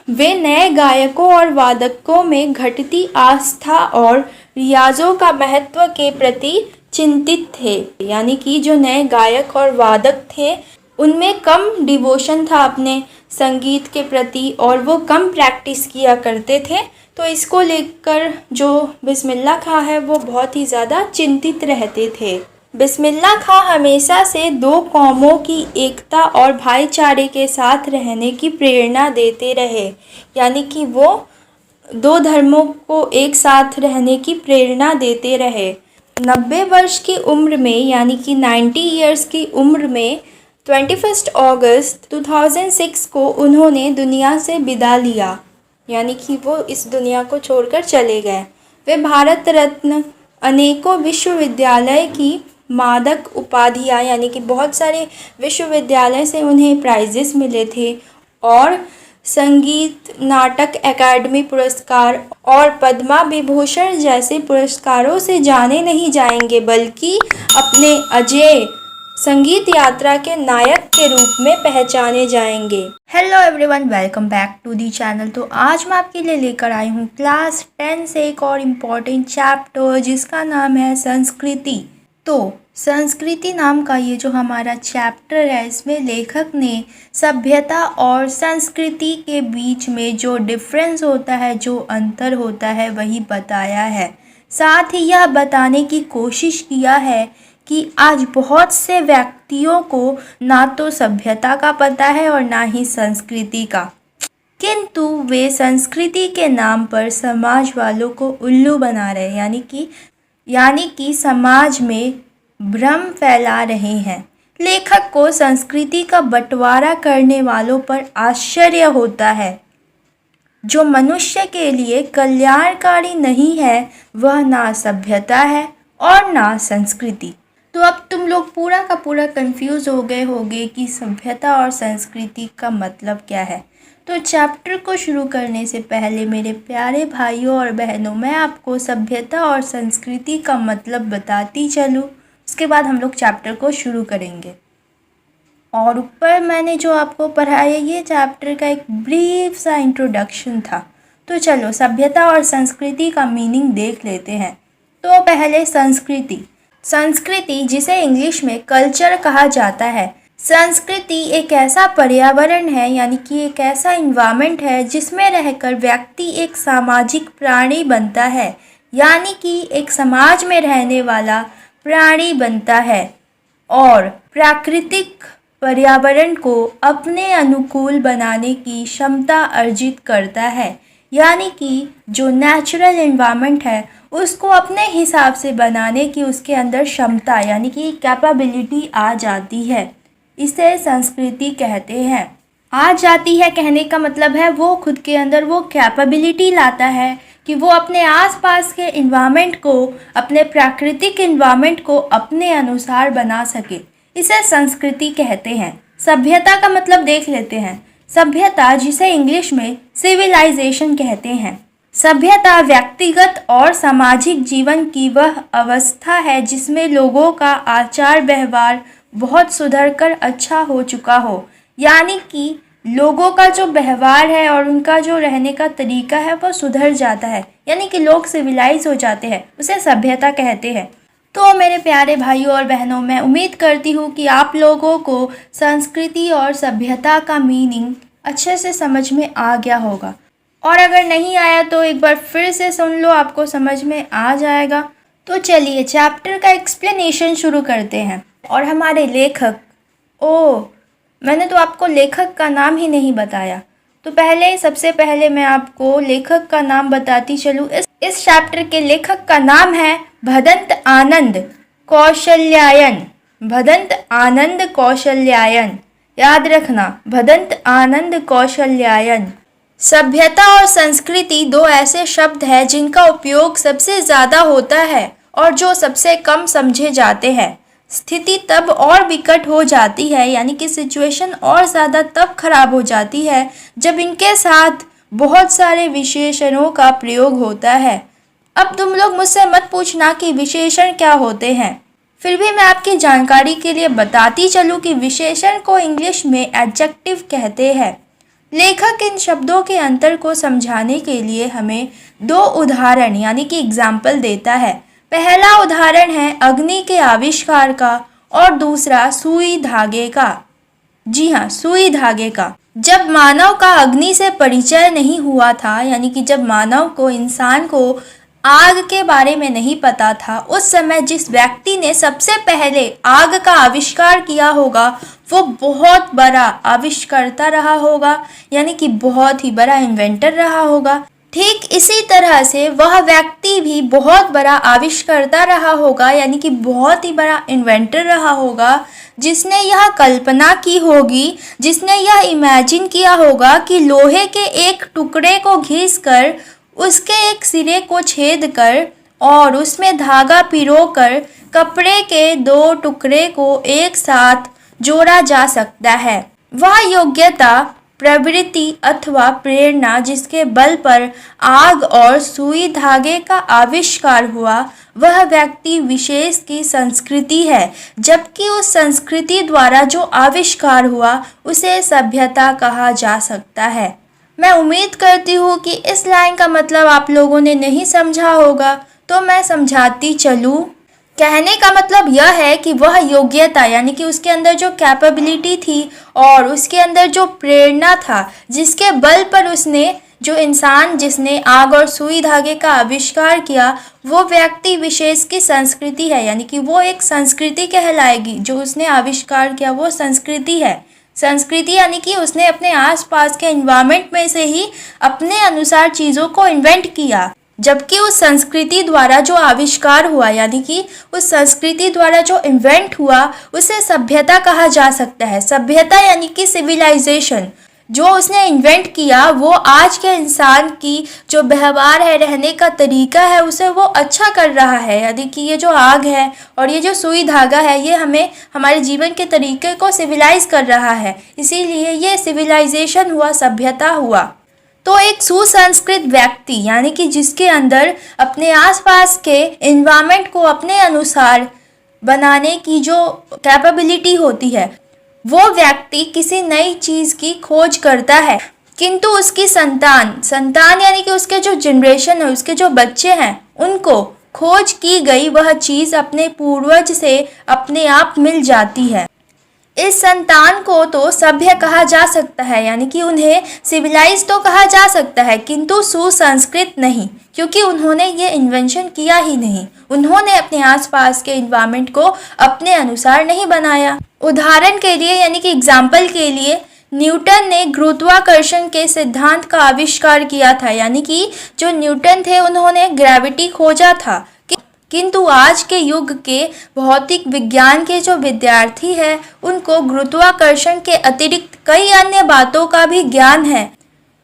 B: वे नए गायकों और वादकों में घटती आस्था और रियाज़ों का महत्व के प्रति चिंतित थे। यानी कि जो नए गायक और वादक थे उनमें कम डिवोशन था अपने संगीत के प्रति और वो कम प्रैक्टिस किया करते थे। तो इसको लेकर जो बिस्मिल्ला खां है वो बहुत ही ज़्यादा चिंतित रहते थे। बिस्मिल्ला खां हमेशा से 2 कौमों की एकता और भाईचारे के साथ रहने की प्रेरणा देते रहे। यानी कि वो 2 धर्मों को एक साथ रहने की प्रेरणा देते रहे। 90 वर्ष की उम्र में यानी कि 90 इयर्स की उम्र में 21 अगस्त 2006 को उन्होंने दुनिया से विदा लिया। यानी कि वो इस दुनिया को छोड़कर चले गए। वे भारत रत्न, अनेकों विश्वविद्यालय की मादक उपाधियाँ यानी कि बहुत सारे विश्वविद्यालय से उन्हें प्राइजेस मिले थे और संगीत नाटक अकादमी पुरस्कार और पद्मा विभूषण जैसे पुरस्कारों से जाने नहीं जाएंगे, बल्कि अपने अजेय संगीत यात्रा के नायक के रूप में पहचाने जाएंगे। Hello everyone, welcome back to the channel. तो आज मैं आपके लिए लेकर आई हूँ क्लास 10 से एक और इम्पॉर्टेंट चैप्टर जिसका नाम है संस्कृति। तो संस्कृति नाम का ये जो हमारा चैप्टर है इसमें लेखक ने सभ्यता और संस्कृति के बीच में जो डिफरेंस होता है, जो अंतर होता है, वही बताया है। साथ ही यह बताने की कोशिश किया है कि आज बहुत से व्यक्तियों को ना तो सभ्यता का पता है और ना ही संस्कृति का, किंतु वे संस्कृति के नाम पर समाज वालों को उल्लू बना रहे हैं, यानी कि समाज में भ्रम फैला रहे हैं। लेखक को संस्कृति का बंटवारा करने वालों पर आश्चर्य होता है। जो मनुष्य के लिए कल्याणकारी नहीं है वह ना सभ्यता है और ना संस्कृति। तो अब तुम लोग पूरा का पूरा कंफ्यूज हो गए होंगे कि सभ्यता और संस्कृति का मतलब क्या है। तो चैप्टर को शुरू करने से पहले मेरे प्यारे भाइयों और बहनों, मैं आपको सभ्यता और संस्कृति का मतलब बताती चलूँ, उसके बाद हम लोग चैप्टर को शुरू करेंगे। और ऊपर मैंने जो आपको पढ़ाया ये चैप्टर का एक ब्रीफ सा इंट्रोडक्शन था। तो चलो सभ्यता और संस्कृति का मीनिंग देख लेते हैं। तो पहले संस्कृति जिसे इंग्लिश में कल्चर कहा जाता है। संस्कृति एक ऐसा पर्यावरण है यानी कि एक ऐसा इन्वायरमेंट है जिसमें रहकर व्यक्ति एक सामाजिक प्राणी बनता है, यानी कि एक समाज में रहने वाला प्राणी बनता है और प्राकृतिक पर्यावरण को अपने अनुकूल बनाने की क्षमता अर्जित करता है, यानी कि जो नेचुरल एनवायरनमेंट है उसको अपने हिसाब से बनाने की उसके अंदर क्षमता यानी कि कैपेबिलिटी आ जाती है। इसे संस्कृति कहते हैं। आ जाती है कहने का मतलब है वो खुद के अंदर वो कैपेबिलिटी लाता है कि वो अपने आसपास के इन्वायरमेंट को, अपने प्राकृतिक इन्वायरमेंट को अपने अनुसार बना सके। इसे संस्कृति कहते हैं। सभ्यता का मतलब देख लेते हैं। सभ्यता, जिसे इंग्लिश में सिविलाइजेशन कहते हैं। सभ्यता व्यक्तिगत और सामाजिक जीवन की वह अवस्था है जिसमें लोगों का आचार व्यवहार बहुत सुधर कर अच्छा हो चुका हो, यानी कि लोगों का जो व्यवहार है और उनका जो रहने का तरीका है वो सुधर जाता है, यानी कि लोग सिविलाइज हो जाते हैं, उसे सभ्यता कहते हैं। तो मेरे प्यारे भाइयों और बहनों, मैं उम्मीद करती हूँ कि आप लोगों को संस्कृति और सभ्यता का मीनिंग अच्छे से समझ में आ गया होगा, और अगर नहीं आया तो एक बार फिर से सुन लो, आपको समझ में आ जाएगा। तो चलिए चैप्टर का एक्सप्लेनेशन शुरू करते हैं। और हमारे लेखक, मैंने तो आपको लेखक का नाम ही नहीं बताया, तो सबसे पहले मैं आपको लेखक का नाम बताती चलूँ। इस चैप्टर के लेखक का नाम है भदंत आनंद कौशल्यायन। भदंत आनंद कौशल्यायन, याद रखना, भदंत आनंद कौशल्यायन। सभ्यता और संस्कृति दो ऐसे शब्द हैं जिनका उपयोग सबसे ज़्यादा होता है और जो सबसे कम समझे जाते हैं। स्थिति तब और विकट हो जाती है, यानी कि सिचुएशन और ज़्यादा तब खराब हो जाती है जब इनके साथ बहुत सारे विशेषणों का प्रयोग होता है। अब तुम लोग मुझसे मत पूछना कि विशेषण क्या होते हैं, फिर भी मैं आपकी जानकारी के लिए बताती चलूँ कि विशेषण को इंग्लिश में एडजेक्टिव कहते हैं। लेखक इन शब्दों के अंतर को समझाने के लिए हमें दो उदाहरण यानी कि एग्जाम्पल देता है। पहला उदाहरण है अग्नि के आविष्कार का और दूसरा सुई धागे का। जी हाँ, सुई धागे का। जब मानव का अग्नि से परिचय नहीं हुआ था, यानी कि जब मानव को, इंसान को आग के बारे में नहीं पता था, उस समय जिस व्यक्ति ने सबसे पहले आग का आविष्कार किया होगा वो बहुत बड़ा आविष्कर्ता रहा होगा, यानी कि बहुत ही बड़ा इन्वेंटर रहा होगा। ठीक इसी तरह से वह व्यक्ति भी बहुत बड़ा आविष्कर्ता रहा होगा, यानी कि बहुत ही बड़ा इन्वेंटर रहा होगा, जिसने यह कल्पना की होगी, जिसने यह इमेजिन किया होगा कि लोहे के एक टुकड़े को घिसकर उसके एक सिरे को छेद कर और उसमें धागा पिरोकर कपड़े के दो टुकड़े को एक साथ जोड़ा जा सकता है। वह योग्यता, प्रवृत्ति अथवा प्रेरणा जिसके बल पर आग और सुई धागे का आविष्कार हुआ, वह व्यक्ति विशेष की संस्कृति है, जबकि उस संस्कृति द्वारा जो आविष्कार हुआ उसे सभ्यता कहा जा सकता है। मैं उम्मीद करती हूँ कि इस लाइन का मतलब आप लोगों ने नहीं समझा होगा, तो मैं समझाती चलूँ। कहने का मतलब यह है कि वह योग्यता, यानी कि उसके अंदर जो कैपेबिलिटी थी और उसके अंदर जो प्रेरणा था, जिसके बल पर उसने, जो इंसान जिसने आग और सुई धागे का आविष्कार किया, वो व्यक्ति विशेष की संस्कृति है, यानी कि वो एक संस्कृति कहलाएगी। जो उसने आविष्कार किया वो संस्कृति है। संस्कृति यानी कि उसने अपने आसपास के एनवायरनमेंट में से ही अपने अनुसार चीज़ों को इन्वेंट किया, जबकि उस संस्कृति द्वारा जो आविष्कार हुआ, यानी कि उस संस्कृति द्वारा जो इन्वेंट हुआ, उसे सभ्यता कहा जा सकता है। सभ्यता यानी कि सिविलाइजेशन। जो उसने इन्वेंट किया वो आज के इंसान की जो व्यवहार है, रहने का तरीका है, उसे वो अच्छा कर रहा है। यानी कि ये जो आग है और ये जो सुई धागा है, ये हमें हमारे जीवन के तरीके को सिविलाइज कर रहा है, इसीलिए ये सिविलाइजेशन हुआ, सभ्यता हुआ। तो एक सुसंस्कृत व्यक्ति, यानी कि जिसके अंदर अपने आसपास के एनवायरनमेंट को अपने अनुसार बनाने की जो कैपेबिलिटी होती है, वो व्यक्ति किसी नई चीज़ की खोज करता है, किंतु उसकी संतान यानी कि उसके जो जनरेशन है, उसके जो बच्चे हैं, उनको खोज की गई वह चीज़ अपने पूर्वज से अपने आप मिल जाती है। इस संतान को तो सभ्य कहा जा सकता है, यानी कि उन्हें सिविलाइज तो कहा जा सकता है, किंतु सुसंस्कृत नहीं, क्योंकि उन्होंने ये इन्वेंशन किया ही नहीं। उन्होंने अपने आसपास के इन्वायरमेंट को अपने अनुसार नहीं बनाया। उदाहरण के लिए, यानी कि एग्जाम्पल के लिए, न्यूटन ने गुरुत्वाकर्षण के सिद्धांत का आविष्कार किया था, यानी कि जो न्यूटन थे उन्होंने ग्रेविटी खोजा था। किंतु आज के युग के भौतिक विज्ञान के जो विद्यार्थी हैं उनको गुरुत्वाकर्षण के अतिरिक्त कई अन्य बातों का भी ज्ञान है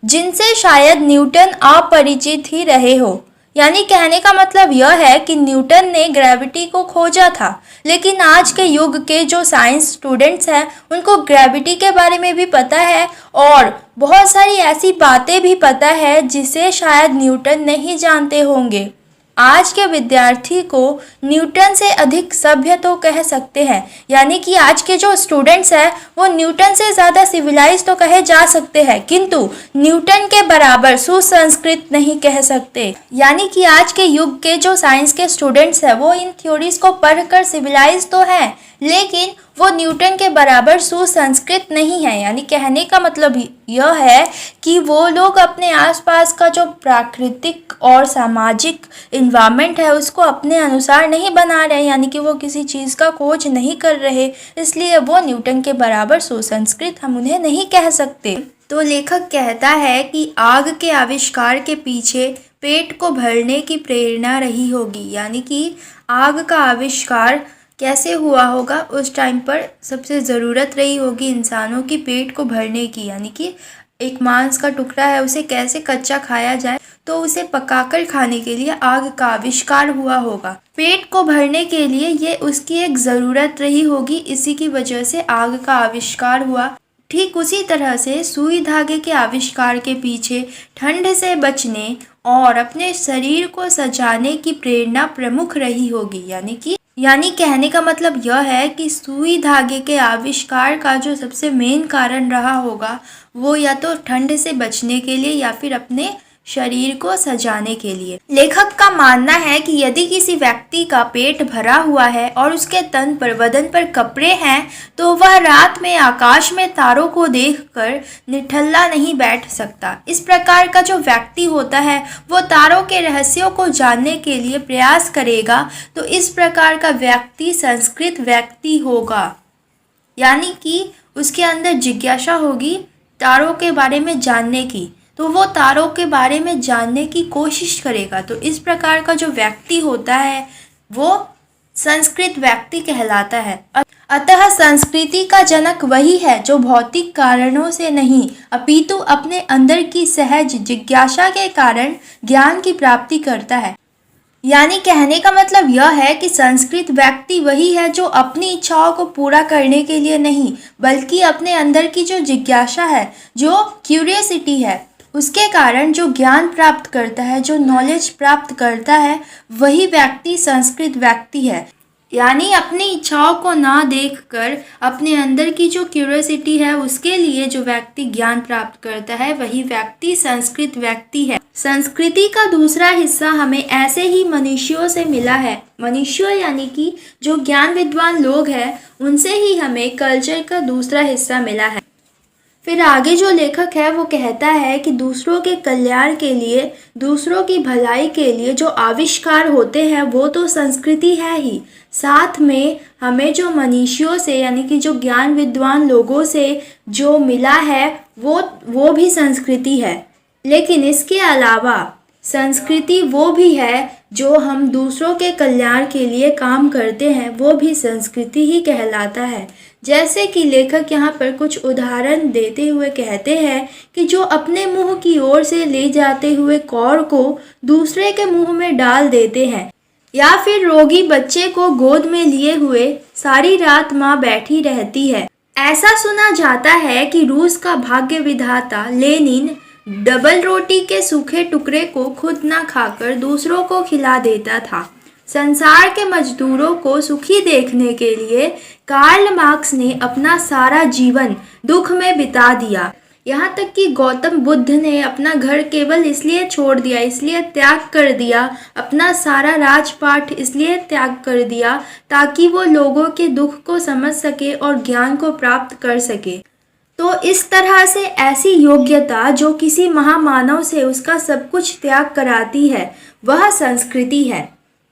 B: जिनसे शायद न्यूटन अपरिचित ही रहे हो। यानी कहने का मतलब यह है कि न्यूटन ने ग्रेविटी को खोजा था, लेकिन आज के युग के जो साइंस स्टूडेंट्स हैं उनको ग्रेविटी के बारे में भी पता है और बहुत सारी ऐसी बातें भी पता है जिसे शायद न्यूटन नहीं जानते होंगे। आज के विद्यार्थी को न्यूटन से अधिक सभ्य तो कह सकते हैं, यानी कि आज के जो स्टूडेंट्स हैं वो न्यूटन से ज़्यादा सिविलाइज तो कहे जा सकते हैं, किंतु न्यूटन के बराबर सुसंस्कृत नहीं कह सकते। यानी कि आज के युग के जो साइंस के स्टूडेंट्स हैं वो इन थ्योरीज को पढ़कर सिविलाइज तो हैं, लेकिन वो न्यूटन के बराबर सुसंस्कृत नहीं है। यानी कहने का मतलब यह है कि वो लोग अपने आसपास का जो प्राकृतिक और सामाजिक इन्वायरमेंट है उसको अपने अनुसार नहीं बना रहे, यानी कि वो किसी चीज़ का खोज नहीं कर रहे, इसलिए वो न्यूटन के बराबर सुसंस्कृत हम उन्हें नहीं कह सकते। तो लेखक कहता है कि आग के आविष्कार के पीछे पेट को भरने की प्रेरणा रही होगी, यानी कि आग का आविष्कार कैसे हुआ होगा, उस टाइम पर सबसे ज़रूरत रही होगी इंसानों की पेट को भरने की, यानी कि एक मांस का टुकड़ा है उसे कैसे कच्चा खाया जाए, तो उसे पकाकर खाने के लिए आग का आविष्कार हुआ होगा। पेट को भरने के लिए ये उसकी एक ज़रूरत रही होगी, इसी की वजह से आग का आविष्कार हुआ। ठीक उसी तरह से सुई धागे के आविष्कार के पीछे ठंड से बचने और अपने शरीर को सजाने की प्रेरणा प्रमुख रही होगी। यानी कहने का मतलब यह है कि सुई धागे के आविष्कार का जो सबसे मेन कारण रहा होगा वो या तो ठंड से बचने के लिए या फिर अपने शरीर को सजाने के लिए। लेखक का मानना है कि यदि किसी व्यक्ति का पेट भरा हुआ है और उसके तन पर बदन पर कपड़े हैं तो वह रात में आकाश में तारों को देखकर निठल्ला नहीं बैठ सकता। इस प्रकार का जो व्यक्ति होता है वो तारों के रहस्यों को जानने के लिए प्रयास करेगा, तो इस प्रकार का व्यक्ति संस्कृत व्यक्ति होगा, यानी कि उसके अंदर जिज्ञासा होगी तारों के बारे में जानने की, तो वो तारों के बारे में जानने की कोशिश करेगा। तो इस प्रकार का जो व्यक्ति होता है वो संस्कृत व्यक्ति कहलाता है। अतः संस्कृति का जनक वही है जो भौतिक कारणों से नहीं अपितु अपने अंदर की सहज जिज्ञासा के कारण ज्ञान की प्राप्ति करता है। यानी कहने का मतलब यह है कि संस्कृत व्यक्ति वही है जो अपनी इच्छाओं को पूरा करने के लिए नहीं, बल्कि अपने अंदर की जो जिज्ञासा है, जो क्यूरियोसिटी है, उसके कारण जो ज्ञान प्राप्त करता है, जो नॉलेज प्राप्त करता है, वही व्यक्ति संस्कृत व्यक्ति है। यानी अपनी इच्छाओं को ना देखकर अपने अंदर की जो क्यूरियोसिटी है उसके लिए जो व्यक्ति ज्ञान प्राप्त करता है वही व्यक्ति संस्कृत व्यक्ति है। संस्कृति का दूसरा हिस्सा हमें ऐसे ही मनुष्यों से मिला है। मनुष्य यानी कि जो ज्ञान विद्वान लोग हैं उनसे ही हमें कल्चर का दूसरा हिस्सा मिला है। फिर आगे जो लेखक है वो कहता है कि दूसरों के कल्याण के लिए, दूसरों की भलाई के लिए जो आविष्कार होते हैं वो तो संस्कृति है ही, साथ में हमें जो मनुष्यों से यानी कि जो ज्ञान विद्वान लोगों से जो मिला है वो भी संस्कृति है। लेकिन इसके अलावा संस्कृति वो भी है जो हम दूसरों के कल्याण के लिए काम करते हैं, वो भी संस्कृति ही कहलाता है। जैसे कि लेखक यहाँ पर कुछ उदाहरण देते हुए कहते हैं कि जो अपने मुंह की ओर से ले जाते हुए कौर को दूसरे के मुंह में डाल देते हैं, या फिर रोगी बच्चे को गोद में लिए हुए सारी रात माँ बैठी रहती है। ऐसा सुना जाता है कि रूस का भाग्य विधाता लेनिन डबल रोटी के सूखे टुकड़े को खुद ना खाकर दूसरों को खिला देता था। संसार के मजदूरों को सुखी देखने के लिए कार्ल मार्क्स ने अपना सारा जीवन दुख में बिता दिया।
A: यहाँ तक कि गौतम बुद्ध ने अपना घर केवल इसलिए छोड़ दिया, इसलिए त्याग कर दिया, अपना सारा राजपाट इसलिए त्याग कर दिया ताकि वो लोगों के दुख को समझ सके और ज्ञान को प्राप्त कर सके। तो इस तरह से ऐसी योग्यता जो किसी महामानव से उसका सब कुछ त्याग कराती है, वह संस्कृति है।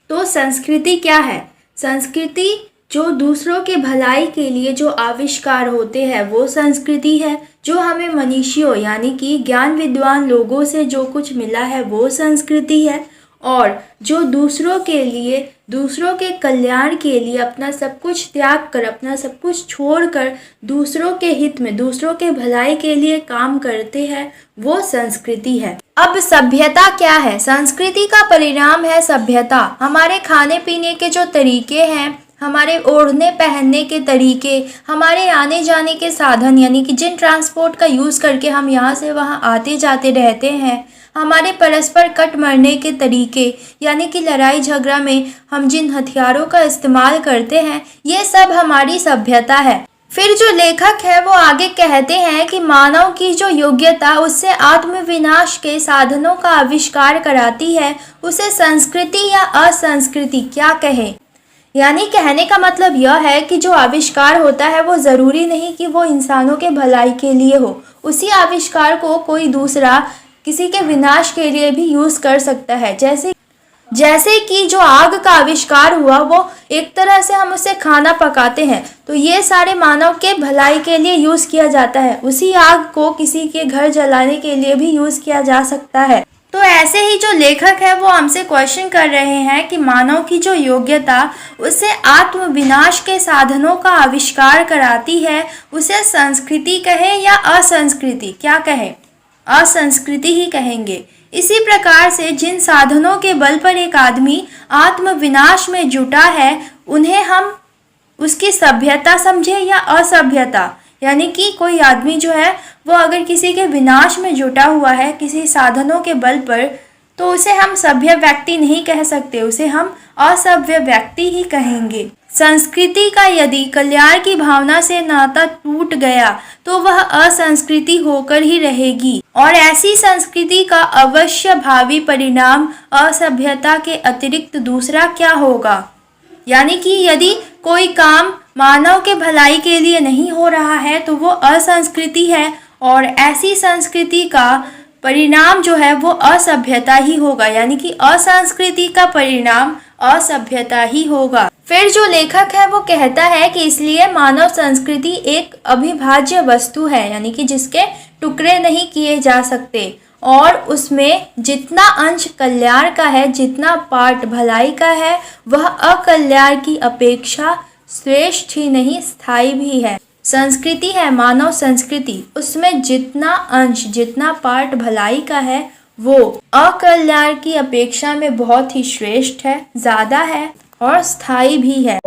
A: तो संस्कृति क्या है? संस्कृति जो दूसरों के भलाई के लिए जो आविष्कार होते हैं वो संस्कृति है। जो हमें मनीषियों यानी कि ज्ञान विद्वान लोगों से जो कुछ मिला है वो संस्कृति है। और जो दूसरों के लिए, दूसरों के कल्याण के लिए अपना सब कुछ त्याग कर, अपना सब कुछ छोड़कर दूसरों के हित में, दूसरों के भलाई के लिए काम करते हैं, वो संस्कृति है। अब सभ्यता क्या है? संस्कृति का परिणाम है सभ्यता। हमारे खाने पीने के जो तरीके हैं, हमारे ओढ़ने पहनने के तरीके, हमारे आने जाने के साधन यानी कि जिन ट्रांसपोर्ट का यूज़ करके हम यहाँ से वहाँ आते जाते रहते हैं, हमारे परस्पर कट मरने के तरीके यानी कि लड़ाई झगड़ा में हम जिन हथियारों का इस्तेमाल करते हैं, ये सब हमारी सभ्यता है। फिर जो लेखक है वो आगे कहते हैं कि मानव की जो योग्यता उससे आत्मविनाश के साधनों का आविष्कार कराती है, उसे संस्कृति या असंस्कृति क्या कहे। यानी कहने का मतलब यह है कि जो आविष्कार होता है वो ज़रूरी नहीं कि वो इंसानों के भलाई के लिए हो। उसी आविष्कार को कोई दूसरा किसी के विनाश के लिए भी यूज़ कर सकता है। जैसे कि जो आग का आविष्कार हुआ वो एक तरह से हम उससे खाना पकाते हैं, तो ये सारे मानव के भलाई के लिए यूज़ किया जाता है। उसी आग को किसी के घर जलाने के लिए भी यूज़ किया जा सकता है। तो ऐसे ही जो लेखक है वो हमसे क्वेश्चन कर रहे हैं कि मानव की जो योग्यता उसे आत्मविनाश के साधनों का आविष्कार कराती है, उसे संस्कृति कहे या असंस्कृति, क्या कहे? असंस्कृति ही कहेंगे। इसी प्रकार से जिन साधनों के बल पर एक आदमी आत्मविनाश में जुटा है, उन्हें हम उसकी सभ्यता समझे या असभ्यता। यानी कि कोई आदमी जो है वो अगर किसी के विनाश में जुटा हुआ है किसी साधनों के बल पर, तो उसे हम सभ्य व्यक्ति नहीं कह सकते, उसे हम असभ्य व्यक्ति ही कहेंगे। संस्कृति का यदि कल्याण की भावना से नाता टूट गया तो वह असंस्कृति होकर ही रहेगी, और ऐसी संस्कृति का अवश्य भावी परिणाम असभ्यता के अतिरिक्त दूसरा क्या होगा। यानी कि यदि कोई काम मानव के भलाई के लिए नहीं हो रहा है तो वो असंस्कृति है, और ऐसी संस्कृति का परिणाम जो है वो असभ्यता ही होगा। यानी कि असंस्कृति का परिणाम असभ्यता ही होगा। फिर जो लेखक है वो कहता है कि इसलिए मानव संस्कृति एक अविभाज्य वस्तु है, यानी कि जिसके टुकड़े नहीं किए जा सकते, और उसमें जितना अंश कल्याण का है, जितना पार्ट भलाई का है, वह अकल्याण की अपेक्षा श्रेष्ठ ही नहीं स्थायी भी है। संस्कृति है मानव संस्कृति, उसमें जितना अंश, जितना पार्ट भलाई का है वो अकल्याण की अपेक्षा में बहुत ही श्रेष्ठ है, ज़्यादा है और स्थायी भी है।